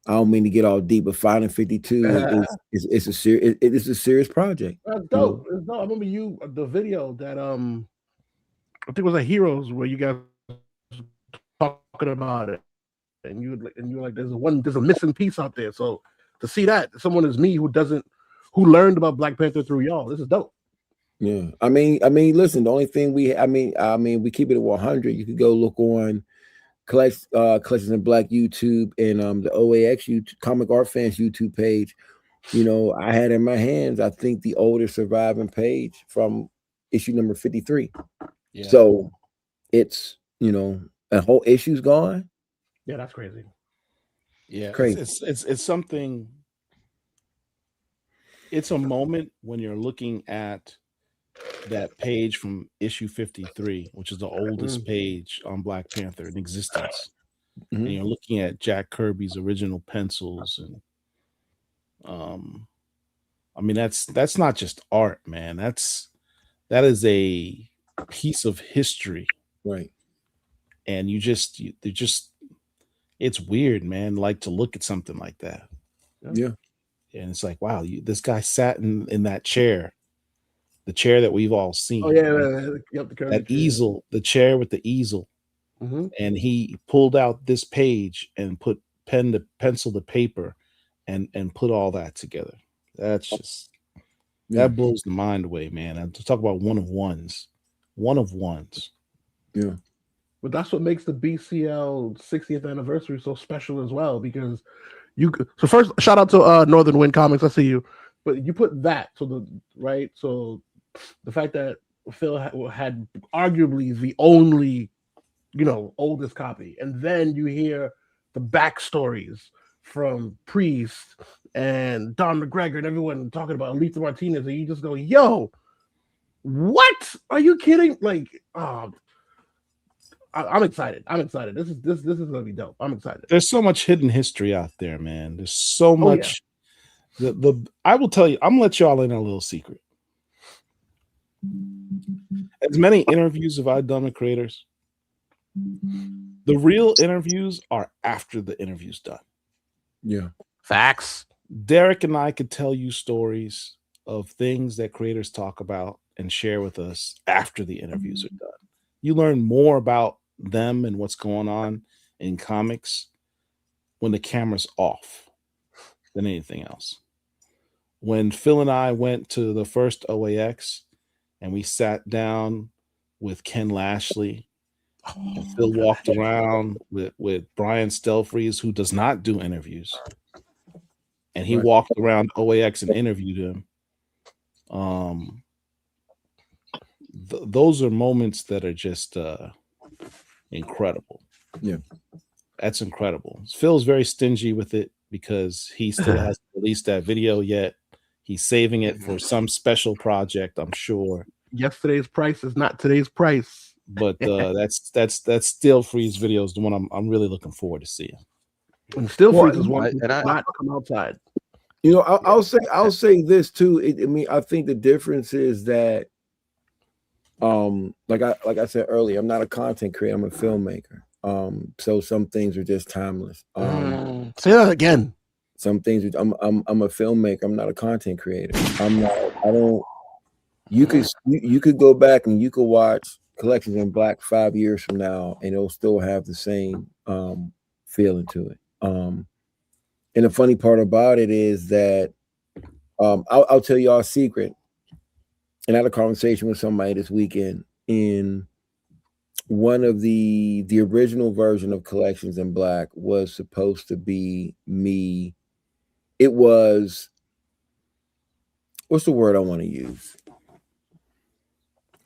I don't mean to get all deep, but Finding 52 is a serious project. That's dope. It's dope. I remember the video that I think it was at Heroes where you guys talking about it, and you were like, there's a missing piece out there. So to see that someone is me who learned about Black Panther through y'all, this is dope. Yeah, I mean, listen. The only thing we keep it at 100. You could go look on Collections in Black YouTube and the OAX YouTube, Comic Art Fans YouTube page. I had in my hands, I think, the oldest surviving page from issue number 53. Yeah. So it's a whole issue's gone. Yeah, that's crazy. Yeah, crazy. It's something. It's a moment when you're looking at that page from issue 53, which is the oldest page on Black Panther in existence. And you're looking at Jack Kirby's original pencils, and I mean that's not just art, man. That is a piece of history, right? And it's weird, man. Like to look at something like that. Yeah. And it's like, wow, this guy sat in that chair. The chair that we've all seen. Oh yeah, right? Yep, that easel, the chair with the easel, and he pulled out this page and put pencil to paper, and put all that together. That's just that blows the mind away, man. And to talk about one of ones. Yeah, but that's what makes the BCL 60th anniversary so special as well, because so first shout out to Northern Wind Comics. I see you, but you put that so the fact that Phil had arguably the only, oldest copy, and then you hear the backstories from Priest and Don McGregor and everyone talking about Alita Martinez, and you just go, "Yo, what? Are you kidding?" Like, I'm excited. This is gonna be dope. I'm excited. There's so much hidden history out there, man. There's so much. I will tell you. I'm gonna let y'all in on a little secret. As many interviews have I done with creators, the real interviews are after the interview's done. Yeah. Facts. Derek and I could tell you stories of things that creators talk about and share with us after the interviews are done. You learn more about them and what's going on in comics when the camera's off than anything else. When Phil and I went to the first OAX, and we sat down with Ken Lashley, and Phil walked around with Brian Stelfreeze, who does not do interviews. And he walked around OAX and interviewed him. Those are moments that are just incredible. Yeah. That's incredible. Phil's very stingy with it because he still hasn't released that video yet. He's saving it for some special project, I'm sure. Yesterday's price is not today's price. But that's Stelfreeze video is the one I'm really looking forward to seeing. And Stelfreeze is one not come outside. I'll say this too. I think the difference is that, like I said earlier, I'm not a content creator. I'm a filmmaker. So some things are just timeless. Say that again. Some things I'm a filmmaker. I'm not a content creator. You could go back and you could watch Collections in Black 5 years from now, and it'll still have the same feeling to it. And the funny part about it is that I'll tell y'all a secret. And I had a conversation with somebody this weekend. In one of the original version of Collections in Black was supposed to be me. It was, what's the word I want to use?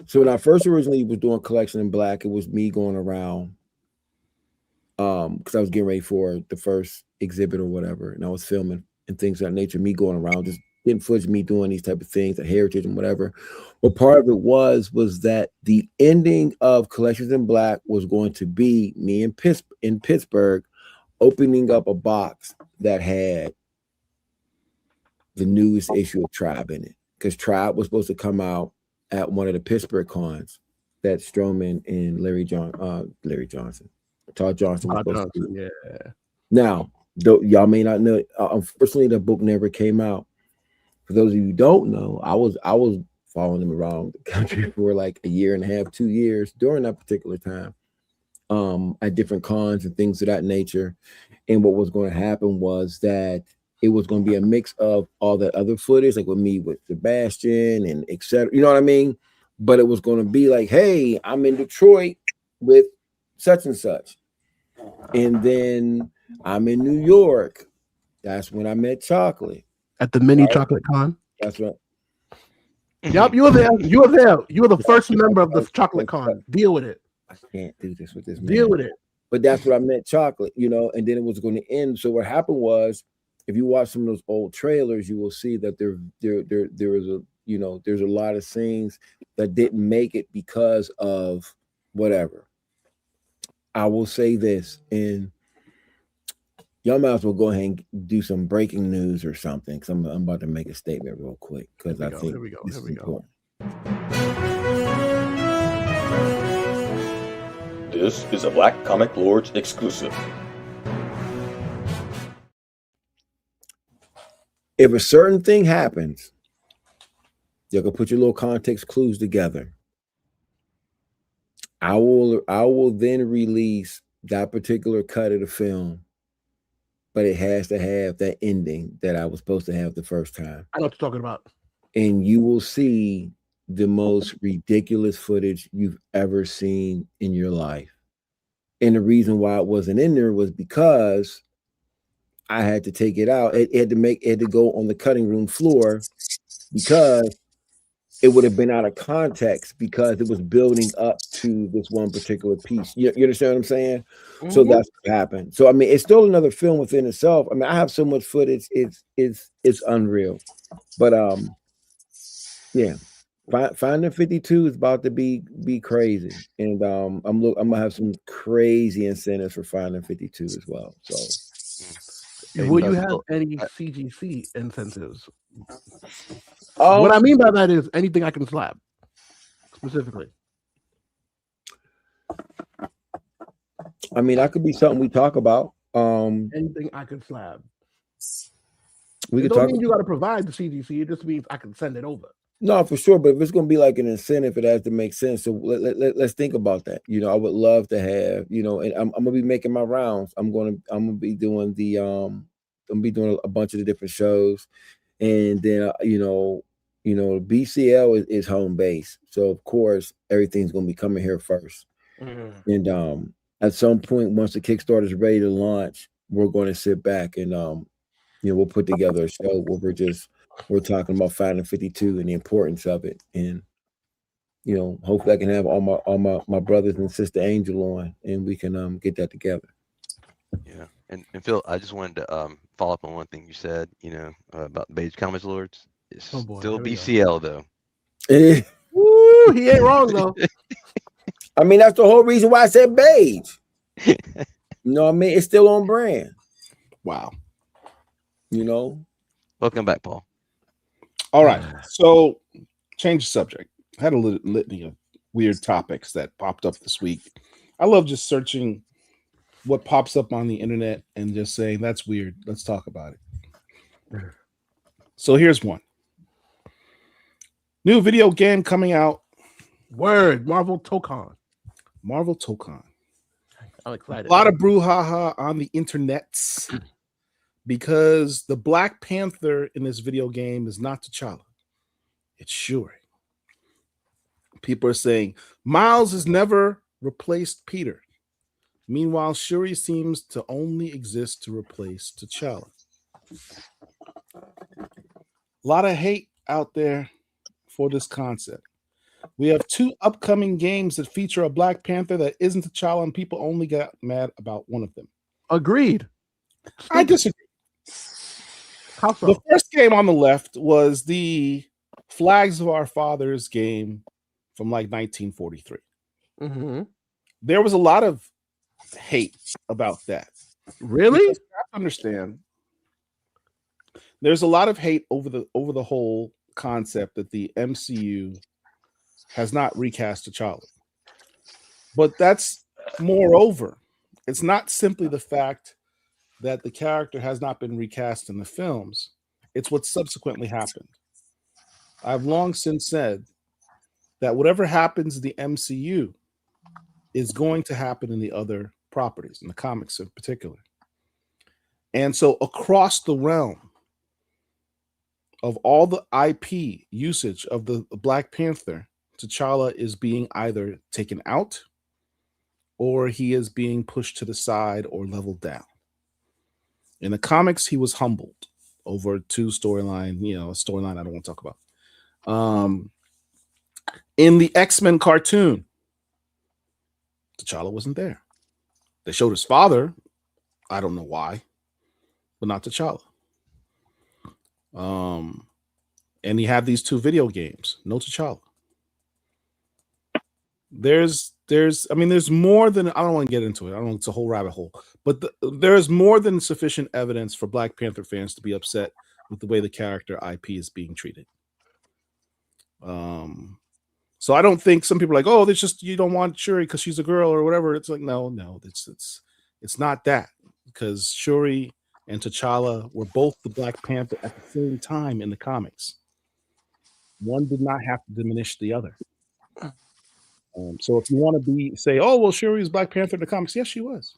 So when I first originally was doing Collection in Black, it was me going around because I was getting ready for the first exhibit or whatever, and I was filming and things of that nature, me going around, just getting footage of me doing these type of things, the heritage and whatever. But part of it was that the ending of Collections in Black was going to be me in Pittsburgh opening up a box that had the newest issue of Tribe in it, because Tribe was supposed to come out at one of the Pittsburgh cons that Strowman and Todd Johnson was supposed to do. Yeah. Now, y'all may not know, unfortunately, the book never came out. For those of you who don't know, I was following him around the country for like a year and a half, 2 years during that particular time, at different cons and things of that nature. And what was going to happen was that it was going to be a mix of all that other footage, like with me with Sebastian and etc. You know what I mean? But it was going to be like, hey, I'm in Detroit with such and such. And then I'm in New York. That's when I met Chocolate. At the mini chocolate con. That's right. Yep, you were there. You were there. You were the first member of the chocolate con. Deal with it. I can't do this with this man. Deal with it. But that's what I meant, Chocolate, you know, and then it was going to end. So what happened was, if you watch some of those old trailers, you will see that there was a, you know, there's a lot of scenes that didn't make it because of whatever. I will say this, and y'all might as well go ahead and do some breaking news or something, because I'm about to make a statement real quick, because I think this is important. This is a Black Comic Lords exclusive. If a certain thing happens, you can put your little context clues together. I will then release that particular cut of the film, but it has to have that ending that I was supposed to have the first time. I know what you're talking about. And you will see the most ridiculous footage you've ever seen in your life. And the reason why it wasn't in there was because I had to take it out. It had to go on the cutting room floor because it would have been out of context, because it was building up to this one particular piece. You understand what I'm saying? Mm-hmm. So that's what happened. So I mean, it's still another film within itself. I mean, I have so much footage, it's unreal. But yeah. Finding 52 is about to be crazy, and I'm gonna have some crazy incentives for Finding 52 as well. So, will you have any CGC incentives? What I mean by that is anything I can slap specifically. I mean, that could be something we talk about. Anything I can slap. We could don't talk. mean you got to provide the CGC. It just means I can send it over. No, for sure. But if it's going to be like an incentive, it has to make sense. So let's think about that. You know, I would love to have, you know, and I'm gonna be making my rounds. I'm gonna be doing a bunch of the different shows, and then you know, BCL is home base. So of course everything's gonna be coming here first. Mm-hmm. And at some point, once the Kickstarter is ready to launch, we're going to sit back and you know, we'll put together a show where we're talking about Finding 52 and the importance of it, and you know, hopefully I can have all my brothers and sister Angel on, and we can get that together. Yeah, and Phil, I just wanted to follow up on one thing you said, you know, about the Beige Comics Lords. It's still BCL though. Woo, he ain't wrong though. I mean, that's the whole reason why I said beige. You know what I mean? It's still on brand. Wow. You know. Welcome back, Paul. All right, so change the subject. I had a litany of weird topics that popped up this week. I love just searching what pops up on the internet and just saying, that's weird. Let's talk about it. So here's one. New video game coming out. Word, Marvel Tokon. Marvel Tokon. I'm excited. A lot of brouhaha on the internets because the Black Panther in this video game is not T'Challa. It's Shuri. People are saying Miles has never replaced Peter. Meanwhile, Shuri seems to only exist to replace T'Challa. A lot of hate out there for this concept. We have 2 upcoming games that feature a Black Panther that isn't T'Challa, and people only got mad about one of them. Agreed. I disagree. How so? The first game on the left was the Flags of Our Fathers game from like 1943. Mm-hmm. There was a lot of hate about that. Really? Because you have to understand, there's a lot of hate over the whole concept that the MCU has not recast T'Challa. But that's moreover, it's not simply the fact that the character has not been recast in the films. It's what subsequently happened. I've long since said that whatever happens in the MCU is going to happen in the other properties, in the comics in particular. And so across the realm, of all the IP usage of the Black Panther, T'Challa is being either taken out or he is being pushed to the side or leveled down. In the comics, he was humbled over two storyline, a storyline I don't want to talk about. In the X-Men cartoon, T'Challa wasn't there. They showed his father. I don't know why, but not T'Challa. And he had these two video games. No T'Challa. There's more than, I don't want to get into it. I don't know, it's a whole rabbit hole. But there's more than sufficient evidence for Black Panther fans to be upset with the way the character IP is being treated. So I don't think some people are like, oh, there's just, you don't want Shuri because she's a girl or whatever. It's like, no, it's not that, because Shuri and T'Challa were both the Black Panther at the same time in the comics. One did not have to diminish the other. So if you want to say, oh, well, Shuri was Black Panther in the comics. Yes, she was.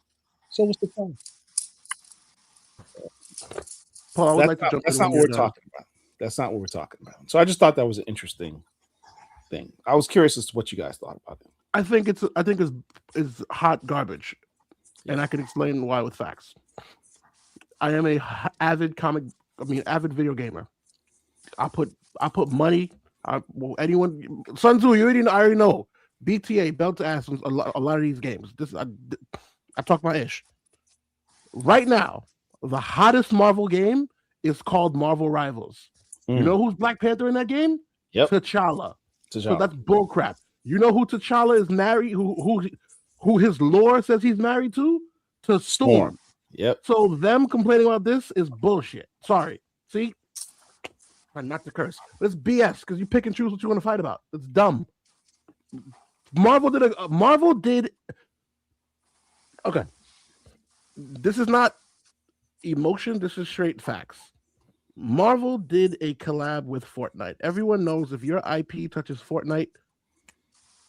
So was T'Challa. Paul, that's not what we're talking about. That's not what we're talking about. So I just thought that was an interesting thing. I was curious as to what you guys thought about it. I think it's hot garbage, and I can explain why with facts. I am a avid video gamer. I put money. Anyone, Sun Tzu, I already know. BTA, belt to ass, a lot of these games. I talk my ish. Right now, the hottest Marvel game is called Marvel Rivals. You know who's Black Panther in that game? Yep. T'Challa. So that's bullcrap. You know who T'Challa is married? Who his lore says he's married to? To Storm. Yep. So them complaining about this is bullshit. Sorry. See, not to curse. It's BS because you pick and choose what you want to fight about. It's dumb. Marvel did. Okay. This is not emotion. This is straight facts. Marvel did a collab with Fortnite. Everyone knows if your IP touches Fortnite,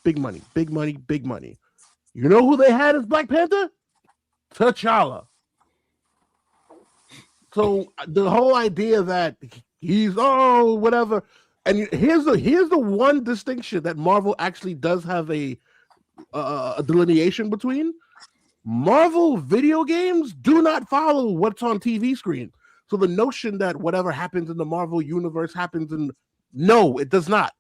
big money, big money, big money. You know who they had as Black Panther? T'Challa. So the whole idea that he's whatever, and here's the one distinction that Marvel actually does have a delineation between. Marvel video games do not follow what's on TV screen. So the notion that whatever happens in the Marvel universe happens no, it does not.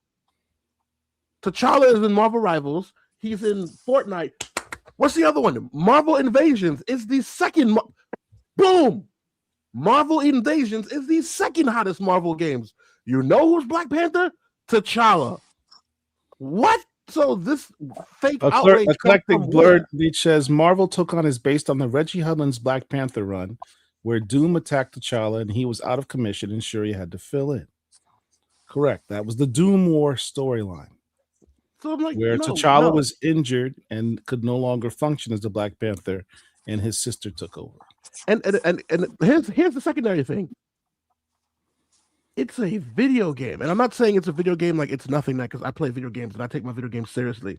T'Challa is in Marvel Rivals. He's in Fortnite. What's the other one? Marvel Invasions is the second. Boom! Marvel Invasions is the second hottest Marvel games. You know who's Black Panther? T'Challa. What? So this fake outrage. Eclectic Blurred Beach says Marvel took on is based on the Reggie Hudlin's Black Panther run, where Doom attacked T'Challa and he was out of commission and Shuri had to fill in. Correct. That was the Doom War storyline. So I'm like, where T'Challa was injured and could no longer function as the Black Panther, and his sister took over. And here's the secondary thing. It's a video game, and I'm not saying it's a video game like it's nothing, because I play video games and I take my video games seriously.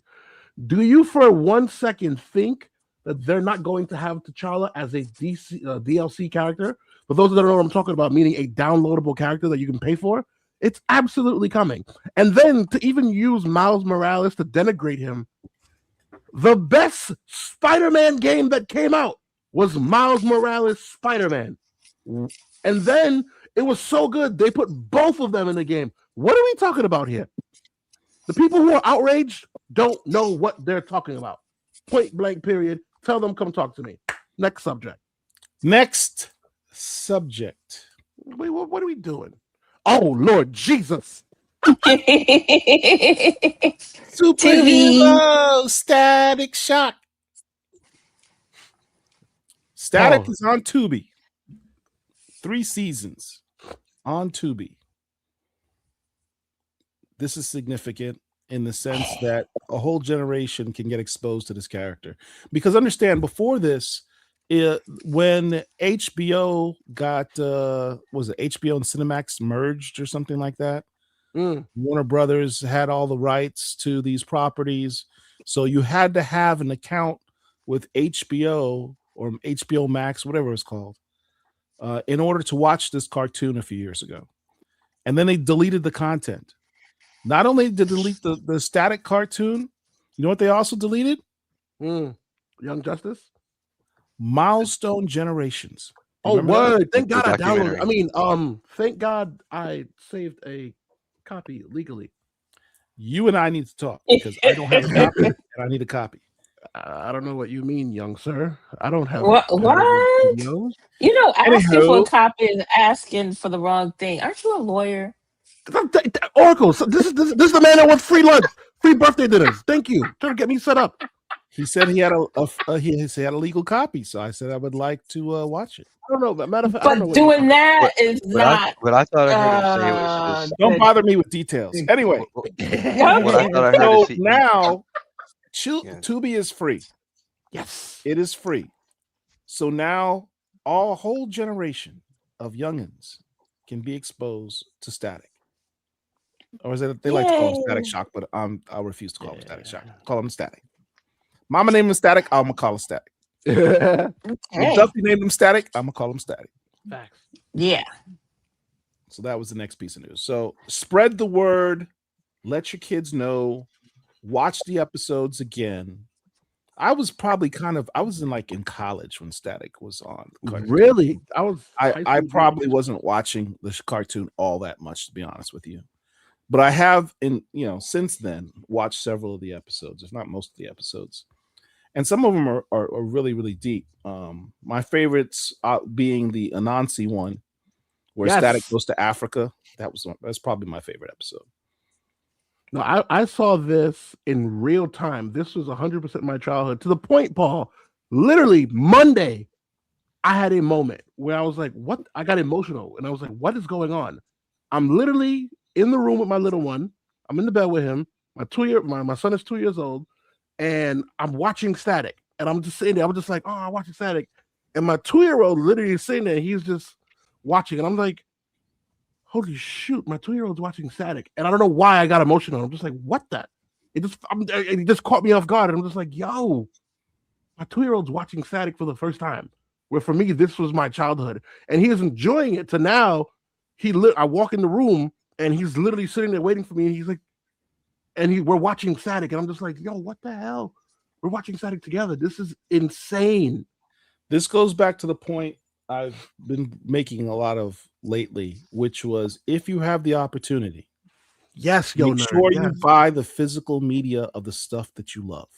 Do you for 1 second think that they're not going to have T'Challa as a DLC character? For those that don't know what I'm talking about, meaning a downloadable character that you can pay for, it's absolutely coming. And then to even use Miles Morales to denigrate him, the best Spider-Man game that came out was Miles Morales Spider-Man. And then it was so good, they put both of them in the game. What are we talking about here? The people who are outraged don't know what they're talking about. Point blank, period. Tell them, come talk to me. Next subject. Next subject. Wait, what are we doing? Oh, Lord Jesus. Superhero Static Shock. Static is on Tubi. 3 seasons on Tubi. This is significant in the sense that a whole generation can get exposed to this character. Because understand, before this, when HBO got was it HBO and Cinemax merged or something like that? Warner Brothers had all the rights to these properties, so you had to have an account with HBO or HBO Max, whatever it's called, in order to watch this cartoon a few years ago. and then they deleted the content. Not only did they delete the static cartoon, you know what they also deleted? Young Justice? Milestone Generations. Oh, word. Thank God I downloaded. I mean, thank God I saved a copy legally. You and I need to talk because I don't have a copy and I need a copy. I don't know what you mean, young sir. I don't have what? videos. You know, asking for a copy is asking for the wrong thing. Aren't you a lawyer? Oracle, so this is the man that wants free lunch, free birthday dinners. Thank you. Trying to get me set up. He said he had he had a legal copy, so I said I would like to watch it. I don't know, but matter of fact, but doing that is not. What I thought I heard him say was don't bother me with details. Anyway, what I thought I heard so is now Tubi is free. Yes, it is free. So now a whole generation of youngins can be exposed to static. Or is it they like to call them Static Shock, but I refuse to call them Static Shock. Call them Static. Mama named him Static, I'm gonna call him Static. If Duffy named him Static, I'm gonna call him Static. Facts. Yeah. So that was the next piece of news. So spread the word, let your kids know, watch the episodes again. I was probably I was in college when Static was on. Really? I probably wasn't watching the cartoon all that much, to be honest with you. But I have, since then, watched several of the episodes, if not most of the episodes. And some of them are really, really deep. My favorites being the Anansi one, where Static goes to Africa. That's probably my favorite episode. No, I saw this in real time. This was 100% my childhood. To the point, Paul, literally Monday, I had a moment where I was like, what? I got emotional. And I was like, what is going on? I'm literally in the room with my little one. I'm in the bed with him. My son is 2 years old. And I'm watching Static. And I'm just sitting there. I'm just like, I'm watching Static. And my 2-year-old literally is sitting there. He's just watching. And I'm like, holy shoot, my 2-year-old's watching Static. And I don't know why I got emotional. I'm just like, what that? It just caught me off guard. And I'm just like, yo, my 2-year-old's watching Static for the first time. Where for me, this was my childhood. And he is enjoying it to now. I walk in the room and he's literally sitting there waiting for me. And he's like, we're watching Static. And I'm just like, yo, what the hell? We're watching Static together. This is insane. This goes back to the point I've been making a lot of lately, which was if you have the opportunity, make sure you buy the physical media of the stuff that you love.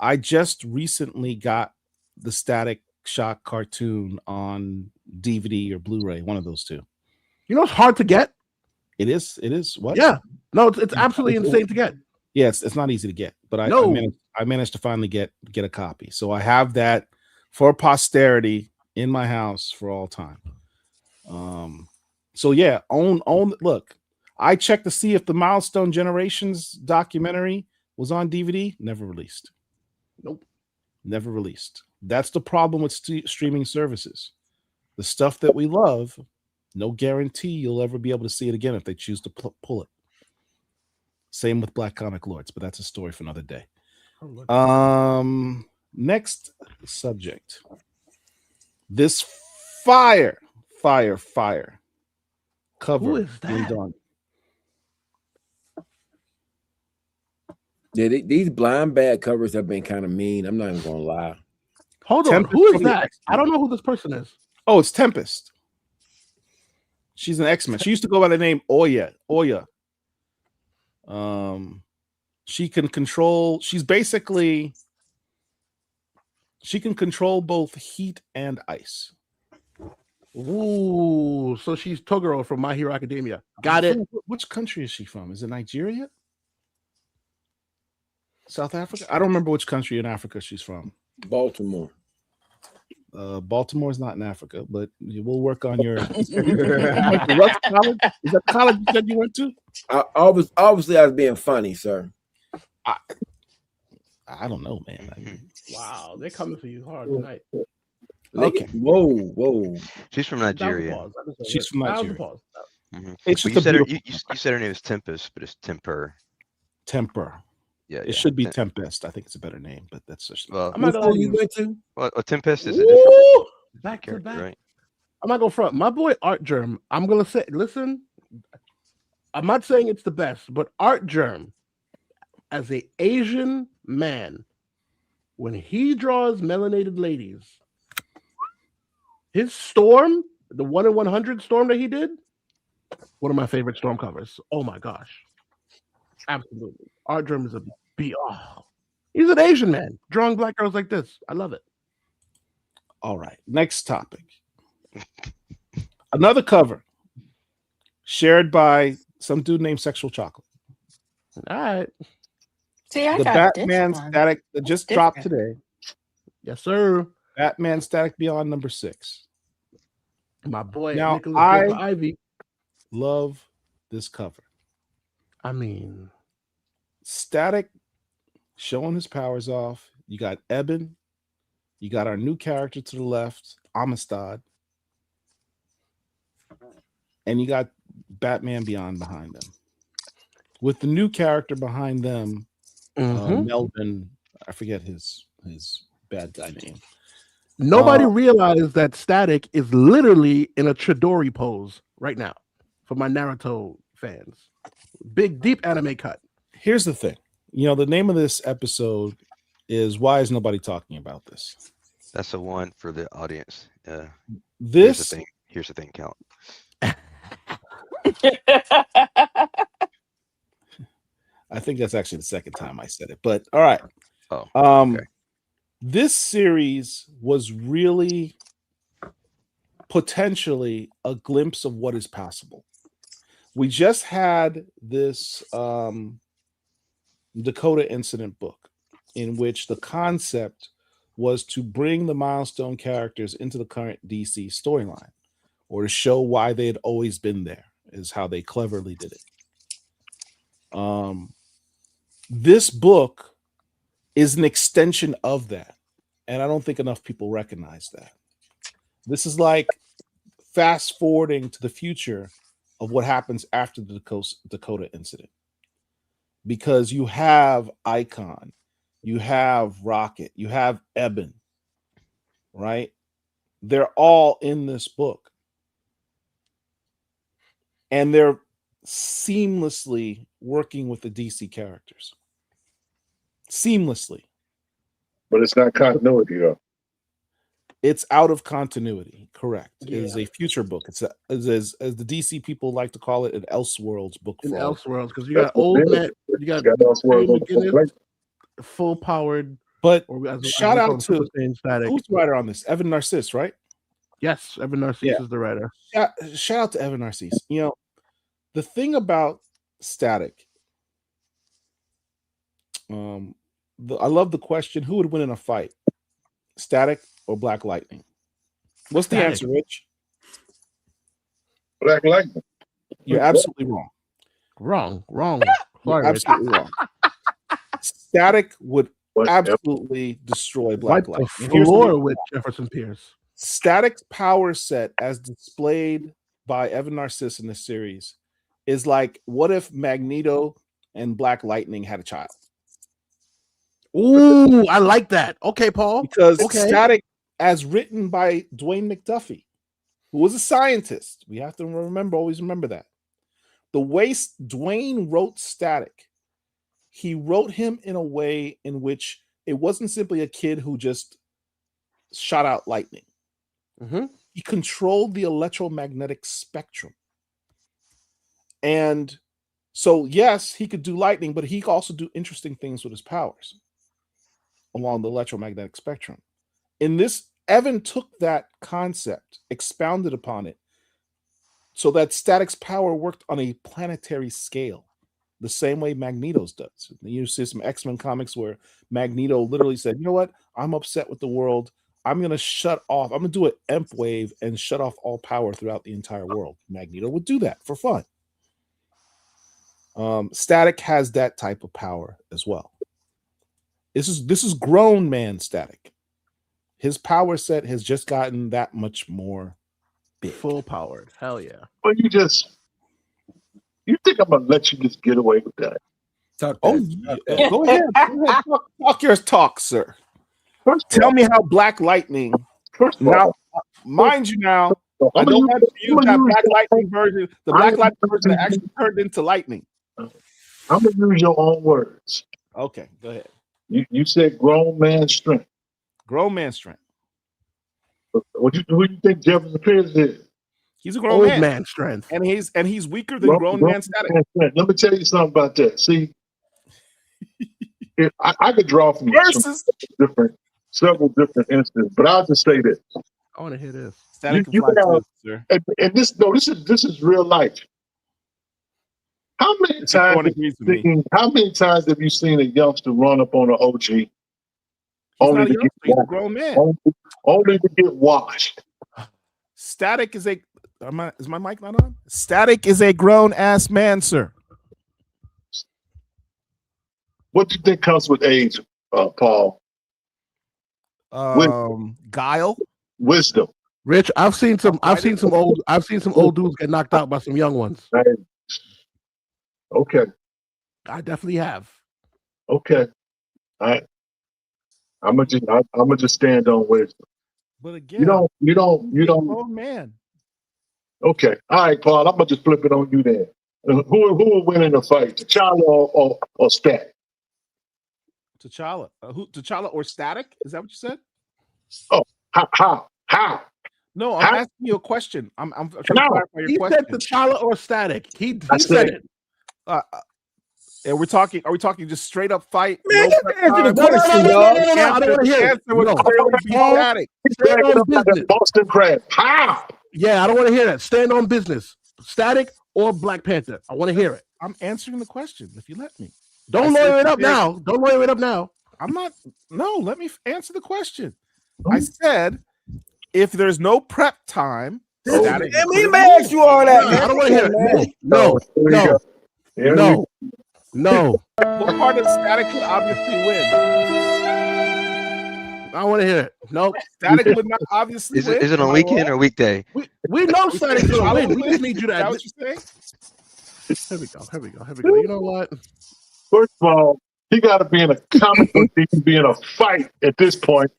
I just recently got the Static Shock cartoon on DVD or Blu-ray, one of those two. You know, it's hard to get. It is. What? Yeah. No, it's absolutely insane to get. Yeah, it's not easy to get, but I managed to finally get a copy. So I have that for posterity in my house for all time. So yeah, own. Look, I checked to see if the Milestone Generations documentary was on DVD. Never released. Nope. Never released. That's the problem with streaming services. The stuff that we love, no guarantee you'll ever be able to see it again if they choose to pull it. Same with Black Comic Lords, but that's a story for another day. Next subject. This fire cover. Who is that? Yeah, these blind bag covers have been kind of mean. I'm not even gonna lie. Hold on, Tempest, who is that? I don't know who this person is. Oh, it's Tempest. She's an X-Men. She used to go by the name Oya. She can control. She can control both heat and ice. Ooh, so she's Toguro from My Hero Academia. Got it. Which country is she from? Is it Nigeria? South Africa? I don't remember which country in Africa she's from. Baltimore. Baltimore's not in Africa, but we'll work on your. Is that college you said you went to? Obviously, I was being funny, sir. I don't know, man. Wow, they're coming for you hard tonight. Okay. Whoa. She's from Nigeria. She's from Nigeria. Mm-hmm. It's just you said her name is Tempest, but it's Temper. Yeah, it should be Tempest. I think it's a better name, but that's just. Well, what school you went to? Well, Tempest is a different back character, to back. right? I'm not gonna front. My boy Art Germ. I'm gonna say, listen, I'm not saying it's the best, but Art Germ, as an Asian man, when he draws melanated ladies, his Storm, the 1 in 100 Storm that he did, one of my favorite Storm covers. Oh my gosh. Absolutely. Art Germ is he's an Asian man drawing black girls like this. I love it. All right. Next topic. Another cover shared by some dude named Sexual Chocolate. All right. See, I the got Batman this one. Static that just dropped today. Yes, sir. Batman Static Beyond #6. My boy, now Nicholas I Ivy. love this cover. I mean, Static showing his powers off. You got Eben. You got our new character to the left, Amistad. And you got Batman Beyond behind them. With the new character behind them, Melvin, I forget his bad guy name. Nobody realized that Static is literally in a Chidori pose right now for my Naruto fans. Big, deep anime cut. Here's the thing. The name of this episode is Why Is Nobody Talking About This? That's the one for the audience. This here's the thing, Count. I think that's actually the second time I said it, but all right. Okay. This series was really potentially a glimpse of what is possible. We just had this Dakota Incident book in which the concept was to bring the Milestone characters into the current DC storyline, or to show why they had always been there, is how they cleverly did it. This book is an extension of that, and I don't think enough people recognize that. This is like fast forwarding to the future of what happens after the Dakota Incident, because you have Icon, you have Rocket, you have Eben, right? They're all in this book, and they're seamlessly working with the DC characters. Seamlessly. But it's not continuity, though. It's out of continuity, correct. It is a future book. It's as the DC people like to call it, an Elseworlds book. In Elseworlds, because you got old man, you got Elseworlds, full powered. But shout out to who's the writer on this? Evan Narcisse, right? Yes, Evan Narcisse is the writer. Shout out to Evan Narcisse. The thing about Static, I love the question: who would win in a fight, Static or Black Lightning? What's the answer, Rich? Black Lightning. You're absolutely wrong. Wrong. You're absolutely wrong. Static would absolutely destroy Black Lightning. The floor with Jefferson Pierce. Static's power set, as displayed by Evan Narcisse in this series, is like, what if Magneto and Black Lightning had a child? Ooh, I like that. Okay, Paul. Because Static, as written by Dwayne McDuffie, who was a scientist, we have to always remember that. The way Dwayne wrote Static, he wrote him in a way in which it wasn't simply a kid who just shot out lightning. He controlled the electromagnetic spectrum. And so, yes, he could do lightning, but he could also do interesting things with his powers along the electromagnetic spectrum. In this, Evan took that concept, expounded upon it, so that Static's power worked on a planetary scale, the same way Magneto's does. You see some X-Men comics where Magneto literally said, you know what? I'm upset with the world. I'm going to shut off. I'm going to do an EMP wave and shut off all power throughout the entire world. Magneto would do that for fun. Static has that type of power as well. This is grown man Static. His power set has just gotten that much more big. Full powered. Hell yeah. Well, you think I'm gonna let you just get away with that? Go ahead. Talk your talk, sir. Tell me how Black Lightning. Now, mind you, now So I don't want to use that Black use Lightning version, the Black Lightning version that actually turned into lightning. I'm gonna use your own words. Okay, go ahead. You said grown man strength. Grown man strength. Who do you think Jefferson Pierce is? He's a grown man strength, and he's weaker than grown man static. Let me tell you something about that. See, if I could draw from several different instances, but I'll just say this. I want to hear this. Static You have, sir. And this is real life. How many times have you seen a youngster run up on an OG only to get he's a grown man. Only to get washed? Static is a is my mic not on? Static is a grown ass man, sir. What do you think comes with age, Paul? Guile, wisdom. Rich, I've seen some old dudes get knocked out by some young ones. Okay. I definitely have. Okay. I'm gonna just stand on wisdom. But again, you don't. Oh man. Okay. All right, Paul. I'm gonna just flip it on you then. Who will win in the fight, T'Challa or Static? T'Challa. T'Challa or Static? Is that what you said? Oh, how? No, I'm asking you a question. I'm trying to clarify your question. He said T'Challa or Static. He said it. And we're talking. Are we talking just straight up fight? Man, you answer the question, y'all. I don't want to hear it. Static. Boston Crab. How? Yeah, I don't want to hear that. Stand on business. Static or Black Panther. I want to hear it. I'm answering the question. If you let me. Don't lawyer it up now. Don't lawyer it up now. I'm not. No, let me answer the question. I said, if there's no prep time, Static. He may ask you all that. I don't want to hear it. No. What part of Static could obviously win? I want to hear it. No, Static would not obviously win. Is it on weekend or weekday? We know Static's gonna win. We just need you to. Is that what you're saying? Here we go. You know what? First of all, he got to be in a comic book. He can be in a fight at this point.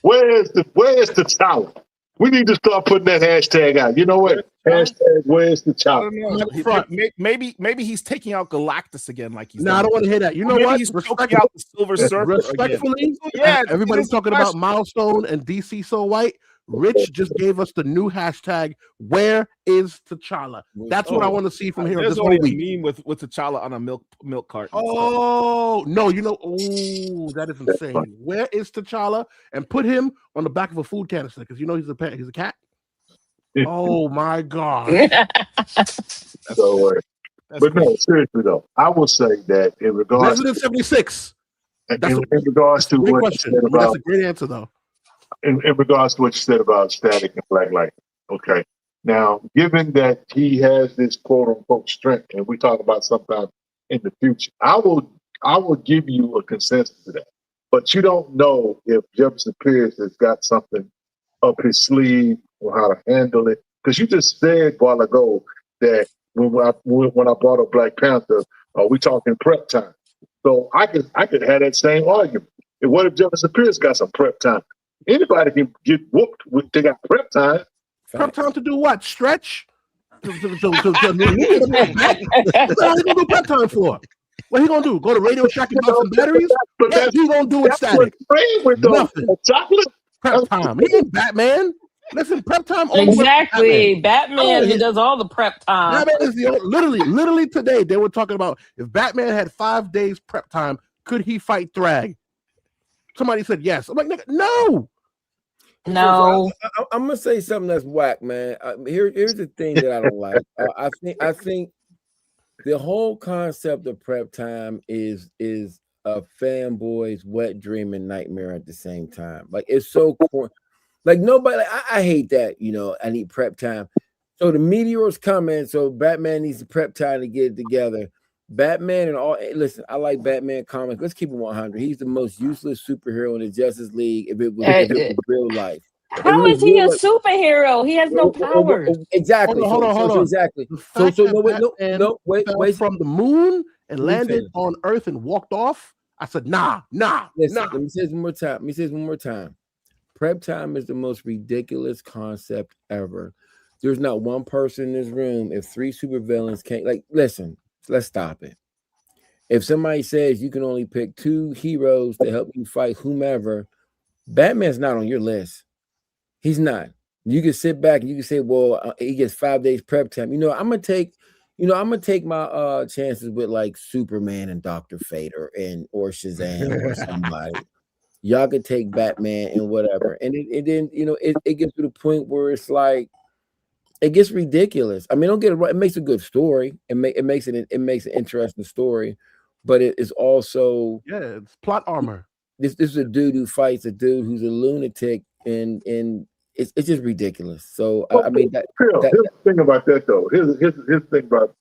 Where's the T'Challa? We need to start putting that hashtag out. You know what? Hashtag where's the T'Challa? Maybe he's taking out Galactus again, like he's. No, I don't want to hear that. You know what? He's taking out the Silver Surfer. Respectfully, yeah. Everybody's talking about Milestone and DC So White. Rich just gave us the new hashtag. Where is T'Challa? That's what I want to see from here. There's this only whole week. a meme with T'Challa on a milk cart. Oh no! That is insane. Where is T'Challa? And put him on the back of a food canister because he's a pet. He's a cat. Oh my God! But no, seriously though, I will say that in regards Resident 76. In regards to what you said about, that's a great answer though. In regards to what you said about Static and Black Lightning. Okay. Now, given that he has this quote unquote strength, and we talk about sometime in the future, I will give you a consensus to that. But you don't know if Jefferson Pierce has got something up his sleeve or how to handle it. Because you just said a while ago that when I brought up Black Panther, we talking prep time. So I could have that same argument. And what if Jefferson Pierce got some prep time? Anybody can get whooped with they got prep time. Prep time to do what? Stretch? What are you gonna do prep time for? What he gonna do? Go to Radio Shack and buy some batteries? What he gonna do with Static? Nothing. Prep time. He ain't Batman. Listen, prep time. Exactly. Batman he does all the prep time. Batman is literally today they were talking about if Batman had 5 days prep time, could he fight Thrag? Somebody said yes. I'm like, nigga, no. No, I'm gonna say something that's whack, man. Here's the thing that I don't like. I think the whole concept of prep time is a fanboy's wet dream and nightmare at the same time. Like it's so like nobody. I hate that. I need prep time. So the meteor's coming. So Batman needs the prep time to get it together. Batman and all. Listen, I like Batman comics. Let's keep it 100. He's the most useless superhero in the Justice League. If it was real life, how is he a superhero? He has no powers. Exactly. Hold on. Exactly. Wait. From the moon and landed on Earth and walked off. I said, nah. Listen, let me say this one more time. Prep time is the most ridiculous concept ever. There's not one person in this room. If 3 supervillains can't, like, listen, let's stop it. If somebody says you can only pick 2 heroes to help you fight whomever, Batman's not on your list. He's not. You can sit back and you can say, well, he gets 5 days prep time. I'm gonna take my chances with like Superman and Dr. Fate or Shazam or somebody. Y'all could take Batman and whatever. And it then, it gets to the point where it's like it gets ridiculous. I mean, don't get it right. It makes a good story. It makes an interesting story, but it is also it's plot armor. This is a dude who fights a dude who's a lunatic, and it's just ridiculous. So I mean, here's the thing about that though. Here's the thing about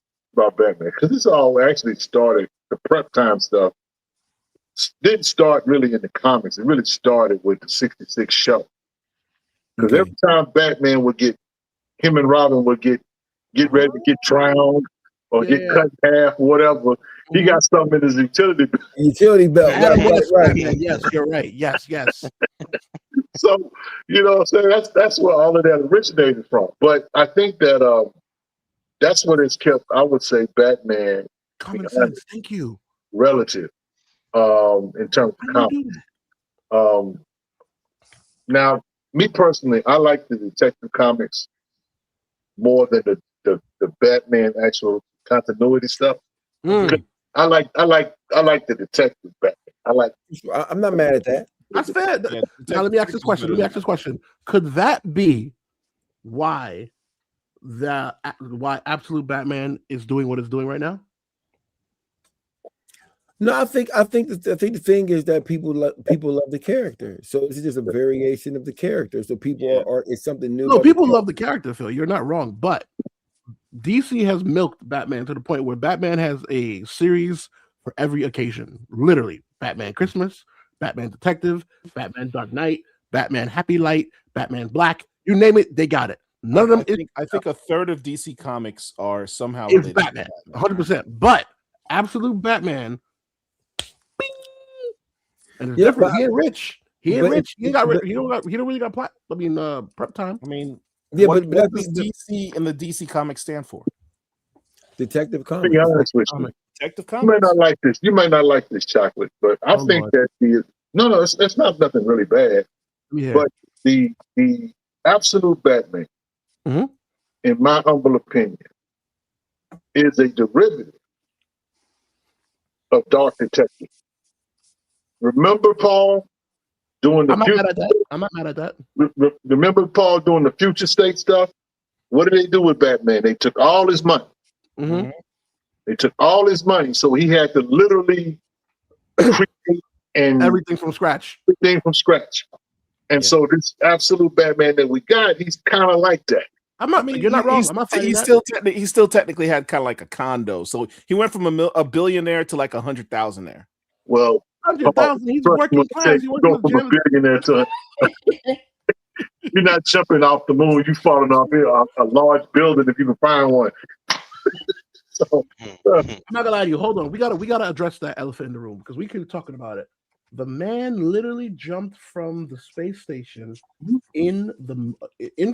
Batman, because this all actually started, the prep time stuff didn't start really in the comics. It really started with the 66 show. Because every time Batman would him and Robin would get ready to get drowned or get cut in half or whatever, he got something in his utility belt. Right. Yes, you're right. Yes. So, you know what I'm saying? That's where all of that originated from. But I think that that's what has kept, I would say, Batman common sense. Thank you. Relative in terms of comics. Now, me personally, I like the Detective Comics more than the Batman actual continuity stuff. I like the Detective Batman. I'm not mad at that. That's fair. Now let me ask this question. Could that be why Absolute Batman is doing what it's doing right now? No, I think the thing is that people love the character, so it's just a variation of the character. So people are it's something new. No, people love the character, Phil. You're not wrong, but DC has milked Batman to the point where Batman has a series for every occasion. Literally, Batman Christmas, Batman Detective, Batman Dark Knight, Batman Happy Light, Batman Black. You name it, they got it. None of them. I think a third of DC comics are somehow related Batman, 100%. But Absolute Batman. And it's different. He ain't rich. He ain't rich. He don't really got plot. I mean, prep time. I mean, what does DC and the DC Comics stand for? Detective Comics. To be honest with you, Detective Comics. You might not like this chocolate, but I think that it's not nothing really bad. Yeah. But the Absolute Batman, in my humble opinion, is a derivative of Dark Detective. Remember Paul doing the I'm not mad at that. Remember Paul doing the future state stuff? What did they do with Batman? They took all his money. They took all his money, so he had to literally create everything from scratch. And so this Absolute Batman that we got, he's kind of like that. You're not wrong. He still technically had kind of like a condo. So he went from a billionaire to like 100,000 there. Well, 100,000. He's working class. You go from a billionaire to you're not jumping off the moon. You falling off here a large building if you can find one. So I'm not gonna lie to you. Hold on. We gotta address that elephant in the room because we keep talking about it. The man literally jumped from the space station in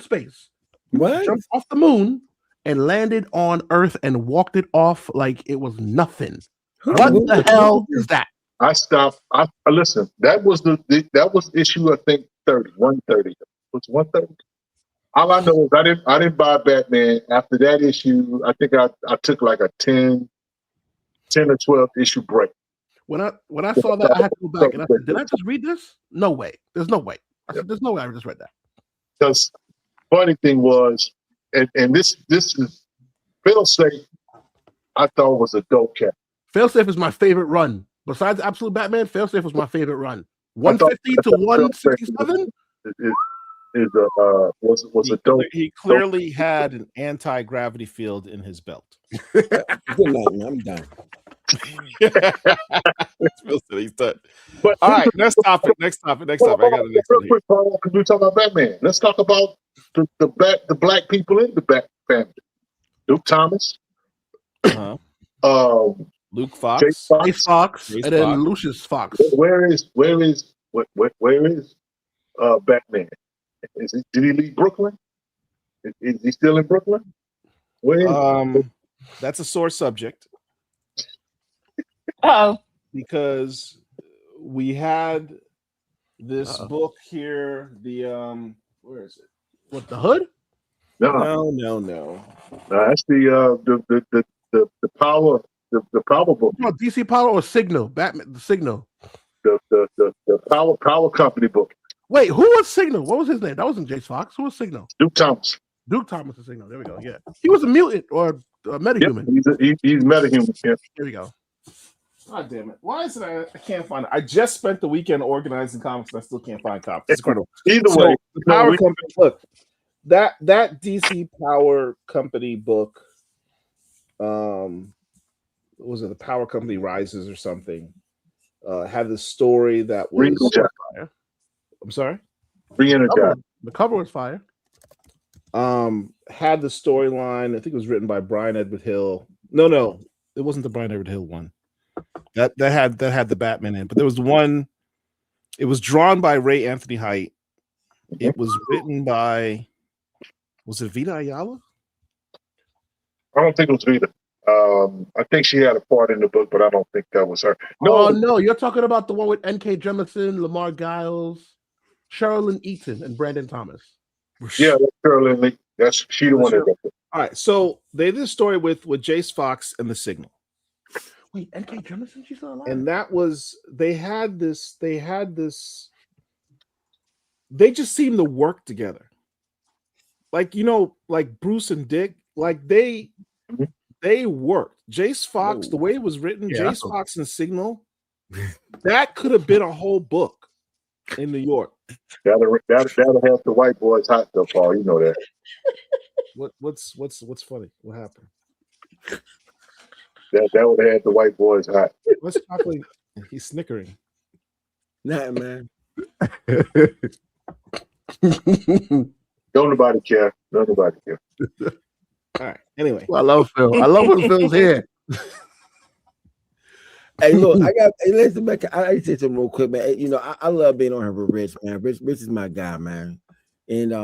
space. What? Jumped off the moon and landed on Earth and walked it off like it was nothing. What the hell is that? I stopped. I listen. That was issue. I think 130. Was 130? All I know is I didn't buy Batman after that issue. I think I took like a 10 or 12 issue break. When I saw that, I had to go back and I said, "Did I just read this? No way. There's no way." I said, "There's no way I just read that." Because funny thing was, and this is Failsafe. I thought was a dope cat. Failsafe is my favorite run. Besides Absolute Batman, Failsafe was my favorite run. 150 to 167 was a dope. He clearly had an anti-gravity field in his belt. Good night, man. I'm done. He's done. But all right, next topic. I got the next one. Real quick, Paul, because we talk about Batman. Let's talk about the black people in the Bat family. Luke Thomas. Luke Fox, Jace Fox, and then Lucius Fox. Where is Batman? Did he leave Brooklyn? Is he still in Brooklyn? Where? That's a sore subject. Oh, because we had this book here. The where is it? What, the Hood? No. That's the power book. No, DC Power or Signal? Batman, the Signal. The power company book. Wait, who was Signal? What was his name? That wasn't Jace Fox. Who was Signal? Duke Thomas. Duke Thomas the Signal. There we go. Yeah, he was a mutant or a metahuman. Yep, he's metahuman. Yeah. There we go. God damn it! Why is it I can't find it? I just spent the weekend organizing comics, and I still can't find comics. It's incredible. Either way, the Power Company. Look, that DC Power Company book. What was it? The Power Company Rises or something. Had this story that was. I'm sorry. Re-energized. The cover was fire. Had the storyline. I think it was written by Brian Edward Hill. No, it wasn't the Brian Edward Hill one. That had the Batman in, but there was one. It was drawn by Ray Anthony Height. It was written by. Was it Vita Ayala? I don't think it was Vita. I think she had a part in the book, but I don't think that was her. No, you're talking about the one with N.K. Jemisin, Lamar Giles, Sherilyn Eaton, and Brandon Thomas. Yeah, that's Sherilyn Lee. That's she the one that. All right, so they did a story with Jace Fox and the Signal. Wait, N.K. Jemisin, she's still alive. And that was they had this. They just seemed to work together. Like like Bruce and Dick, like they worked. Jace Fox, the way it was written, Jace Fox and Signal, that could have been a whole book in New York. That'll have the white boys hot so far. You know that. What's funny? What happened? That would have had the white boys hot. What's chocolate? He's snickering. Nah, man. Don't nobody care. Don't nobody care. All right. Anyway, I love Phil. I love when Phil's here. Hey, look, listen, man. I say something real quick, man. You know, I love being on here with Rich, man. Rich is my guy, man. And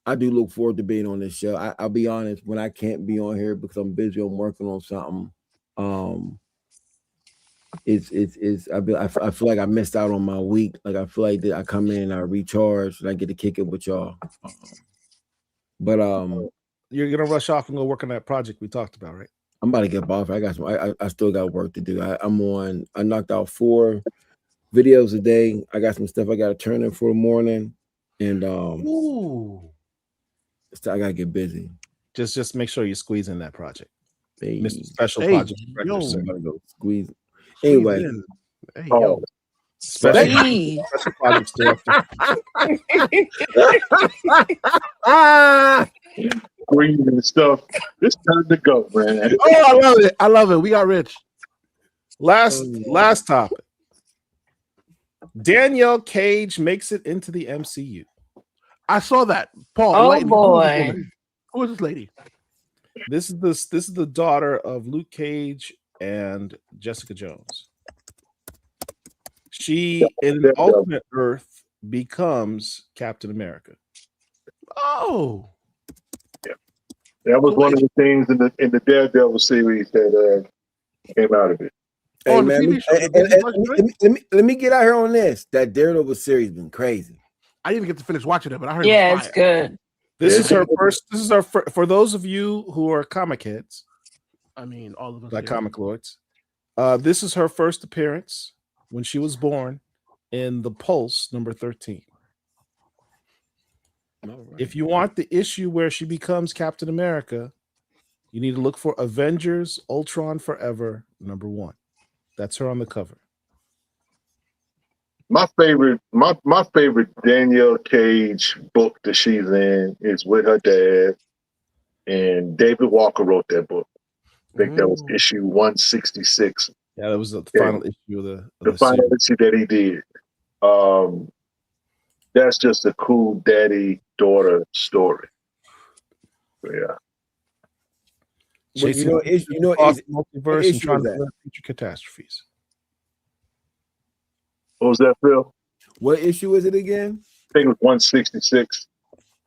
I do look forward to being on this show. I'll be honest, when I can't be on here because I'm busy, I'm working on something. I feel like I missed out on my week. Like I feel like that I come in, I recharge, and I get to kick it with y'all. But you're gonna rush off and go work on that project we talked about, right? I'm about to get off. I got some. I still got work to do. I knocked out 4 videos a day. I got some stuff I got to turn in for the morning, and I gotta get busy. Just make sure you squeeze in that project. Hey, Mr. Special Project. I'm gonna go squeeze. Anyway, special projects director. Green and stuff. It's time to go, man. Oh, I love it. I love it. We got Rich. Last topic. Danielle Cage makes it into the MCU. I saw that. Paul. Oh Lightning. boy. Who is this lady? This is the daughter of Luke Cage and Jessica Jones. She in Ultimate Earth becomes Captain America. Oh. Yeah. That was one of the things in the Daredevil series that came out of it. Hey, man, let me get out here on this. That Daredevil series been crazy. I didn't even get to finish watching it, but I heard it's good. This is her first. This is our for those of you who are comic heads. I mean, all of us like comic lords. This is her first appearance when she was born in the Pulse number 13. Right. If you want the issue where she becomes Captain America, you need to look for Avengers Ultron Forever number 1. That's her on the cover. My favorite Danielle Cage book that she's in is with her dad, and David Walker wrote that book. I think that was issue 166. Yeah, that was the final issue of the final issue that he did. That's just a cool daddy-daughter story. So, yeah. Chasing multiverse and trying to prevent future catastrophes. What was that, Phil? What issue is it again? I think it was 166.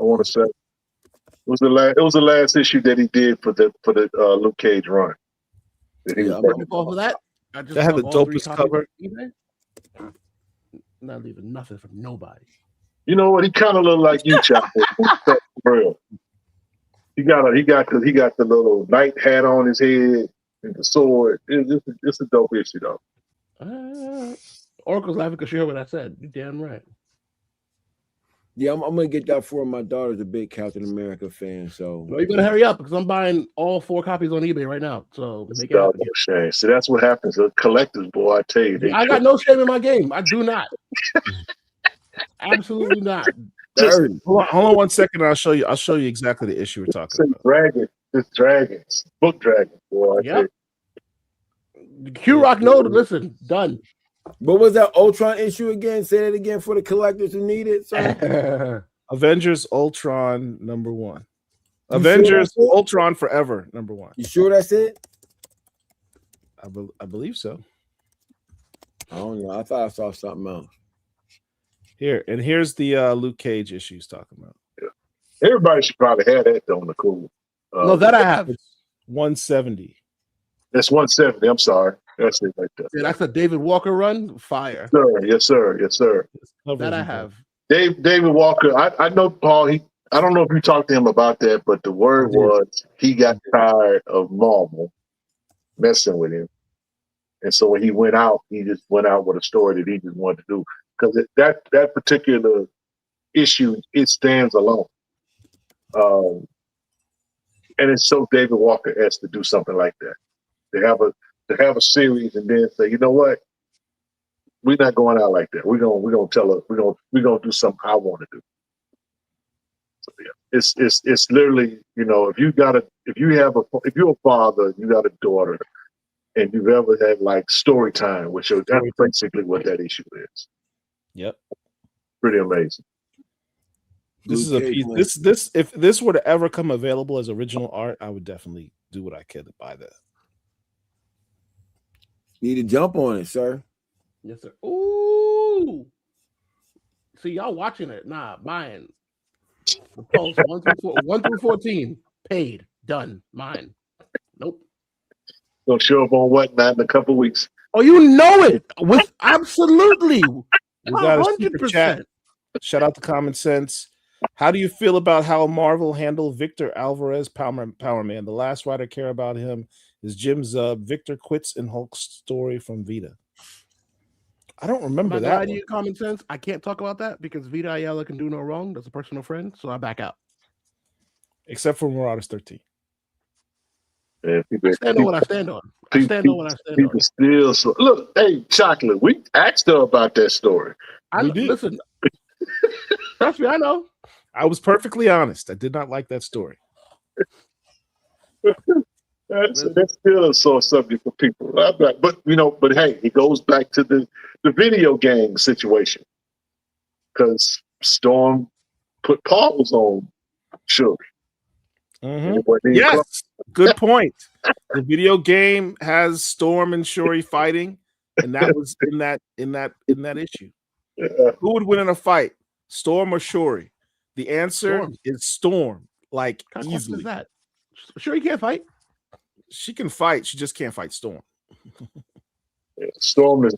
I want to say it was the last issue that he did for the Luke Cage run. I'm looking for that. I just had the dopest cover. Not leaving nothing for nobody. You know what? He kind of looked like you, Chopper. For real. He got the little knight hat on his head and the sword. It's a dope issue though. Oracle's laughing because she heard what I said. You're damn right. Yeah, I'm gonna get that for my daughter's a big Captain America fan. So well, you better hurry up because I'm buying all 4 copies on eBay right now. So make it happen. Shame. So that's what happens. The collectors, boy, I tell you. I got no shame in my game. I do not. Absolutely not. Hold on 1 second. I'll show you exactly the issue we're talking about. Dragons, book dragons, boy. Yep. Q-Rock, no, listen, done. What was that Ultron issue again? Say it again for the collectors who need it. Sir. Avengers Ultron #1. Avengers Ultron Forever #1. You sure that's it? I believe so. I don't know. I thought I saw something else. Here's the Luke Cage issue he's talking about. Yeah. Everybody should probably have that on the cool. No, that I have. It's 170. That's 170. I'm sorry. That's it right there. Yeah, that's a David Walker run. Fire. Yes, sir. That I have. David Walker. I know Paul. I don't know if you talked to him about that, but the word was he got tired of Marvel messing with him, and so when he went out, he just went out with a story that he just wanted to do because that particular issue it stands alone. And it's so David Walker has to do something like that. To have a series and then say, you know what, we're not going out like that. We're gonna do something I want to do. So yeah, it's literally, you know, if you're a father, you got a daughter, and you've ever had like story time, which is that's basically what that issue is. Yep, pretty amazing. This is a piece. This if this were to ever come available as original art, I would definitely do what I could to buy that. Need to jump on it, sir. Yes, sir. Ooh. See, y'all watching it. Nah, mine. The post 1 through 14. Paid. Done. Mine. Nope. Gonna show up on Whatnot in a couple weeks. Oh, you know it. With absolutely. We got a super chat. Shout out to Common Sense. How do you feel about how Marvel handled Victor Alvarez, Power Man? The last writer to care about him is Jim Zub. Victor quits in Hulk's story from Vita. I don't remember that. Do you Common Sense? I can't talk about that because Vita Ayala can do no wrong. That's a personal friend, so I back out. Except for Marauders 13. Yeah, I stand on what I stand on. I stand on what I stand on. Still so look, hey, Chocolate, we asked her about that story. We did. Listen, trust me, I know. I was perfectly honest. I did not like that story. That's still a sore subject for people. But hey, it goes back to the video game situation because Storm put pause on Shuri. Mm-hmm. Yes, good point. The video game has Storm and Shuri fighting, and that was in that issue. Yeah. Who would win in a fight, Storm or Shuri? The answer is Storm. Like easily. Is that? Shuri can't fight. She can fight. She just can't fight Storm. Storm is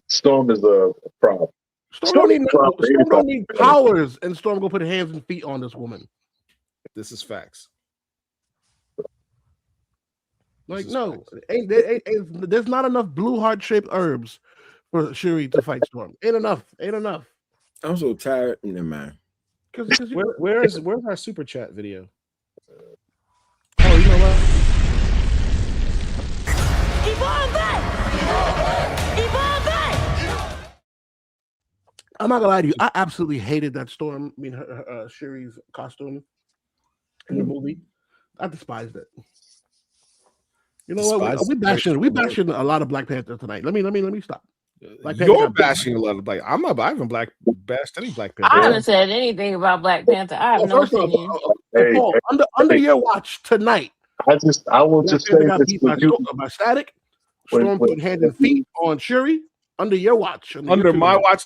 a problem. Storm don't need powers, and Storm gonna put hands and feet on this woman. This is facts. Like no, there's not enough blue heart-shaped herbs for Shuri to fight Storm. Ain't enough. I'm so tired. Never mind. Where's our super chat video? Oh, you know what? I'm not gonna lie to you. I absolutely hated that Storm. I mean, her Shuri's costume in the movie. I despised it. You know what? We bashing a lot of Black Panther tonight. Let me stop. You're bashing a lot of Black. I haven't bashed any Black Panther. I haven't said anything about Black Panther. I have no opinion. Paul, under your watch tonight. I will just say this by Static. Storm put hand and feet on Shuri under your watch. Under my watch.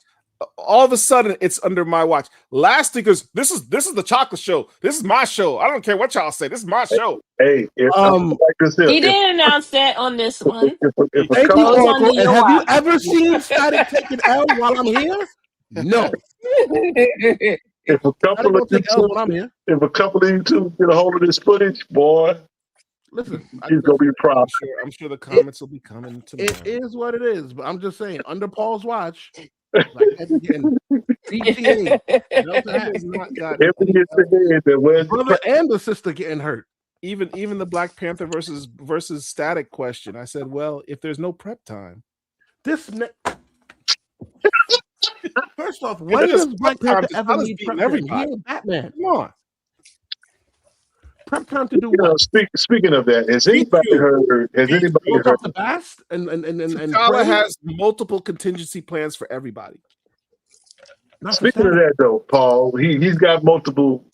all of a sudden it's under my watch. Last week was this is the chocolate show. This is my show. I don't care what y'all say. This is my show. Hey, He didn't announce that on this one. Thank you, Oracle. And have you ever seen Static take an L while I'm here? No. If a couple of you two get a hold of this footage, boy, listen, he's gonna be proud. I'm sure the comments will be coming tomorrow. It is what it is, but I'm just saying, under Paul's watch, like GTA, the brother and the sister getting hurt. Even the Black Panther versus Static question. I said, well, if there's no prep time, first off, when does Black Panther ever need prep time? He ain't Batman. Come on. Prep time to do what? Speaking of that, has anybody heard? Has anybody heard the Bast and T'Challa has multiple contingency plans for everybody. Speaking of that, though, Paul, he's got multiple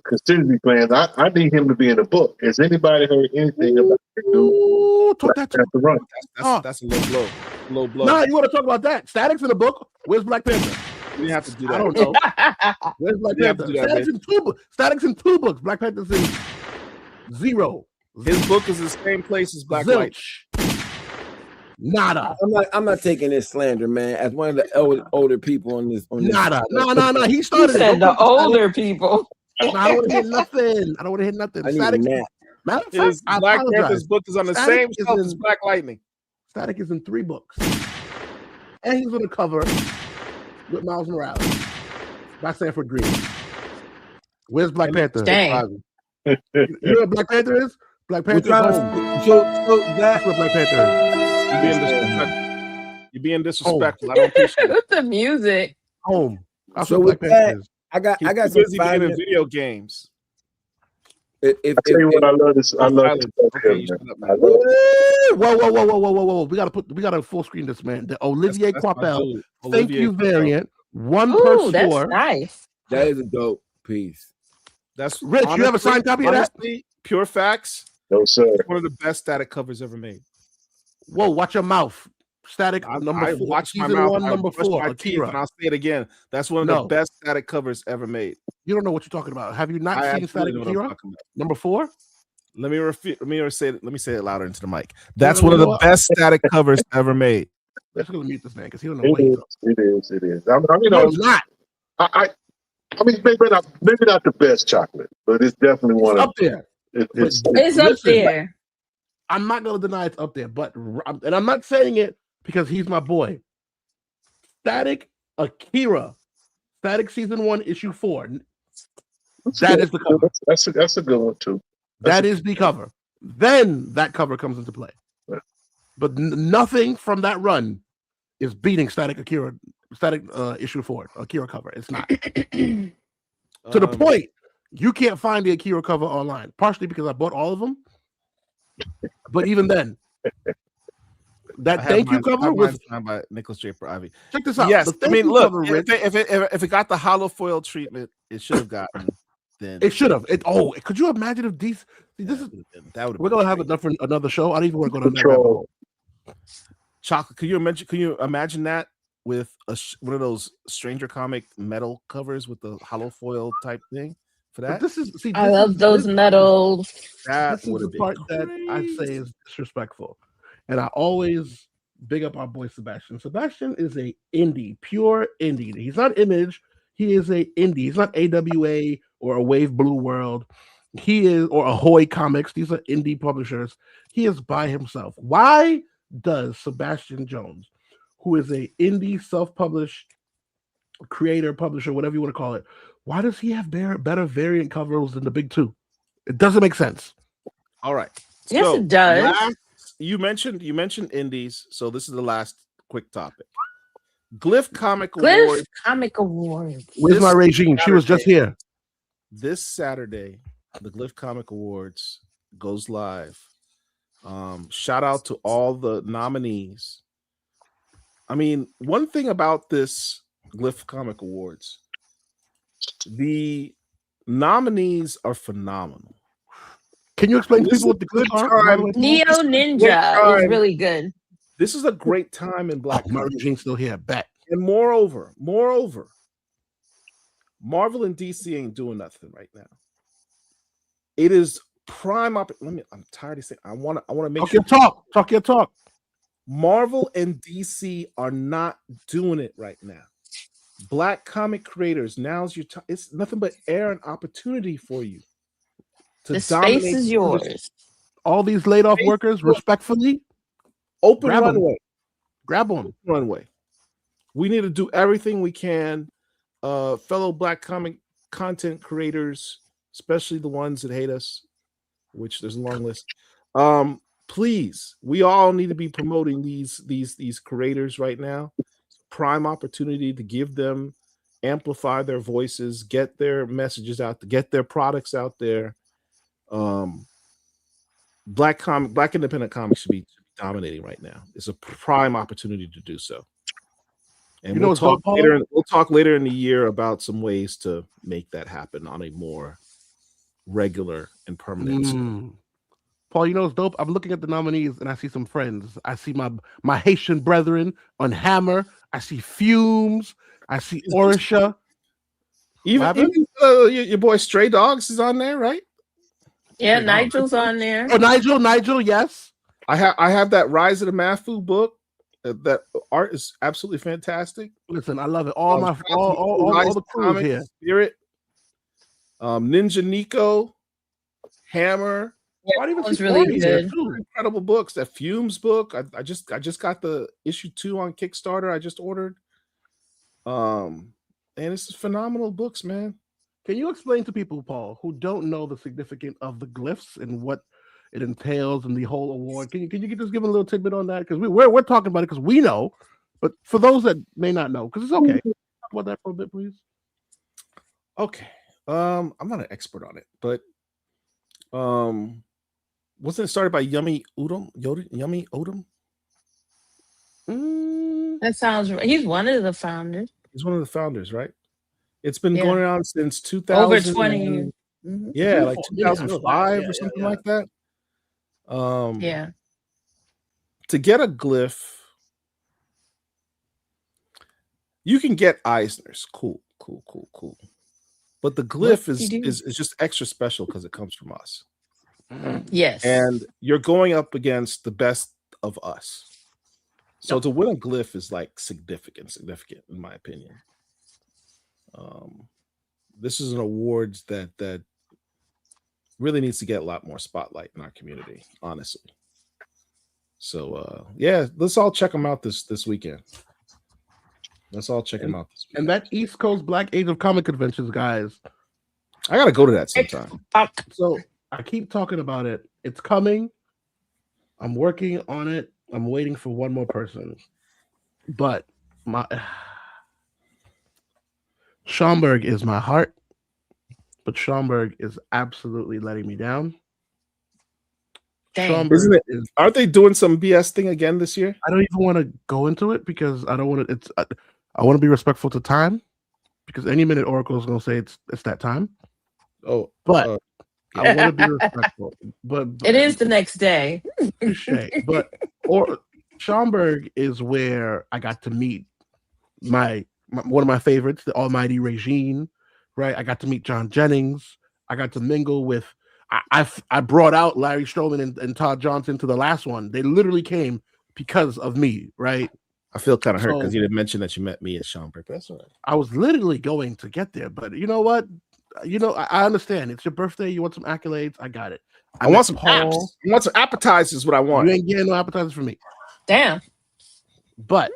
contingency plans. I need him to be in the book. Has anybody heard anything about the run? That's a low blow. Low blow. Nah, you want to talk about that? Static's in the book. Where's Black Panther? We have to do that. I don't know. Where's Black Panther? Static's in 2 books. Black Panther's in 0. His book is the same place as Black Light. Nada. I'm not taking this slander, man. As one of the older people on this. Nada. No. He started it. The older people. I don't want to hit nothing. I don't want to hit nothing. Static. Matter of fact, Black Panther's book is on the same shelf as Black Lightning. Static is in 3 books, and he's on the cover with Miles Morales by Sanford Green. Where's Black Panther? Dang. You know what Black Panther is? Black Panther's home. So that's what Black Panther is. You're being disrespectful. I don't appreciate it. The music. Home. That's so what Black Panther is. I got some busy being in video games. I tell you what, I love this. I love this. Whoa! We gotta full screen this, man. The Olivier Coipel. Thank you, variant. 1 per store. That's nice. That is a dope piece. That's Rich. You have a signed copy of that? Pure facts. No, sir. It's one of the best Static covers ever made. Whoa! Watch your mouth. Static number 4. Watch my Season mouth. 1, number 4. Akira. And I'll say it again. That's one of the best Static covers ever made. You don't know what you're talking about. Have you not seen Static Akira? Number 4? Let me say it louder into the mic. That's one of the best Static covers ever made. Let's go mute this man because he don't know what he's talking. It is. I mean, it's not. I mean, maybe not the best chocolate, but it's definitely one up there. It's up there. I'm not gonna deny it's up there, but I'm not saying it because he's my boy. Static Akira, Static Season 1, Issue 4. That is the cover. That's a good one too. That is the cover. Then that cover comes into play. Yeah. But nothing from that run is beating Static Akira, Static Issue 4 Akira cover. It's not. To the point, you can't find the Akira cover online. Partially because I bought all of them. But even then, that thank you cover was signed by Nicholas Draper Ivy. Check this out. Yes, I mean, look, if it got the hollow foil treatment, it should have gotten. Then it should have. Could you imagine if these? We're gonna have another show. I don't even want to go to that. Chocolate. Can you imagine that with one of those Stranger Comic metal covers with the hollow foil type thing for that? I love those metal. This is the part that I say is disrespectful, and I always big up our boy Sebastian. Sebastian is a indie, pure indie. He's not Image. He is a indie. He's not AWA or a Wave Blue World. He is, or Ahoy Comics. These are indie publishers. He is by himself. Why does Sebastian Jones, who is a indie self-published creator, publisher, whatever you want to call it, why does he have better variant covers than the big two? It doesn't make sense. All right. Yes, it does. You mentioned indies, so this is the last quick topic. Glyph Comic Awards. Where's my regime? She was just here. This Saturday, the Glyph Comic Awards goes live. Shout out to all the nominees. I mean, one thing about this Glyph Comic Awards, the nominees are phenomenal. Can you explain to people what the Glyph are? Neo Ninja is really good. This is a great time in Black. My regime's still here. Bet. And moreover, Marvel and DC ain't doing nothing right now. It is prime opportunity. I'm tired of saying. I want to make sure. Talk your talk. Marvel and DC are not doing it right now. Black comic creators, now's your time. It's nothing but air and opportunity for you. The space is yours. All these laid off workers, respectfully, open runway. Grab them. Runway. We need to do everything we can. Fellow Black comic content creators, especially the ones that hate us, which there's a long list. Please, we all need to be promoting these creators right now. Prime opportunity to give them, amplify their voices, get their messages out, to get their products out there. Black independent comics should be dominating right now. It's a prime opportunity to do so. And we'll talk later in the year about some ways to make that happen on a more regular and permanent scale. Paul, you know what's dope? I'm looking at the nominees and I see some friends. I see my Haitian brethren on Hammer. I see Fumes. I see Orisha. Even your boy Stray Dogs is on there, right? Yeah, Nigel's on there. Oh, Nigel, yes. I have that Rise of the Mafu book. That art is absolutely fantastic. Listen, I love it. All the crew here. Spirit, Ninja Nico, Hammer. Yeah, that was really good. Incredible books. That Fumes book. I just got the issue 2 on Kickstarter. I just ordered. And it's phenomenal books, man. Can you explain to people, Paul, who don't know the significance of the glyphs and what it entails and the whole award? Can you just give a little tidbit on that? Because we're talking about it because we know, but for those that may not know, because it's okay. Talk about that for a bit, please. Okay. I'm not an expert on it, but wasn't it started by Yummy Odom? That sounds right. He's one of the founders. He's one of the founders, right? It's been going on since 2000. Over 20 years. Mm-hmm. Yeah, like 2005 or something like that. Yeah. To get a glyph, you can get Eisner's. Cool. But the glyph is just extra special because it comes from us. Yes. And you're going up against the best of us. So to win a glyph is like significant in my opinion. This is an award that really needs to get a lot more spotlight in our community, honestly. So yeah, let's all check them out this weekend. Let's all check them out this weekend. And that East Coast Black Age of Comic Conventions, guys. I gotta go to that sometime. So I keep talking about it. It's coming. I'm working on it. I'm waiting for one more person. But Schomburg is my heart, but Schomburg is absolutely letting me down. Aren't they doing some BS thing again this year? I don't even want to go into it because I don't want to. I want to be respectful to time because any minute Oracle is going to say it's that time. Oh, but I want to be respectful. But it is the next day. But Schomburg is where I got to meet one of my favorites, the almighty Regine, right? I got to meet John Jennings. I got to mingle with, I brought out Larry Stroman and Todd Johnson to the last one. They literally came because of me, right? I feel kind of hurt because you didn't mention that you met me at Schomburg. That's all right. I was literally going to get there, but you know what? I understand. It's your birthday. You want some accolades. I got it. I want some apps. I want some appetizers. What I want. You ain't getting no appetizers for me. Damn. But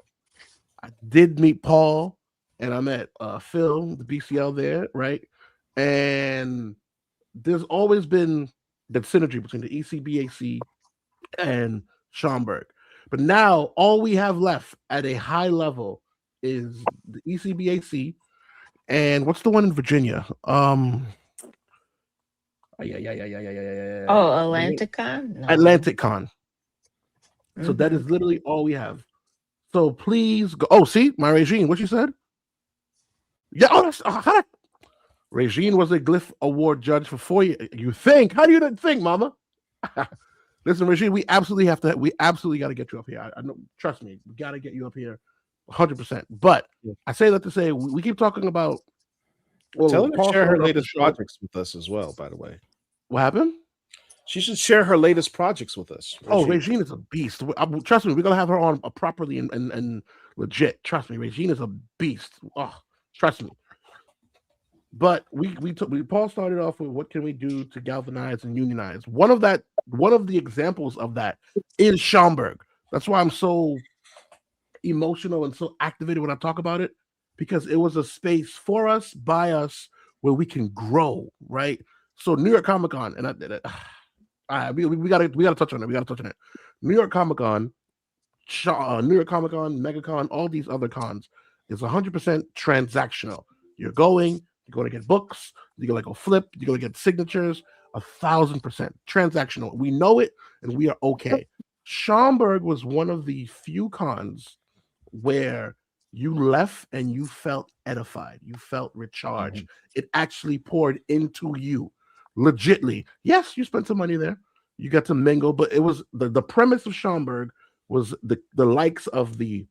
I did meet Paul, and I met Phil, the BCL there, right? And there's always been that synergy between the ECBAC and Schomburg. But now all we have left at a high level is the ECBAC and what's the one in Virginia? Oh, Atlanticon? No. Atlanticon. So that is literally all we have. So please go. Oh, see, my Regine, what you said? Yeah. Oh, Regine was a Glyph Award judge for 4 years. You think? How do you think, Mama? Listen, Regine, we absolutely got to get you up here. I know. Trust me, we got to get you up here. 100%. But I say that to say we keep talking about. Well, tell her to share her latest projects with us as well. By the way, what happened? She should share her latest projects with us. Regine is a beast. Trust me, we're gonna have her on properly and legit. Trust me, Regine is a beast. Oh, trust me. But Paul started off with what can we do to galvanize and unionize. One of the examples of that is Schomburg. That's why I'm so emotional and so activated when I talk about it, because it was a space for us, by us, where we can grow, right? So New York Comic Con, and we gotta touch on it. We gotta touch on it. New York Comic Con, MegaCon, all these other cons is 100% transactional. You're going to get books, you're gonna go flip, you're gonna get signatures, 1,000% transactional. We know it, and we are okay. Schomburg was one of the few cons where you left and you felt edified, you felt recharged. It actually poured into you, legitly. Yes, you spent some money there, you got to mingle, but it was the premise of Schomburg was the likes of the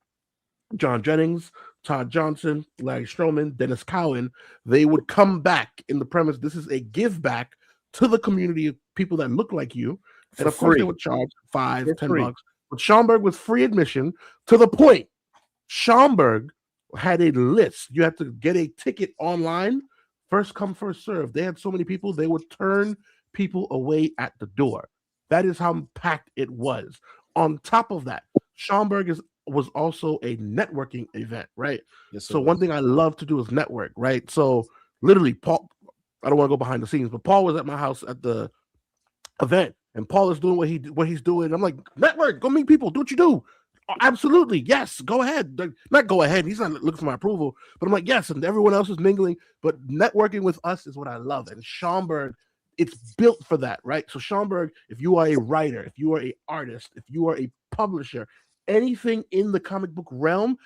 John Jennings, Todd Johnson, Larry Stroman, Dennis Cowan. They would come back in the premise. This is a give back to the community of people that look like you. And of course, they would charge $5, $10. But Schomburg was free admission, to the point Schomburg had a list. You had to get a ticket online, first come, first serve. They had so many people, they would turn people away at the door. That is how packed it was. On top of that, Schomburg was also a networking event, right? Yes, so one thing I love to do is network, right? So literally, Paul, I don't want to go behind the scenes, but Paul was at my house at the event, and Paul is doing what he's doing. I'm like, network, go meet people, do what you do. Oh, absolutely, yes, go ahead. Not go ahead. He's not looking for my approval, but I'm like, yes, and everyone else is mingling. But networking with us is what I love, and Schomburg, it's built for that, right? So Schomburg, if you are a writer, if you are an artist, if you are a publisher, anything in the comic book realm,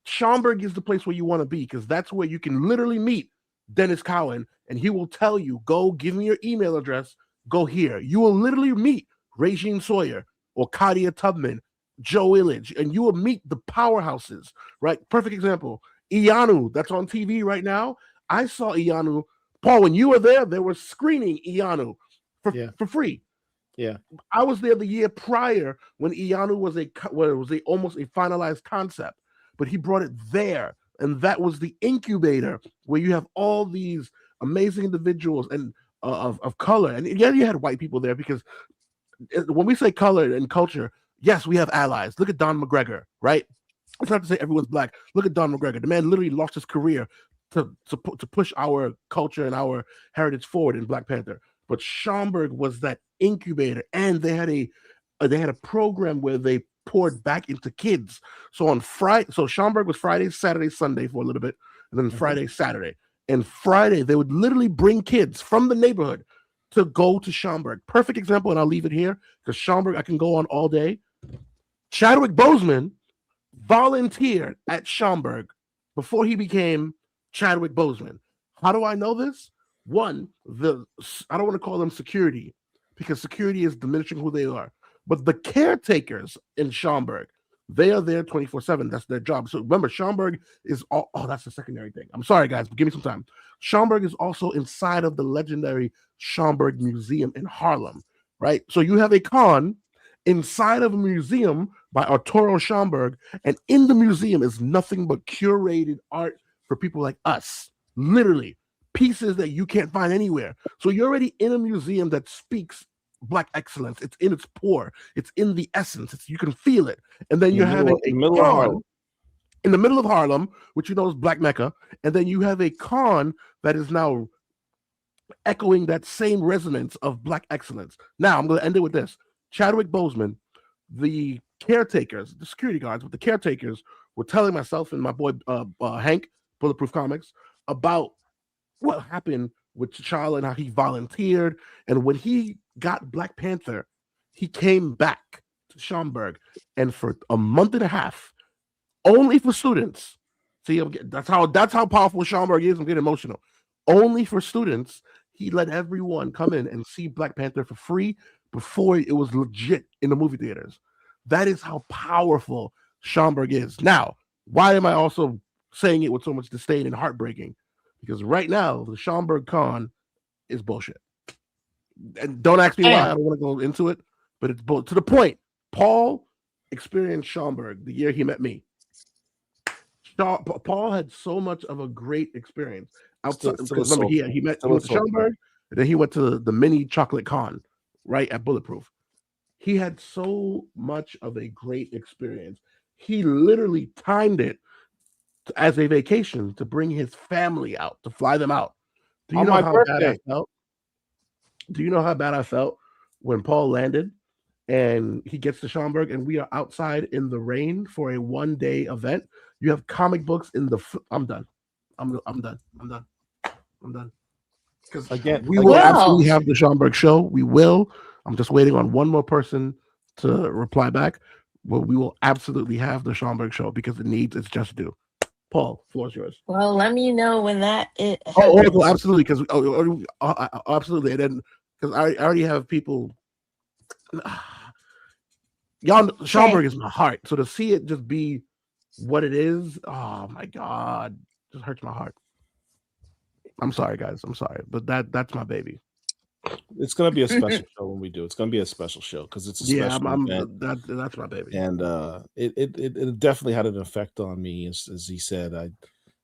Schomburg is the place where you want to be, because that's where you can literally meet Dennis Cowan, and he will tell you, go give me your email address, go here. You will literally meet Regine Sawyer or Kadia Tubman, Joe Illidge, and you will meet the powerhouses, right? Perfect example, Ianu, that's on TV right now. I saw Ianu. Paul, when you were there, they were screening Ianu for free. Yeah, I was there the year prior when Ianu was almost a finalized concept, but he brought it there, and that was the incubator where you have all these amazing individuals and of color. And yeah, you had white people there, because when we say color and culture, yes, we have allies. Look at Don McGregor, right? It's not to say everyone's black. Look at Don McGregor. The man literally lost his career to push our culture and our heritage forward in Black Panther. But Schomburg was that incubator, and they had a program where they poured back into kids. So on Friday, so Schomburg was Friday, Saturday, Sunday for a little bit, and then Friday, Saturday. And Friday, they would literally bring kids from the neighborhood to go to Schomburg. Perfect example, and I'll leave it here, because Schomburg, I can go on all day. Chadwick Boseman volunteered at Schomburg before he became Chadwick Boseman. How do I know this? One, I don't want to call them security, because security is diminishing who they are. But the caretakers in Schomburg, they are there 24/7. That's their job. So remember, Schomburg is that's the secondary thing. I'm sorry, guys, but give me some time. Schomburg is also inside of the legendary Schomburg Museum in Harlem, right? So you have a con inside of a museum by Arturo Schomburg, and in the museum is nothing but curated art for people like us. Literally, pieces that you can't find anywhere. So you're already in a museum that speaks Black excellence. It's in its pore. It's in the essence. You can feel it. And then you're having a con in the middle of Harlem, which you know is Black Mecca. And then you have a con that is now echoing that same resonance of Black excellence. Now, I'm going to end it with this. Chadwick Boseman, the caretakers, the security guards, but the caretakers were telling myself and my boy Hank, Bulletproof Comics, about what happened with T'Challa and how he volunteered. And when he got Black Panther, he came back to Schomburg, and for a month and a half, only for students. See, that's how powerful Schomburg is. I'm getting emotional. Only for students, he let everyone come in and see Black Panther for free before it was legit in the movie theaters. That is how powerful Schomburg is. Now, Why am I also saying it with so much disdain and heartbreaking? Because right now, the Schaumburg con is bullshit. And don't ask me why. I don't want to go into it, but it's to the point. Paul experienced Schaumburg the year he met me. Paul had so much of a great experience outside. Because remember, he went to Schaumburg, and then he went to the mini chocolate con right at Bulletproof. He had so much of a great experience. He literally timed it as a vacation to bring his family out, to fly them out. Do you know how bad I felt? Do you know how bad I felt when Paul landed and he gets to Schaumburg and we are outside in the rain for a one-day event? You have comic books in the. I'm done. I'm done. Because again, we will absolutely have the Schaumburg show. We will. I'm just waiting on one more person to reply back. Well, we will absolutely have the Schaumburg show because it needs its just due. Paul, floor's yours. Well, let me know when that it. Oh, absolutely, because absolutely, and then because I already have people. Y'all, Schaumburg is my heart, so to see it just be what it is, oh my god, just hurts my heart. I'm sorry, guys. I'm sorry, but that's my baby. It's gonna be a special show when we do. It's gonna be a special show because it's a special event. That's my baby. And it definitely had an effect on me, as he said.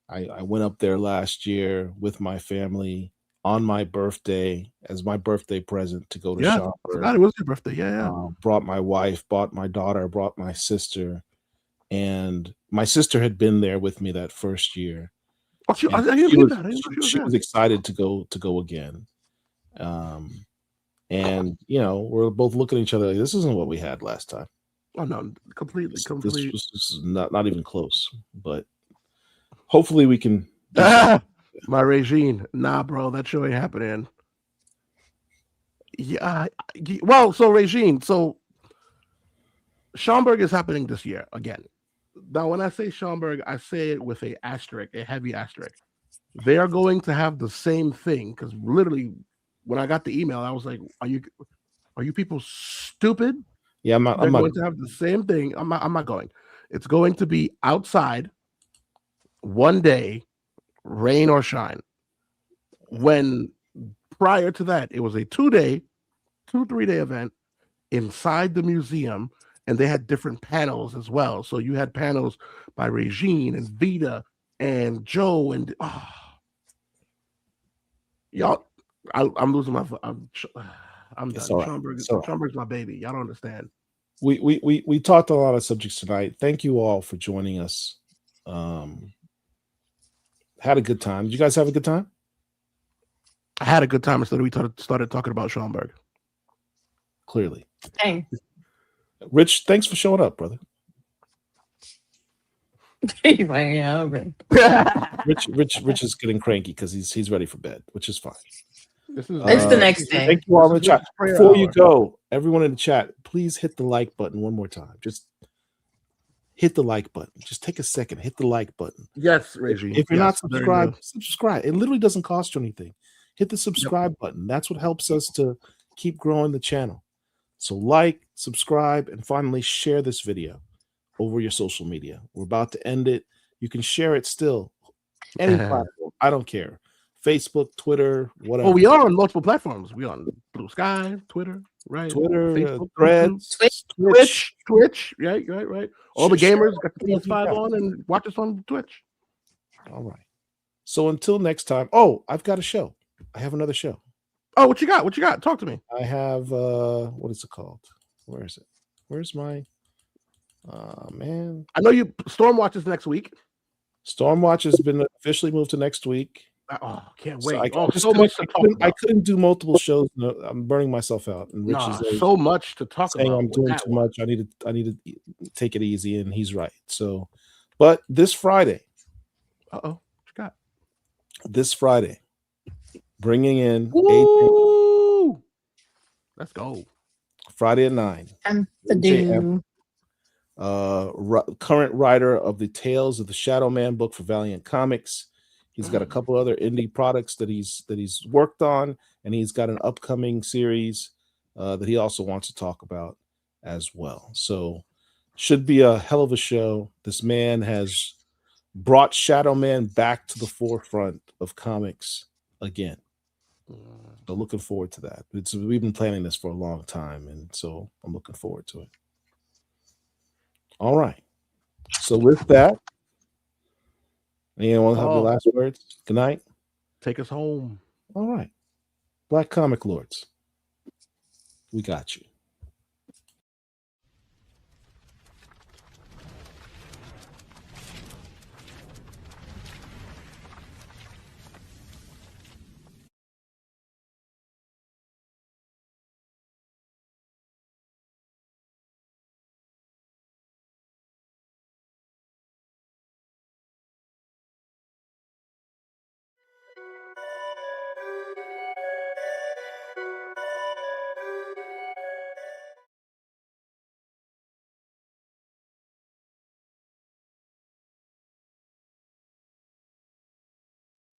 I went up there last year with my family on my birthday as my birthday present to go to Schaumburg. I forgot it was your birthday. Yeah. Brought my wife, brought my daughter, brought my sister, and my sister had been there with me that first year. Oh, she was excited to go again. And we're both looking at each other like, this isn't what we had last time. Oh no, completely. This was not even close. But hopefully we can. My Regine, nah, bro, that show ain't happening. Yeah, well, so Regine, so Schaumburg is happening this year again. Now, when I say Schaumburg, I say it with a heavy asterisk. They are going to have the same thing because literally, when I got the email, I was like, "Are you people stupid?" Yeah, I'm They're going to have the same thing. I'm not going. It's going to be outside, one day, rain or shine. When prior to that, it was a 2-3 day event inside the museum, and they had different panels as well. So you had panels by Regine and Vita and Joe and y'all. I'm losing my. I'm done. Schaumburg's my baby. Y'all don't understand. We talked a lot of subjects tonight. Thank you all for joining us. Had a good time. Did you guys have a good time? I had a good time instead we started talking about Schaumburg. Clearly. Thanks. Rich, thanks for showing up, brother. Rich is getting cranky because he's ready for bed, which is fine. It's the next day. Thank you all in the chat. Before you go, everyone in the chat, please hit the like button one more time. Just hit the like button. Just take a second. Hit the like button. Yes, Reggie. If you're not subscribed, subscribe. It literally doesn't cost you anything. Hit the subscribe button. That's what helps us to keep growing the channel. So like, subscribe, and finally share this video over your social media. We're about to end it. You can share it still. Any platform. I don't care. Facebook, Twitter, whatever. Oh, we are on multiple platforms. We on Blue Sky, Twitter, right? Twitter, Facebook, Threads, Twitch. Right. All the gamers got the PS5 on and watch us on Twitch. All right. So until next time. Oh, I've got a show. I have another show. Oh, what you got? Talk to me. I have what is it called? Where is it? Where's my man? I know you Stormwatch is next week. Stormwatch has been officially moved to next week. Oh, can't wait. So I couldn't do multiple shows. No, I'm burning myself out. And Rich is so much to talk saying about. I'm doing too much. I need to take it easy, and he's right. So, but this Friday, what you got? This Friday, bringing in Woo! Let's go. Friday at 9. JM, current writer of the Tales of the Shadow Man book for Valiant Comics. He's got a couple other indie products that he's worked on, and he's got an upcoming series that he also wants to talk about as well. So should be a hell of a show. This man has brought Shadow Man back to the forefront of comics again. So looking forward to that. We've been planning this for a long time, and so I'm looking forward to it. All right. So with that, anyone have the last words? Good night. Take us home. All right. Black Comic Lords, we got you.